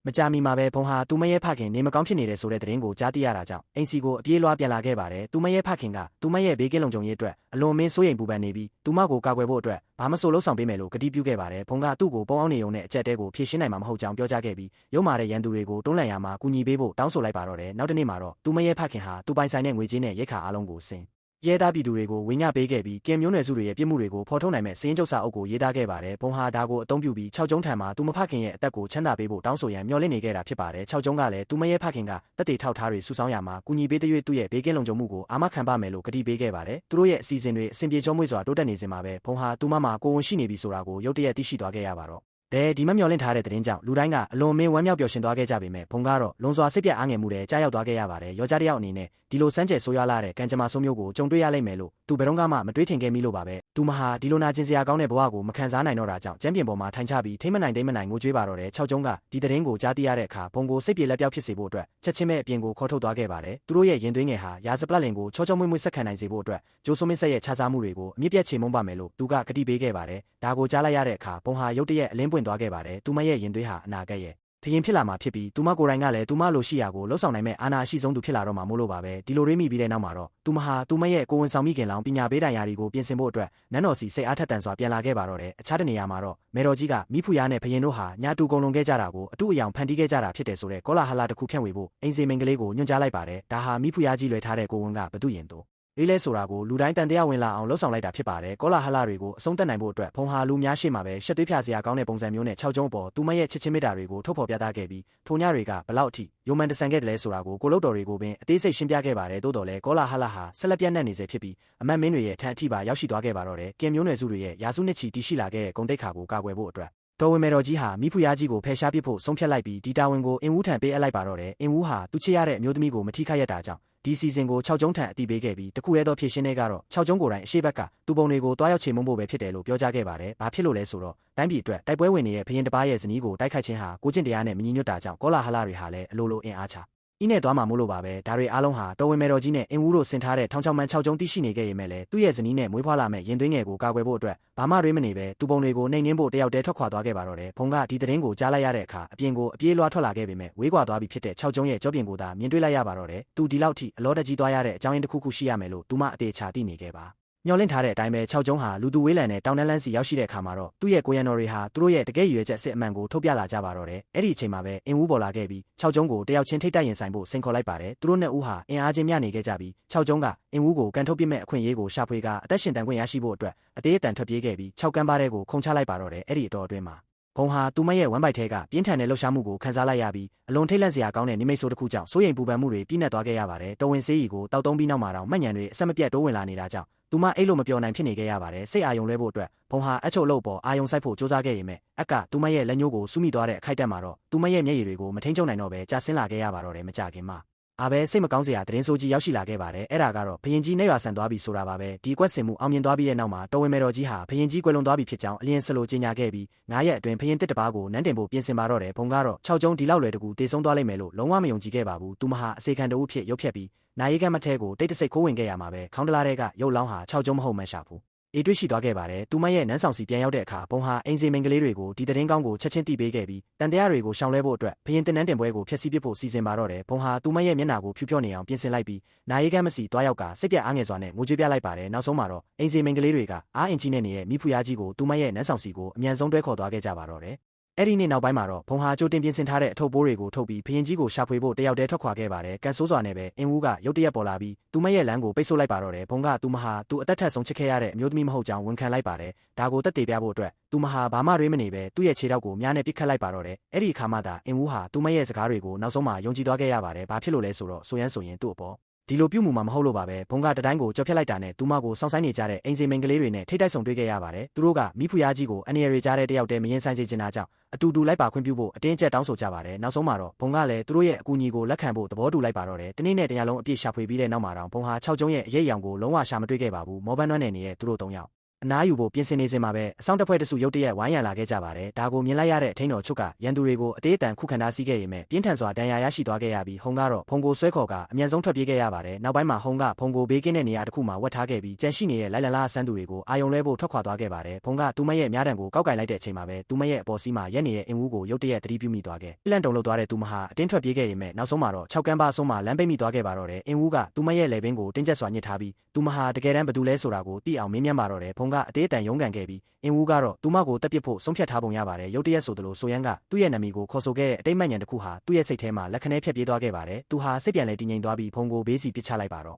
်မကြာမီမှာပဲဘုံဟာသူမရဲ့ဖခင်နေမကောင်းဖြစ်နေတဲ့ဆိုတဲ့သတင်းကိုကြားသိရတာကြောင့်အိမ်စီကိုအပြေးလွှားပြန်လာခဲ့ပါတယ်သူမရဲ့ဖခင်ကသူမရဲ့ဘေးကင်းလုံခြုံရေးအတွက်အလွန်မင်းစိုးရိမ်ပူပန်နေပြီးသူမကိုကာကွယ်ဖို့အတွက်ဘာမဆိုလုပ်ဆောင်ပေးမယ်လို့ကတိပြုခဲ့ပါတယ်ဘုံကသူ့ကိုပုံအောင်နေုံနဲ့အကြက်တဲကိုဖြည့်ရှင်းနိုင်မှာမဟုတ်ကြောင်းပြောကြားခဲ့ပြီးရုံမာတဲ့ရန်သူတွေကိုတွန်းလှန်ရမှာကူညီပေးဖို့တောင်းဆိုလိုက်ပါတော့တယ်နောက်တစ်နေ့မှာတော့သူမရဲ့ဖခင်ဟာသူပိုင်ဆိုင်တဲ့ငွေကြေးနဲ့ရိက္ခာအလုံးကိုဆင်ရဲသားပြည်သူတွေကိုဝေညပေးခဲ့ပြီးကင်မျိုးနွယ်စုတွေရဲ့ပြစ်မှုတွေကိုဖော်ထုတ်နိုင်မဲ့စင်းကျုပ်စာအုပ်ကိုရေးသားခဲ့ပါတယ်ဘုံဟာဒါကိုအသုံးပြုပြီး6ကျုံးထံမှာသူမဖခင်ရဲ့အသက်ကိုချမ်းသာပေးဖို့တောင်းဆိုရန်မျှော်လင့်နေခဲ့တာဖြစ်ပါတယ်6ကျုံးကလည်းသူမရဲ့ဖခင်ကတက်တေထောက်ထားတွေစုဆောင်းရမှာကူညီပေးတဲ့၍သူ့ရဲ့ဘေးကင်းလုံခြုံမှုကိုအာမခံပါမယ်လို့ကတိပေးခဲ့ပါတယ်သူတို့ရဲ့အစီအစဉ်တွေအစဉ်ပြေကျော်မွေ့စွာတိုးတက်နေစဉ်မှာပဲဘုံဟာသူမမှာကိုဝန်ရှိနေပြီဆိုတာကိုရုတ်တရက်သိရှိသွားခဲ့ရပါတော့ ဒီမမျော်လင့်ထားတဲ့သတင်းကြောင့်လူတိုင်းကအလွန်မင်းဝမ်းမြောက်ပျော်ရွှင်သွားခဲ့ကြပေမဲ့ဘုံကတော့လွန်စွာစိတ်ပြတ်အားငယ်မှုတွေကြားရောက်သွားခဲ့ရပါတယ်။ယောက်ျားတစ်ယောက်အနေနဲ့ဒီလိုစမ်းကြယ်ဆိုးရွားလာတဲ့ကံကြမ္မာဆိုးမျိုးကိုကြုံတွေ့ရလိမ့်မယ်လို့သူဘယ်တော့မှမတွေးထင်ခဲ့မိလို့ပါပဲ။သူမဟာဒီလိုနာကျင်စရာကောင်းတဲ့ဘဝကိုမခံစားနိုင်တော့တာကြောင့်ကျမ်းပြင်ပေါ်မှာထိုင်ချပြီးထိမ့်မနိုင်သိမ့်မနိုင်ငိုကြွေးပါတော့တယ်။6 ကျုံးကဒီသတင်းကိုကြားသိရတဲ့အခါဘုံကိုစိတ်ပြေလက်ပြောက်ဖြစ်စေဖို့အတွက်ချက်ချင်းပဲအပြင်ကိုခေါ်ထုတ်သွားခဲ့ပါတယ်။သူတို့ရဲ့ရင်သွေးငယ်ဟာရာဇပလတ်လင်ကိုချောချောမွေ့မွေ့ဆက်ခံနိုင်စေဖို့အတွက်ဂျိုဆိုမင်းဆက်ရဲ့ခြားစားမှုတွေကိုအမြင့်ပြတ်ချေမှုန်းပါမယ်လို့သူကကတိပေးခဲ့ပါတယ်။ဒါကိုကြားလိုက်ရတဲ့အခါဘုံဟာရုတ်တရက်အလင်းပွင့်သွားခဲ့ပါတယ်။သူမရဲ့ရင်သွေးဟာအနာဂတ်ရဲ့ထရင်ဖြစ်လာမှာဖြစ်ပြီးသူမကိုယ်တိုင်ကလည်းသူမလိုရှိရာကိုလှုပ်ဆောင်နိုင်မဲ့အာဏာအရှိဆုံးသူဖြစ်လာတော့မှာမို့လို့ပါပဲဒီလိုရိပ်မိပြီးတဲ့နောက်မှာတော့သူမဟာသူမရဲ့ကိုဝန်ဆောင်မိခင်လောင်ပညာပေးတိုင်ရာတွေကိုပြင်ဆင်ဖို့အတွက်နန်းတော်စီစိတ်အားထက်သန်စွာပြန်လာခဲ့ပါတော့တယ်အခြားတနေရာမှာတော့မေတော်ကြီးကမိဖုရားနဲ့ဘရင်တို့ဟာညာတူကုန်လွန်ခဲ့ကြတာကိုအတူအယောင်ဖန်တီးခဲ့ကြတာဖြစ်တယ်ဆိုတဲ့ကောလာဟလတစ်ခုဖြန့်ဝေဖို့အိမ်စီမင်္ဂလေးကိုညွှန်ကြားလိုက်ပါတယ်ဒါဟာမိဖုရားကြီးလွယ်ထားတဲ့ကိုဝန်ကဘသူရင်တို့အေးလဲဆိုတာကိုလူတိုင်းတန်တရားဝင်လာအောင်လှုပ်ဆောင်လိုက်တာဖြစ်ပါတယ်ကောလာဟလတွေကိုအဆုံးသတ်နိုင်ဖို့အတွက်ဖုံဟာလူများရှိမှာပဲရှက်သွေးဖြာစရာကောင်းတဲ့ပုံစံမျိုးနဲ့6 ကျုံးပေါ်သူမရဲ့ချစ်ချင်းမေတ္တာတွေကိုထုတ်ဖော်ပြသခဲ့ပြီးထိုညတွေကဘလောက်အထိယုံမှန်တဆန်ခဲ့တယ်လဲဆိုတာကိုကိုလုတ်တော်တွေကိုပင်အသေးစိတ်ရှင်းပြခဲ့ပါတယ်တိုးတော်လဲကောလာဟလဟာဆက်လက်ပြတ်နှံ့နေစေဖြစ်ပြီးအမတ်မင်းတွေရဲ့ထံအထိပါရောက်ရှိသွားခဲ့ပါတော့တယ်ကင်မျိုးနွယ်စုတွေရဲ့ရာစုနှစ်ချီတည်ရှိလာခဲ့တဲ့ဂုဏ်တိတ်ခါကိုကာကွယ်ဖို့အတွက်တော်ဝင်မေတော်ကြီးဟာမိဖုရားကြီးကိုဖယ်ရှားပစ်ဖို့ဆုံးဖြတ်လိုက်ပြီးဒီတာဝန်ကိုအင်ဝူးထံပေးအပ်လိုက်ပါတော့တယ်အင်ဝူးဟာသူချစ်ရတဲ့အမျိုးသမီးကိုမထိခိုက်ရတာကြောင့်ဒီစီဇန်ကို6 ကျုံးထံအတိပေးခဲ့ပြီးတခုရဲသောဖြည့်ရှင်းတဲ့ကတော့6 ကျုံးကိုယ်တိုင်အရှိဘက်ကသူပုံတွေကိုတွားရောက်ချေမှုန်းဖို့ပဲဖြစ်တယ်လို့ပြောကြားခဲ့ပါတယ်။ဘာဖြစ်လို့လဲဆိုတော့တိုင်းပြည်အတွက်တိုက်ပွဲဝင်နေတဲ့ဘရင်တစ်ပါးရဲ့ဇနီးကိုတိုက်ခိုက်ခြင်းဟာကိုကျင့်တရားနဲ့မညီညွတ်တာကြောင့်ကောလာဟလတွေဟာလည်းအလိုလိုအင်အားချဤနဲ့သွားမှာမို့လို့ပါပဲဒါတွေအားလုံးဟာတော်ဝင်မေတော်ကြီးနဲ့အင်ဝူးတို့ဆင်ထားတဲ့ထောင်ချောင်းမှန်6 ကျုံးတိရှိနေခဲ့ရမယ်လေသူ့ရဲ့ဇနီးနဲ့မွေးဖွားလာမဲ့ရင်သွေးငယ်ကိုကာကွယ်ဖို့အတွက်ဘာမှတွေးမနေပဲသူပုံတွေကိုနှိမ်နှင်းဖို့တယောက်တည်းထွက်ခွာသွားခဲ့ပါတော့တယ်ဘုံကဒီသတင်းကိုကြားလိုက်ရတဲ့အခါအပြင်ကိုအပြေးလွှားထွက်လာခဲ့ပေမဲ့ဝေးကွာသွားပြီဖြစ်တဲ့6 ကျုံးရဲ့ကြောပြင်ကိုသာမြင်တွေ့လိုက်ရပါတော့တယ်သူဒီလောက်ထိအလောတကြီးသွားရတဲ့အကြောင်းရင်းတစ်ခုခုရှိရမယ်လို့သူမအသေးချာသိနေခဲ့ပါမျောလင့်ထားတဲ့အတိုင်းပဲ6 ကျုံးဟာလူသူဝေးလံနဲ့တောင်တန်းလန်းစီရောက်ရှိတဲ့အခါမှာတော့သူ့ရဲ့ကိုရန်တော်တွေဟာသူတို့ရဲ့တကယ်ရွယ်ချက်အစစ်အမှန်ကိုထုတ်ပြလာကြပါတော့တယ်။အဲ့ဒီအချိန်မှာပဲအင်ဝူးပေါ်လာခဲ့ပြီး6 ကျုံးကိုတယောက်ချင်းထိတ်တိုက်ရင်ဆိုင်ဖို့စိန်ခေါ်လိုက်ပါတယ်။သူတို့နှစ်ဦးဟာအင်အားချင်းမျှနေခဲ့ကြပြီး6 ကျုံးကအင်ဝူးကိုကန်ထုတ်ပစ်မဲ့အခွင့်အရေးကိုရှာဖွေကအသက်ရှင်တန်ခွင့်ရရှိဖို့အတွက်အသေးအတန်ထွက်ပြေးခဲ့ပြီး6 ကမ်းပါးတဲ့ကိုခုန်ချလိုက်ပါတော့တယ်။အဲ့ဒီအတော်အတွင်းမှာဘုံဟာသူမရဲ့ဝမ်းပိုက်ထဲကပြင်းထန်တဲ့လှုပ်ရှားမှုကိုခံစားလိုက်ရပြီးအလွန်ထိတ်လန့်စရာကောင်းတဲ့နိမိတ်ဆိုးတစ်ခုကြောင့်စိုးရိမ်ပူပန်မှုတွေပြည့်နှက်သွားခဲ့ရပါတယ်။တော်ဝင်စေးရီကိုတောက်တုံးပြီးနောက်မှာတော့မှတ်ဉဏ်တွေအဆက်မပြတ်တိုးဝင်လာနေတာကြောင့်သူမအိတ်လို့မပြောနိုင်ဖြစ်နေခဲ့ရပါတယ်စိတ်အာယုံလဲဖို့အတွက်ဘုံဟာအချုပ်လို့ပေါ်အာယုံဆိုင်ဖို့စူးစမ်းခဲ့ရမယ်အက်ကသူမရဲ့လက်ညှိုးကိုစူးမိသွားတဲ့အခိုက်အတန့်မှာတော့သူမရဲ့မျက်ရည်တွေကိုမထိန်ချုပ်နိုင်တော့ပဲကြာဆင်းလာခဲ့ရပါတော့တယ်မကြခင်မှာအားပဲစိတ်မကောင်းစရာသတင်းဆိုးကြီးရောက်ရှိလာခဲ့ပါတယ်အဲ့ဒါကတော့ဘရင်ကြီးနဲ့ရွာဆန်သွားပြီဆိုတာပါပဲဒီကွက်စင်မှုအောင်မြင်သွားပြီးတဲ့နောက်မှာတော်ဝင်မေတော်ကြီးဟာဘရင်ကြီးကွယ်လွန်သွားပြီဖြစ်ကြောင်းအလျင်စလိုကြေညာခဲ့ပြီး9 ရက်အတွင်းဘရင်တစ်တပါးကိုနန်းတင်ဖို့ပြင်ဆင်ပါတော့တယ်ဘုံကတော့6 ကျုံးဒီလောက်လွယ်တကူတေဆုံးသွားလိမ့်မယ်လို့လုံးဝမယုံကြည်ခဲ့ပါဘူးသူမဟာအစေခံတဦးဖြစ်ရုပ်ဖြတ်ပြီးနာရီကမထဲကိုတိတ်တဆိတ်ခိုးဝင်ခဲ့ရမှာပဲခေါင်းတလားတဲ့ကရုပ်လောင်းဟာ6 ကျုံးမဟုတ်မှရှာဘူးအေးတွေ့ရှိသွားခဲ့ပါတယ်။သူမရဲ့နန်းဆောင်စီပြန်ရောက်တဲ့အခါဘုံဟာအင်စီမင်္ဂလေးတွေကိုဒီသတင်းကောင်းကိုချက်ချင်းသိပေးခဲ့ပြီးတန်တရားတွေကိုရှောင်လဲဖို့အတွက်ဘရင်တင်နန်းတင်ပွဲကိုဖျက်ဆီးပစ်ဖို့စီစဉ်ပါတော့တယ်။ဘုံဟာသူမရဲ့မျက်နှာကိုဖြူဖြောနေအောင်ပြင်ဆင်လိုက်ပြီးနာရီကမစီတွားရောက်ကစိတ်ပြအားငယ်စွာနဲ့ငိုကြွေးပြလိုက်ပါတယ်။နောက်ဆုံးမှာတော့အင်စီမင်္ဂလေးတွေကအားအင်ကြီးနဲ့နေတဲ့မိဖုရားကြီးကိုသူမရဲ့နန်းဆောင်စီကိုအမြန်ဆုံးတွဲခေါ်သွားခဲ့ကြပါတော့တယ်။အဲ့ဒီနေ့နောက်ပိုင်းမှာတော့ဘုံဟာကြိုတင်ပြင်ဆင်ထားတဲ့အထုပ်ပိုးတွေကိုထုတ်ပြီးဘရင်ကြီးကိုရှာဖွေဖို့တယောက်တည်းထွက်ခွာခဲ့ပါတယ်။ကန်ဆိုးစွာနဲ့ပဲအင်ဝူးကရုတ်တရက်ပေါ်လာပြီးသူမရဲ့လမ်းကိုပိတ်ဆို့လိုက်ပါတော့တယ်။ဘုံကသူမဟာသူအသက်ထက်ဆုံးချစ်ခဲ့ရတဲ့အမျိုးသမီးမဟုတ်ကြောင်းဝန်ခံလိုက်ပါတယ်။ဒါကိုသက်သေပြဖို့အတွက်သူမဟာဘာမှတွေးမနေပဲသူ့ရဲ့ခြေထောက်ကိုမြားနဲ့ပစ်ခတ်လိုက်ပါတော့တယ်။အဲ့ဒီအခါမှသာအင်ဝူးဟာသူမရဲ့စကားတွေကိုနောက်ဆုံးမှယုံကြည်သွားခဲ့ရပါတယ်။ဘာဖြစ်လို့လဲဆိုတော့ဆိုရင်သူ့အပေါ်ဒီလိုပြုမှုမှာမဟုတ်လို့ပါပဲဘုံကတတိုင်းကိုကြော်ဖြတ်လိုက်တာနဲ့သူမကိုစောင့်ဆိုင်နေကြတဲ့အင်စီမင်္ဂလေးတွေနဲ့ထိတ်တိုက်ဆုံတွေ့ခဲ့ရပါတယ်သူတို့ကမိဖုရားကြီးကိုအနေရကြားတဲ့တယောက်တည်းမရင်ဆိုင်စေချင်တာကြောင့်အတူတူလိုက်ပါခွင့်ပြုဖို့အတင်းကျပ်တောင်းဆိုကြပါတယ်နောက်ဆုံးမှာတော့ဘုံကလည်းသူတို့ရဲ့အကူအညီကိုလက်ခံဖို့သဘောတူလိုက်ပါတော့တယ်တနေ့နဲ့တညလုံးအပြည့်ရှာဖွေပြီးတဲ့နောက်မှာတော့ဘုံဟာ6 ကျုံးရဲ့အရေးအယောင်ကိုလုံးဝရှာမတွေ့ခဲ့ပါဘူးမော်ဘန်နွမ်းနယ်နေတဲ့သူတို့3 ယောက်အနားယူဖို့ပြင်ဆင်နေစဉ်မှာပဲအဆောင်တစ်ဖွဲ့တစုရုတ်တရက်ဝိုင်းရံလာခဲ့ကြပါတယ်ဒါကိုမြင်လိုက်ရတဲ့အထင်းတော်ချုပ်ကရန်သူတွေကိုအသေးအတန်ခုခံထားစီးခဲ့ရမယ်ပြင်းထန်စွာဒဏ်ရာရရှိသွားခဲ့ရပြီးဟုံကတော့ဖုံကိုဆွဲခေါ်ကအမြန်ဆုံးထွက်ပြေးခဲ့ရပါတယ်နောက်ပိုင်းမှာဟုံကဖုံကိုဘေးကင်းတဲ့နေရာတစ်ခုမှာဝတ်ထားခဲ့ပြီးကြန့်ရှိနေတဲ့လိုက်လံလာဆန်းသူတွေကိုအာယုံလဲဖို့ထွက်ခွာသွားခဲ့ပါတယ်ဖုံကသူမရဲ့မြားတံကိုကောက်ကင်လိုက်တဲ့အချိန်မှာပဲသူမရဲ့အပေါ်စီးမှာရက်နေတဲ့အင်ဝူးကိုရုတ်တရက်သတိပြုမိသွားခဲ့လန့်တုံလို့သွားတဲ့သူမဟာအတင်းထွက်ပြေးခဲ့ရမယ်နောက်ဆုံးမှာတော့6 ကမ်းပါအဆုံးမှာလမ်းပိတ်မိသွားခဲ့ပါတော့တယ်အင်ဝူးကသူမရဲ့လေပင်ကိုတင်းကျပ်စွာညှစ်ထားပြီးသူမဟာတကယ်တမ်းဘယ်သူလဲဆိုတာကိုသိအောင်မေးမြန်းပါတော့တယ်ဖုံကအသေးအတန်ရုန်းကန်ခဲ့ပြီးအင်ဝူးကတော့သူမကိုတက်ပစ်ဖို့ဆုံးဖြတ်ထားပုံရပါတယ်ရုတ်တရက်ဆိုသလိုဆိုရန်ကသူ့ရဲ့နာမည်ကိုခေါ်ဆိုခဲ့တဲ့အတိတ်မှန်ဉဏ်တစ်ခုဟာသူ့ရဲ့စိတ်ထဲမှာလက်ခနဲဖြတ်ပြေးသွားခဲ့ပါတယ်သူဟာစိတ်ပြန်လဲတည်ငြိမ်သွားပြီးဖုံကိုဘေးစီပစ်ချလိုက်ပါတော့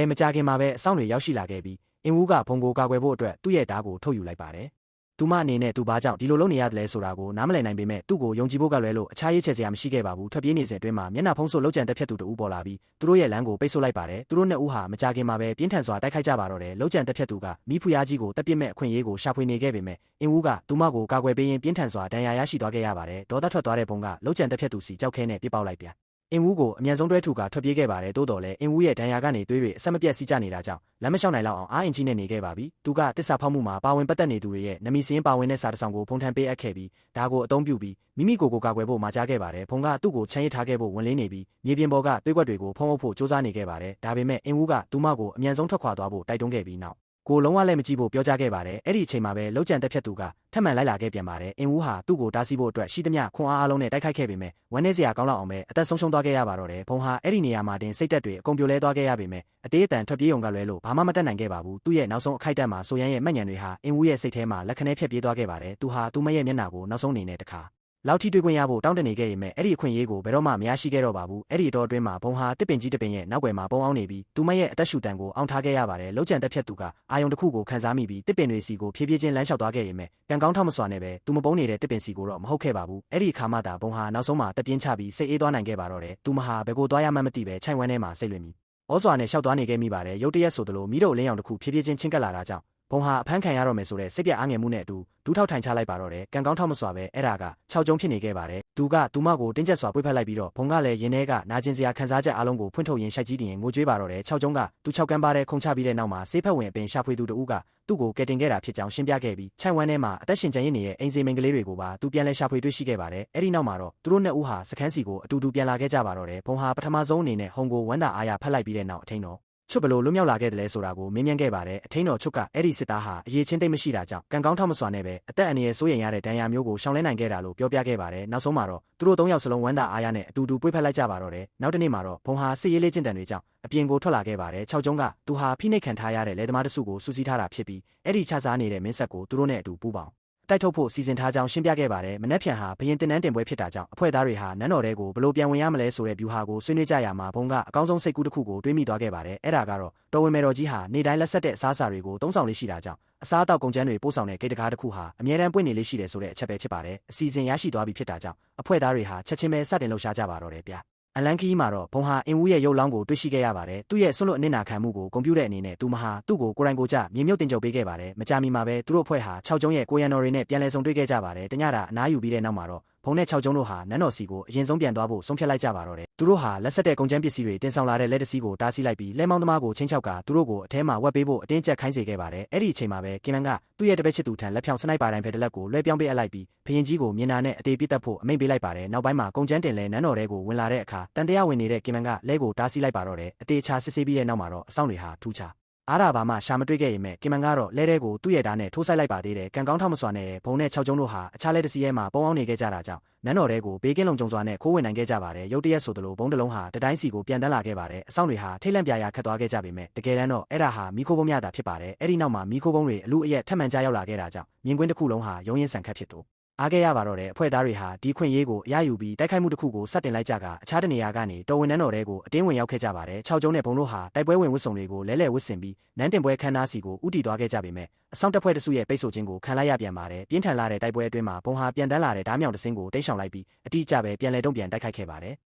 မကြခင်မှာပဲအဆောင်တွေရောက်ရှိလာခဲ့ပြီးအင်ဝူးကဖုံကိုကာကွယ်ဖို့အတွက်သူ့ရဲ့ဓာတ်ကိုထုတ်ယူလိုက်ပါတယ် သူမအနေနဲ့သူဘာကြောင့်ဒီလိုလုပ်နေရတယ်လဲဆိုတာကိုနားမလည်နိုင်ပေမဲ့သူ့ကိုယုံကြည်ဖို့ကလွဲလို့အခြားရေးချဲစရာမရှိခဲ့ပါဘူးထွက်ပြေးနေစဉ်အတွင်းမှာမျက်နှာဖုံးဆိုလှုပ်ကြံတက်ဖြတ်သူတဦးပေါ်လာပြီးသူတို့ရဲ့လမ်းကိုပိတ်ဆို့လိုက်ပါတယ်သူတို့နှစ်ဦးဟာမကြခင်မှာပဲပြင်းထန်စွာတိုက်ခိုက်ကြပါတော့တယ်လှုပ်ကြံတက်ဖြတ်သူကမိဖုရားကြီးကိုတပ်ပစ်မဲ့အခွင့်အရေးကိုရှာဖွေနေခဲ့ပေမဲ့အင်ဦးကသူမကိုကာကွယ်ပေးရင်းပြင်းထန်စွာဒဏ်ရာရရှိသွားခဲ့ရပါတယ်ဒေါသထွက်သွားတဲ့ပုံကလှုပ်ကြံတက်ဖြတ်သူစီကြောက်ခဲနဲ့ပြစ်ပေါက်လိုက်ပြန်အင်ဝူကိုအမြန်ဆုံးတွဲထူကထွက်ပြေးခဲ့ပါတယ်တိုးတော်လဲအင်ဝူရဲ့ဒဏ်ရာကနေသွေးတွေအဆက်မပြတ်စီးကျနေတာကြောင့်လမ်းမလျှောက်နိုင်လောက်အောင်အားအင်ကြီးနဲ့နေခဲ့ပါပြီသူကတစ္ဆာဖောက်မှုမှာပါဝင်ပတ်သက်နေသူတွေရဲ့နမီစင်းပါဝင်တဲ့စာတစ်စောင်ကိုဖုံးထမ်းပေးအပ်ခဲ့ပြီးဒါကိုအသုံးပြုပြီးမိမိကိုယ်ကိုကာကွယ်ဖို့မှာကြားခဲ့ပါတယ်ဖုံကသူ့ကိုချမ်းရစ်ထားခဲ့ဖို့ဝန်လေးနေပြီးမြေပြင်ပေါ်ကသွေးကွက်တွေကိုဖုံးအုပ်ဖို့စ조사နေခဲ့ပါတယ်ဒါပေမဲ့အင်ဝူကသူမကိုအမြန်ဆုံးထွက်ခွာသွားဖို့တိုက်တွန်းခဲ့ပြီးနောက်ကိုလုံးဝလည်းမကြည့်ဖို့ပြောကြားခဲ့ပါတယ်အဲ့ဒီအချိန်မှာပဲလှုပ်ကြံတက်ဖြတ်သူကထပ်မံလိုက်လာခဲ့ပြန်ပါတယ်အင်ဝူဟာသူ့ကိုတားဆီးဖို့အတွက်ရှိသမျှခွန်အားအလုံးနဲ့တိုက်ခိုက်ခဲ့ပေမဲ့ဝမ်းနည်းစရာကောင်းလောက်အောင်ပဲအသက်ဆုံးရှုံးသွားခဲ့ရပါတော့တယ်ဘုံဟာအဲ့ဒီနေရာမှာတင်စိတ်သက်တွေအကုန်ပြိုလဲသွားခဲ့ရပေမဲ့အသေးအတန်ထွက်ပြေးုံကလွဲလို့ဘာမှမတတ်နိုင်ခဲ့ပါဘူးသူ့ရဲ့နောက်ဆုံးအခိုက်အတန့်မှာဆိုရန်ရဲ့မှတ်ဉဏ်တွေဟာအင်ဝူရဲ့စိတ်ထဲမှာလက်ခနဲဖြတ်ပြေးသွားခဲ့ပါတယ်သူဟာသူမရဲ့မျက်နှာကိုနောက်ဆုံးအနေနဲ့တခါလောက်ထိတွေ့ခွင့်ရဖို့တောင်းတနေခဲ့ရင်မဲ့အဲ့ဒီအခွင့်အရေးကိုဘယ်တော့မှမရရှိခဲ့တော့ပါဘူးအဲ့ဒီအတော်အတွင်းမှာဘုံဟာတစ်ပင်ကြီးတစ်ပင်ရဲ့နောက်ွယ်မှာပုံအောင်နေပြီးသူမရဲ့အသက်ရှူတန်ကိုအောင်ထားခဲ့ရပါတယ်လှုပ်ကြံတက်ဖြတ်သူကအာယုံတစ်ခုကိုခန်းစားမိပြီးတစ်ပင်တွေစီကိုဖြည်းဖြည်းချင်းလမ်းလျှောက်သွားခဲ့ရင်မဲ့ကံကောင်းထောက်မစွာနဲ့ပဲသူမပုံနေတဲ့တစ်ပင်စီကိုတော့မဟုတ်ခဲ့ပါဘူးအဲ့ဒီအခါမှသာဘုံဟာနောက်ဆုံးမှာတပြင်းချပြီးစိတ်အေးသွားနိုင်ခဲ့ပါတော့တယ်သူမဟာဘယ်ကိုသွားရမှန်းမသိပဲခြိုင်ဝမ်းထဲမှာစိတ်လွင်ပြီးဩစွာနဲ့လျှောက်သွားနေခဲ့မိပါတယ်ရုတ်တရက်ဆိုသလိုမိတို့လင်းအောင်တစ်ခုဖြည်းဖြည်းချင်းချင်းကပ်လာတာကြောင့်ဘုံဟာအဖမ်းခံရတော့မယ်ဆိုတဲ့စိတ်ပြအားငယ်မှုနဲ့အတူဒူးထောက်ထိုင်ချလိုက်ပါတော့တယ်ကံကောင်းထောက်မစွာပဲအဲ့ဒါက6ကျုံဖြစ်နေခဲ့ပါတယ်သူကသူမကိုတင်းကျပ်စွာပွေ့ဖက်လိုက်ပြီးတော့ဘုံကလည်းရင်ထဲကနာကျင်စရာခံစားချက်အလုံးကိုဖွင့်ထုတ်ရင်းရှိုက်ကြီးတင်ရင်ငိုကြွေးပါတော့တယ်6ကျုံကသူ6ကန်းပါတဲ့ခုံချပြီးတဲ့နောက်မှာဆေးဖက်ဝင်အပင်ရှာဖွေသူတဦးကသူ့ကိုကယ်တင်ခဲ့တာဖြစ်ကြောင်းရှင်းပြခဲ့ပြီးခြိုင်ဝမ်းထဲမှာအသက်ရှင်ကျန်ရစ်နေတဲ့အိမ်စီမိန်ကလေးတွေကိုပါသူပြန်လဲရှာဖွေတွေ့ရှိခဲ့ပါတယ်အဲ့ဒီနောက်မှာတော့သူတို့နှစ်ဦးဟာစခန်းစီကိုအတူတူပြန်လာခဲ့ကြပါတော့တယ်ဘုံဟာပထမဆုံးအနေနဲ့ဟုံကိုဝမ်းသာအားရဖက်လိုက်ပြီးတဲ့နောက်အထိန်တော်ချွတ်ဘလို့လွတ်မြောက်လာခဲ့တယ်လဲဆိုတာကိုမေးမြန်းခဲ့ပါတယ်အထိန်တော်ချွတ်ကအဲ့ဒီစစ်သားဟာအရေးချင်းသိမ့်မရှိတာကြောင့်ကံကောင်းထောက်မစွာနဲ့ပဲအသက်အန္တရာယ်စိုးရိမ်ရတဲ့ဒဏ်ရာမျိုးကိုရှောင်လဲနိုင်ခဲ့တာလို့ပြောပြခဲ့ပါတယ်နောက်ဆုံးမှာတော့သူတို့၃ယောက်စလုံးဝမ်းသာအားရနဲ့အတူတူပွေ့ဖက်လိုက်ကြပါတော့တယ်နောက်တစ်နေ့မှာတော့ဘုံဟာစစ်ရေးလေးကျင့်တန်တွေကြောင့်အပြင်ကိုထွက်လာခဲ့ပါတယ်6ကျုံကသူဟာဖိနှိပ်ခံထားရတဲ့လယ်သမားတစုကိုစူးစီးထားတာဖြစ်ပြီးအဲ့ဒီခြားစားနေတဲ့မင်းဆက်ကိုသူတို့နဲ့အတူပူးပေါင်းတိုက်ထုတ်ဖို့စီစဉ်ထားကြောင်းရှင်းပြခဲ့ပါတယ်မနက်ဖြန်ဟာဘရင်တင်နန်းတင်ပွဲဖြစ်တာကြောင့်အဖွဲ့သားတွေဟာနန်းတော်ထဲကိုဘလို့ပြန်ဝင်ရမလဲဆိုတဲ့ဗျူဟာကိုဆွေးနွေးကြရမှာဘုံကအကောင်းဆုံးစိတ်ကူးတစ်ခုကိုတွေးမိသွားခဲ့ပါတယ်အဲ့ဒါကတော့တော်ဝင်မယ်တော်ကြီးဟာနေတိုင်းလက်ဆက်တဲ့အစားအစာတွေကိုသုံးဆောင်လေးရှိတာကြောင့်အစားအသောက်ကုန်ကျန်းတွေပို့ဆောင်တဲ့ဂိတ်တကားတစ်ခုဟာအမြဲတမ်းပွင့်နေလေးရှိတယ်ဆိုတဲ့အချက်ပဲဖြစ်ပါတယ်အစီအစဉ်ရရှိသွားပြီဖြစ်တာကြောင့်အဖွဲ့သားတွေဟာချက်ချင်းပဲစတင်လှုပ်ရှားကြပါတော့တယ်ဗျအလန်ခီမှာတော့ဘုံဟာအင်ဝူရဲ့ရုပ်လောင်းကိုတွေ့ရှိခဲ့ရပါတယ်သူ့ရဲ့ဆွန့်လွတ်အနစ်နာခံမှုကိုဂုဏ်ပြုတဲ့အနေနဲ့သူမဟာသူ့ကိုကိုယ်တိုင်ကိုယ်ကျမြေမြုပ်တင်ကြုံပေးခဲ့ပါတယ်မကြာမီမှာပဲသူတို့အဖွဲ့ဟာ6ကျုံရဲ့ကိုရန်တော်တွေနဲ့ပြန်လည်ဆုံတွေ့ခဲ့ကြပါတယ်တညတာအနားယူပြီးတဲ့နောက်မှာတော့ဘုံနဲ့6ကျုံတို့ဟာနန်းတော်စီကိုအရင်ဆုံးပြန်သွားဖို့ဆုံးဖြတ်လိုက်ကြပါတော့တယ်သူတို့ဟာလက်ဆက်တဲ့ကုန်ကျန်းပစ္စည်းတွေတင်ဆောင်လာတဲ့လက်တစည်းကိုတားဆီးလိုက်ပြီးလဲမောင်းသမားကိုချင်းချောက်ကသူတို့ကိုအထဲမှာဝက်ပေးဖို့အတင်းကျပ်ခိုင်းစေခဲ့ပါတယ်အဲ့ဒီအချိန်မှာပဲကင်မန်ကသူ့ရဲ့တပည့်ချစ်သူထံလက်ဖြောင်စနိုက်ပါတိုင်းဖက်တလက်ကိုလွှဲပြောင်းပေးအပ်လိုက်ပြီးဖရင်ကြီးကိုမြင်နာနဲ့အသေးပြစ်တက်ဖို့အမိန့်ပေးလိုက်ပါတယ်နောက်ပိုင်းမှာကုန်ကျန်းတင်လဲနန်းတော်ထဲကိုဝင်လာတဲ့အခါတန်တရားဝင်နေတဲ့ကင်မန်ကလဲကိုတားဆီးလိုက်ပါတော့တယ်အသေးချာစစ်ဆေးပြီးတဲ့နောက်မှာတော့အဆောင်တွေဟာထူးခြားအားရပါမှရှာမတွေ့ခဲ့ရင်မဲ့ကင်မန်ကတော့လဲတဲ့ကိုသူ့ရဲ့ဓာတ်နဲ့ထိုးဆိုင်လိုက်ပါသေးတယ်ကံကောင်းထောက်မစွာနဲ့ဘုံနဲ့6ကျုံတို့ဟာအခြားလဲတစီးရဲမှာပုံအောင်နေခဲ့ကြတာကြောင့်နန်းတော်ထဲကိုဘေးကင်းလုံခြုံစွာနဲ့ခိုးဝင်နိုင်ခဲ့ကြပါတယ်ရုတ်တရက်ဆိုသလိုဘုံတစ်လုံးဟာတတိုင်းစီကိုပြန်တန်းလာခဲ့ပါတယ်အဆောင်တွေဟာထိတ်လန့်ပြရာခတ်သွားခဲ့ကြပေမဲ့တကယ်တမ်းတော့အဲ့ဒါဟာမီခိုးဘုံမြတာဖြစ်ပါတယ်အဲ့ဒီနောက်မှာမီခိုးဘုံတွေအလူအယက်ထပ်မံကြားရောက်လာခဲ့တာကြောင့်မြင်ကွင်းတစ်ခုလုံးဟာရုံးရင်ဆန်ခတ်ဖြစ်တော့အားခဲ့ရပါတော့တယ်အဖွဲ့သားတွေဟာဒီခွင့်ရေးကိုအရယူပြီးတိုက်ခိုက်မှုတစ်ခုကိုစတင်လိုက်ကြကအခြားတနေရာကနေတော်ဝင်နန်းတော်ထဲကိုအတင်းဝင်ရောက်ခဲ့ကြပါတယ်6ကျုံနဲ့ဘုံတို့ဟာတိုက်ပွဲဝင်ဝတ်စုံတွေကိုလဲလှယ်ဝတ်ဆင်ပြီးနန်းတင်ပွဲခန်းနာစီကိုဥတီသွားခဲ့ကြပေမဲ့အဆောင်တပ်ဖွဲ့တစုရဲ့ပိတ်ဆို့ခြင်းကိုခံလိုက်ရပြန်ပါတယ်ပြင်းထန်လာတဲ့တိုက်ပွဲအတွင်းမှာဘုံဟာပြန်တန်းလာတဲ့ဓားမြောင်တစင်းကိုတိတ်ဆောင်လိုက်ပြီးအတိအကျပဲပြန်လဲတုံ့ပြန်တိုက်ခိုက်ခဲ့ပါတယ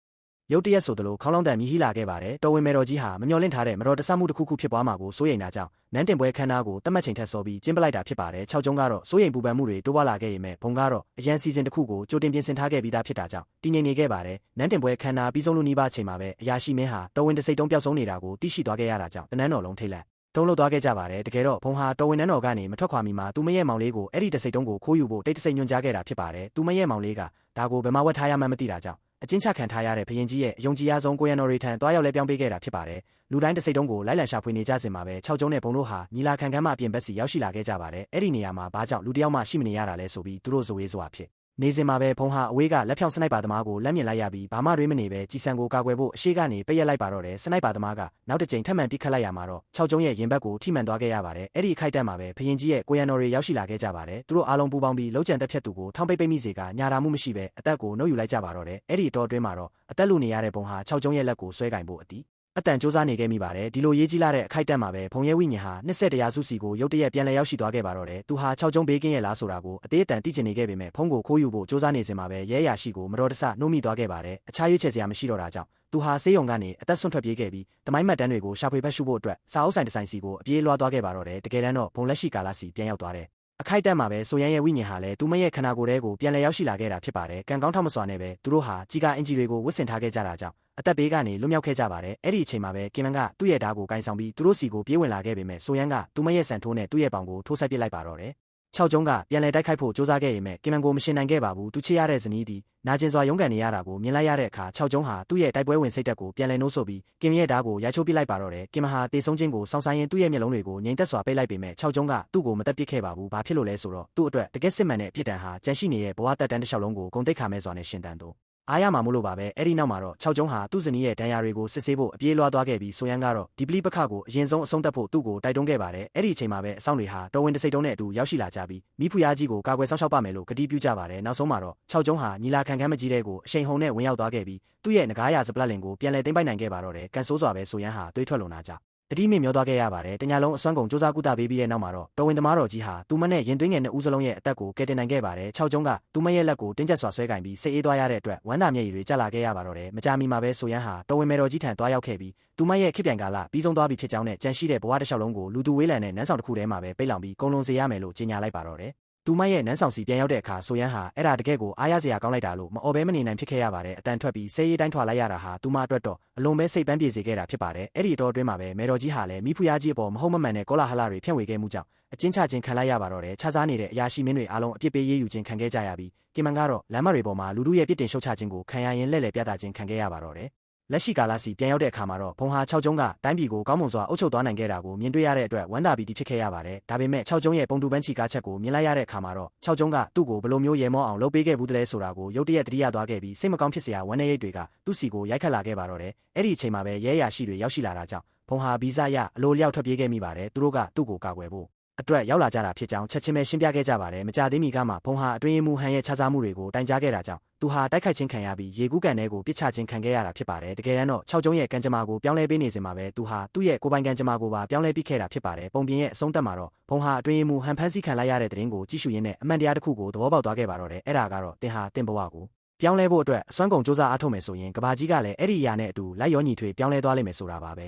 ်ရုတ်တရက်ဆိုသလိုခေါင်းလောင်းတန်မြည်ဟိလာခဲ့ပါတယ်တော်ဝင်မယ်တော်ကြီးဟာမမျှော်လင့်ထားတဲ့မတော်တဆမှုတစ်ခုခုဖြစ်ပွားမှာကိုစိုးရိမ်တာကြောင့်နန်းတင်ပွဲခန်းနာကိုတတ်မှတ်ချိန်ထက်စောပြီးကျင်းပလိုက်တာဖြစ်ပါတယ်6ကျုံကတော့စိုးရိမ်ပူပန်မှုတွေတိုးပွားလာခဲ့ရင်မဲ့ဘုံကတော့အရန်စီစဉ်တစ်ခုကိုကြိုတင်ပြင်ဆင်ထားခဲ့ပြီးသားဖြစ်တာကြောင့်တည်ငြိမ်နေခဲ့ပါတယ်နန်းတင်ပွဲခန်းနာပြီးဆုံးလို့နီးပါးချိန်မှာပဲအရာရှိမင်းဟာတော်ဝင်တစိတ်တုံးပျောက်ဆုံးနေတာကိုသိရှိသွားခဲ့ရတာကြောင့်တနန်းတော်လုံးထိတ်လန့်တုံးလို့သွားခဲ့ကြပါတယ်တကယ်တော့ဘုံဟာတော်ဝင်နန်းတော်ကနေမထွက်ခွာမီမှာသူမရဲ့မောင်လေးကိုအဲ့ဒီတစိတ်တုံးကိုခိုးယူဖို့တိတ်တစိတ်ညွှန်ကြားခဲ့တာဖြစ်ပါတယ်သူမရဲ့မောင်လေးကဒါကိုဘယ်မှာဝတ်ထားရမှန်းမသိတာကြောင့်အချင်းချခံထားရတဲ့ဘရင်ကြီးရဲ့အယုံကြည်ရဆုံးကိုရန်တော်တွေထံတွားရောက်လဲပြောင်းပေးခဲ့တာဖြစ်ပါတယ်လူတိုင်းတစိတ်တုံးကိုလိုက်လံရှာဖွေနေကြစဉ်မှာပဲ6ကျုံနဲ့ဘုံတို့ဟာညီလာခံခန်းမှာအပြင်ဘက်စီရောက်ရှိလာခဲ့ကြပါတယ်အဲ့ဒီနေရာမှာဘာကြောင့်လူတယောက်မှရှိမနေရတာလဲဆိုပြီးသူတို့ဇဝေးစွာဖြစ်နေစဉ်မှာပဲဘုံဟာအဝေးကလက်ဖြောင်စနိုက်ပါသမားကိုလက်မြင်လိုက်ရပြီးဘာမှတွေးမနေပဲကြီးစံကိုကာကွယ်ဖို့အရှိကနေပိတ်ရက်လိုက်ပါတော့တယ်စနိုက်ပါသမားကနောက်တစ်ကြိမ်ထပ်မံပစ်ခတ်လိုက်ရမှာတော့6ကျုံရဲ့ရင်ဘတ်ကိုထိမှန်သွားခဲ့ရပါတယ်အဲ့ဒီအခိုက်အတန့်မှာပဲဘရင်ကြီးရဲ့ကိုရန်တော်တွေရောက်ရှိလာခဲ့ကြပါတယ်သူတို့အားလုံးပူးပေါင်းပြီးလှုပ်ကြံတက်ဖြတ်သူကိုထောင်ပိတ်ပိတ်မိစေကညာတာမှုမရှိပဲအသက်ကိုနှုတ်ယူလိုက်ကြပါတော့တယ်အဲ့ဒီအတော်အတွင်းမှာတော့အသက်လူနေရတဲ့ဘုံဟာ6ကျုံရဲ့လက်ကိုဆွဲကင်ဖို့အတီး အတန်စူးစမ်းနေခဲ့မိပါတယ်ဒီလိုရေးကြီးလာတဲ့အခိုက်အတန့်မှာပဲဖုံရဲဝိညာဉ်ဟာ20တရားစုစီကိုရုတ်တရက်ပြန်လည်ရောက်ရှိသွားခဲ့ပါတော့တယ်သူဟာ6ကျုံးဘေးကင်းရဲ့လားဆိုတာကိုအသေးအတန်သိချင်နေခဲ့ပေမဲ့ဖုံးကိုခိုးယူဖို့စူးစမ်းနေစဉ်မှာပဲရဲရရှိကိုမတော်တဆနှိုးမိသွားခဲ့ပါတယ်အခြားရွေးချယ်စရာမရှိတော့တာကြောင့်သူဟာဆေးရုံကနေအသက်ဆွန့်ထွက်ပြေးခဲ့ပြီးတမိုင်းမှတ်တမ်းတွေကိုရှာဖွေဖတ်ရှုဖို့အတွက်စာအုပ်ဆိုင်တစ်ဆိုင်စီကိုအပြေးလွှားသွားခဲ့ပါတော့တယ်တကယ်တမ်းတော့ဘုံလက်ရှိကာလစီပြန်ရောက်သွားတယ်အခိုက်အတန့်မှာပဲဆိုရန်ရဲ့ဝိညာဉ်ဟာလည်းသူမရဲ့ခန္ဓာကိုယ်ထဲကိုပြန်လည်ရောက်ရှိလာခဲ့တာဖြစ်ပါတယ်ကံကောင်းထောက်မစွာနဲ့ပဲသူတို့ဟာကြီးကားအင်ဂျီတွေကိုဝတ်ဆင်ထားခဲ့ကြတာကြောင့်အသက်ဘေးကနေလွတ်မြောက်ခဲ့ကြပါတယ်အဲ့ဒီအချိန်မှာပဲကင်မန်ကသူ့ရဲ့ဓာတ်ကိုကင်ဆောင်ပြီးသူတို့စီကိုပြေးဝင်လာခဲ့ပေမဲ့ဆိုရန်ကသူမရဲ့ဆန်ထိုးနဲ့သူ့ရဲ့ပေါင်ကိုထိုးဆိုင်ပစ်လိုက်ပါတော့တယ်6ကျုံးကပြန်လည်တိုက်ခိုက်ဖို့စူးစမ်းခဲ့ပေမဲ့ကင်မန်ကိုမရှင်နိုင်ခဲ့ပါဘူးသူချစ်ရတဲ့ဇနီးသည်နာကျင်စွာရုန်းကန်နေရတာကိုမြင်လိုက်ရတဲ့အခါ6ကျုံးဟာသူ့ရဲ့တိုက်ပွဲဝင်စိတ်ဓာတ်ကိုပြန်လည်နှိုးဆော်ပြီးကင်ရဲ့ဓာတ်ကိုရိုက်ချိုးပစ်လိုက်ပါတော့တယ်ကင်မန်ဟာတေဆုံးခြင်းကိုစောင့်ဆိုင်ရင်သူ့ရဲ့မျက်လုံးတွေကိုငြိမ်သက်စွာပိတ်လိုက်ပေမဲ့6ကျုံးကသူ့ကိုမတက်ပစ်ခဲ့ပါဘူးဘာဖြစ်လို့လဲဆိုတော့သူ့အတွက်တကယ်စစ်မှန်တဲ့အဖြစ်တန်ဟာကြန့်ရှိနေတဲ့ဘဝတက်တန်းတစ်လျှောက်လုံးကိုဂုံတိတ်ခါမဲ့စွာနဲ့ရှင်တန်တော့အားရမှာမို့လို့ပါပဲအဲ့ဒီနောက်မှာတော့6ကျုံးဟာသူ့ဇနီးရဲ့ဒဏ်ရာတွေကိုစစ်ဆေးဖို့အပြေးလွှားသွားခဲ့ပြီးဆိုရန်ကတော့ဒီပလီပခကိုအရင်ဆုံးအဆုံးသတ်ဖို့သူ့ကိုတိုက်တွန်းခဲ့ပါတယ်အဲ့ဒီအချိန်မှာပဲအဆောင်တွေဟာတော်ဝင်တစိတ်တုံးနဲ့အတူရောက်ရှိလာကြပြီးမိဖုရားကြီးကိုကာကွယ်စောင့်ရှောက်ပါမယ်လို့ကတိပြုကြပါတယ်နောက်ဆုံးမှာတော့6ကျုံးဟာညီလာခံခန်းမကြီးတဲ့ကိုအရှိန်ဟုန်နဲ့ဝင်ရောက်သွားခဲ့ပြီးသူ့ရဲ့ငကားရစပလက်လင်ကိုပြန်လည်သိမ်းပိုက်နိုင်ခဲ့ပါတော့တယ်ကန်ဆိုးစွာပဲဆိုရန်ဟာတွေးထွက်လွန်လာကြတတိမြင့်မျောသွားခဲ့ရပါတယ်တညာလုံးအစွမ်းကုန်စူးစမ်းကုသပေးပြီးတဲ့နောက်မှာတော့တော်ဝင်သမားတော်ကြီးဟာသူမနဲ့ရင်သွင်းငယ်နှစ်ဦးစလုံးရဲ့အသက်ကိုကယ်တင်နိုင်ခဲ့ပါတယ်6ကျုံးကသူမရဲ့လက်ကိုတင်းကျပ်စွာဆွဲကင်ပြီးစိတ်အေးသွားရတဲ့အတွက်ဝမ်းသာမျက်ရည်တွေကျလာခဲ့ရပါတော့တယ်မကြာမီမှာပဲဆိုရန်ဟာတော်ဝင်မေတော်ကြီးထံတွားရောက်ခဲ့ပြီးသူမရဲ့ခေတ်ပြိုင်ကာလပြီးဆုံးသွားပြီဖြစ်ကြောင်းနဲ့ကြန့်ရှိတဲ့ဘဝတစ်လျှောက်လုံးကိုလူသူဝေးလံတဲ့နန်းဆောင်တစ်ခုထဲမှာပဲပိတ်လောင်ပြီးကုန်လွန်စေရမယ်လို့ကြေညာလိုက်ပါတော့တယ်သူမရဲ့နန်းဆောင်စီပြန်ရောက်တဲ့အခါဆိုရန်ဟာအဲ့ဒါတကယ်ကိုအားရစရာကောင်းလိုက်တာလို့မအော်ဘဲမနေနိုင်ဖြစ်ခဲ့ရပါတယ်အတန်ထွက်ပြီးဆေးရည်တိုင်းထွာလိုက်ရတာဟာသူမအတွက်တော့အလွန်ပဲစိတ်ပန်းပြေစေခဲ့တာဖြစ်ပါတယ်အဲ့ဒီတော့အတွင်းမှာပဲမေတော်ကြီးဟာလည်းမိဖုရားကြီးအပေါ်မဟုတ်မမှန်တဲ့ကောလာဟလတွေဖြန့်ဝေခဲ့မှုကြောင့်အကျဉ်းချခြင်းခံလိုက်ရပါတော့တယ်ခြားစားနေတဲ့အရာရှိမင်းတွေအားလုံးအပြစ်ပေးရေးယူခြင်းခံခဲ့ကြရပြီးကင်မန်ကတော့လမ်းမတွေပေါ်မှာလူတို့ရဲ့ပြစ်တင်ရှုတ်ချခြင်းကိုခံရရင်လှည့်လည်ပြသခြင်းခံခဲ့ရပါတော့တယ်လက်ရှိကာလစီပြန်ရောက်တဲ့အခါမှာတော့ဘုံဟာ6ကျုံးကတိုင်းပြည်ကိုကောင်းမွန်စွာအုပ်ချုပ်သွားနိုင်ခဲ့တာကိုမြင်တွေ့ရတဲ့အတွက်ဝမ်းသာပီတိဖြစ်ခဲ့ရပါတယ်ဒါပေမဲ့6ကျုံးရဲ့ပုံတူပန်းချီကားချက်ကိုမြင်လိုက်ရတဲ့အခါမှာတော့6ကျုံးကသူ့ကိုဘယ်လိုမျိုးရဲမောအောင်လုပ်ပေးခဲ့ဘူးတလဲဆိုတာကိုရုတ်တရက်တတိယသွားခဲ့ပြီးစိတ်မကောင်းဖြစ်စရာဝမ်းနည်းရိတ်တွေကသူ့စီကိုရိုက်ခတ်လာခဲ့ပါတော့တယ်အဲ့ဒီအချိန်မှာပဲရဲရရှိတွေရောက်ရှိလာတာကြောင့်ဘုံဟာဗီဇရအလိုလျောက်ထွက်ပြေးခဲ့မိပါတယ်သူတို့ကသူ့ကိုကာကွယ်ဖို့အတွက်ရောက်လာကြတာဖြစ်ကြောင်းချက်ချင်းပဲရှင်းပြခဲ့ကြပါတယ်မကြသေးမီကမှဘုံဟာအတွင်းမှုဟန်ရဲ့ခြားစားမှုတွေကိုတိုင်ကြားခဲ့တာကြောင့်သူဟာတိုက်ခိုက်ခြင်းခံရပြီးရေကူးကန်ထဲကိုပစ်ချခြင်းခံခဲ့ရတာဖြစ်ပါတယ်တကယ်တမ်းတော့6ကျုံးရဲ့ကံကြမ္မာကိုပြောင်းလဲပေးနေစဉ်မှာပဲသူဟာသူ့ရဲ့ကိုယ်ပိုင်ကံကြမ္မာကိုပါပြောင်းလဲပြီးခဲ့တာဖြစ်ပါတယ်ပုံပြင်ရဲ့အဆုံးသတ်မှာတော့ဘုံဟာအတွင်းမှုဟန်ဖန်ဆီးခံလိုက်ရတဲ့တဲ့ရင်ကိုကြည့်ရှုရင်းနဲ့အမှန်တရားတစ်ခုကိုသဘောပေါက်သွားခဲ့ပါတော့တယ်အဲ့ဒါကတော့တင်ဟာတင်ဘဝကိုပြောင်းလဲဖို့အတွက်အစွမ်းကုန်စူးစမ်းအားထုတ်မယ်ဆိုရင်ကဘာကြီးကလည်းအဲ့ဒီအရာနဲ့အတူလိုက်ရောညီထွေပြောင်းလဲသွားလိမ့်မယ်ဆိုတာပါပဲ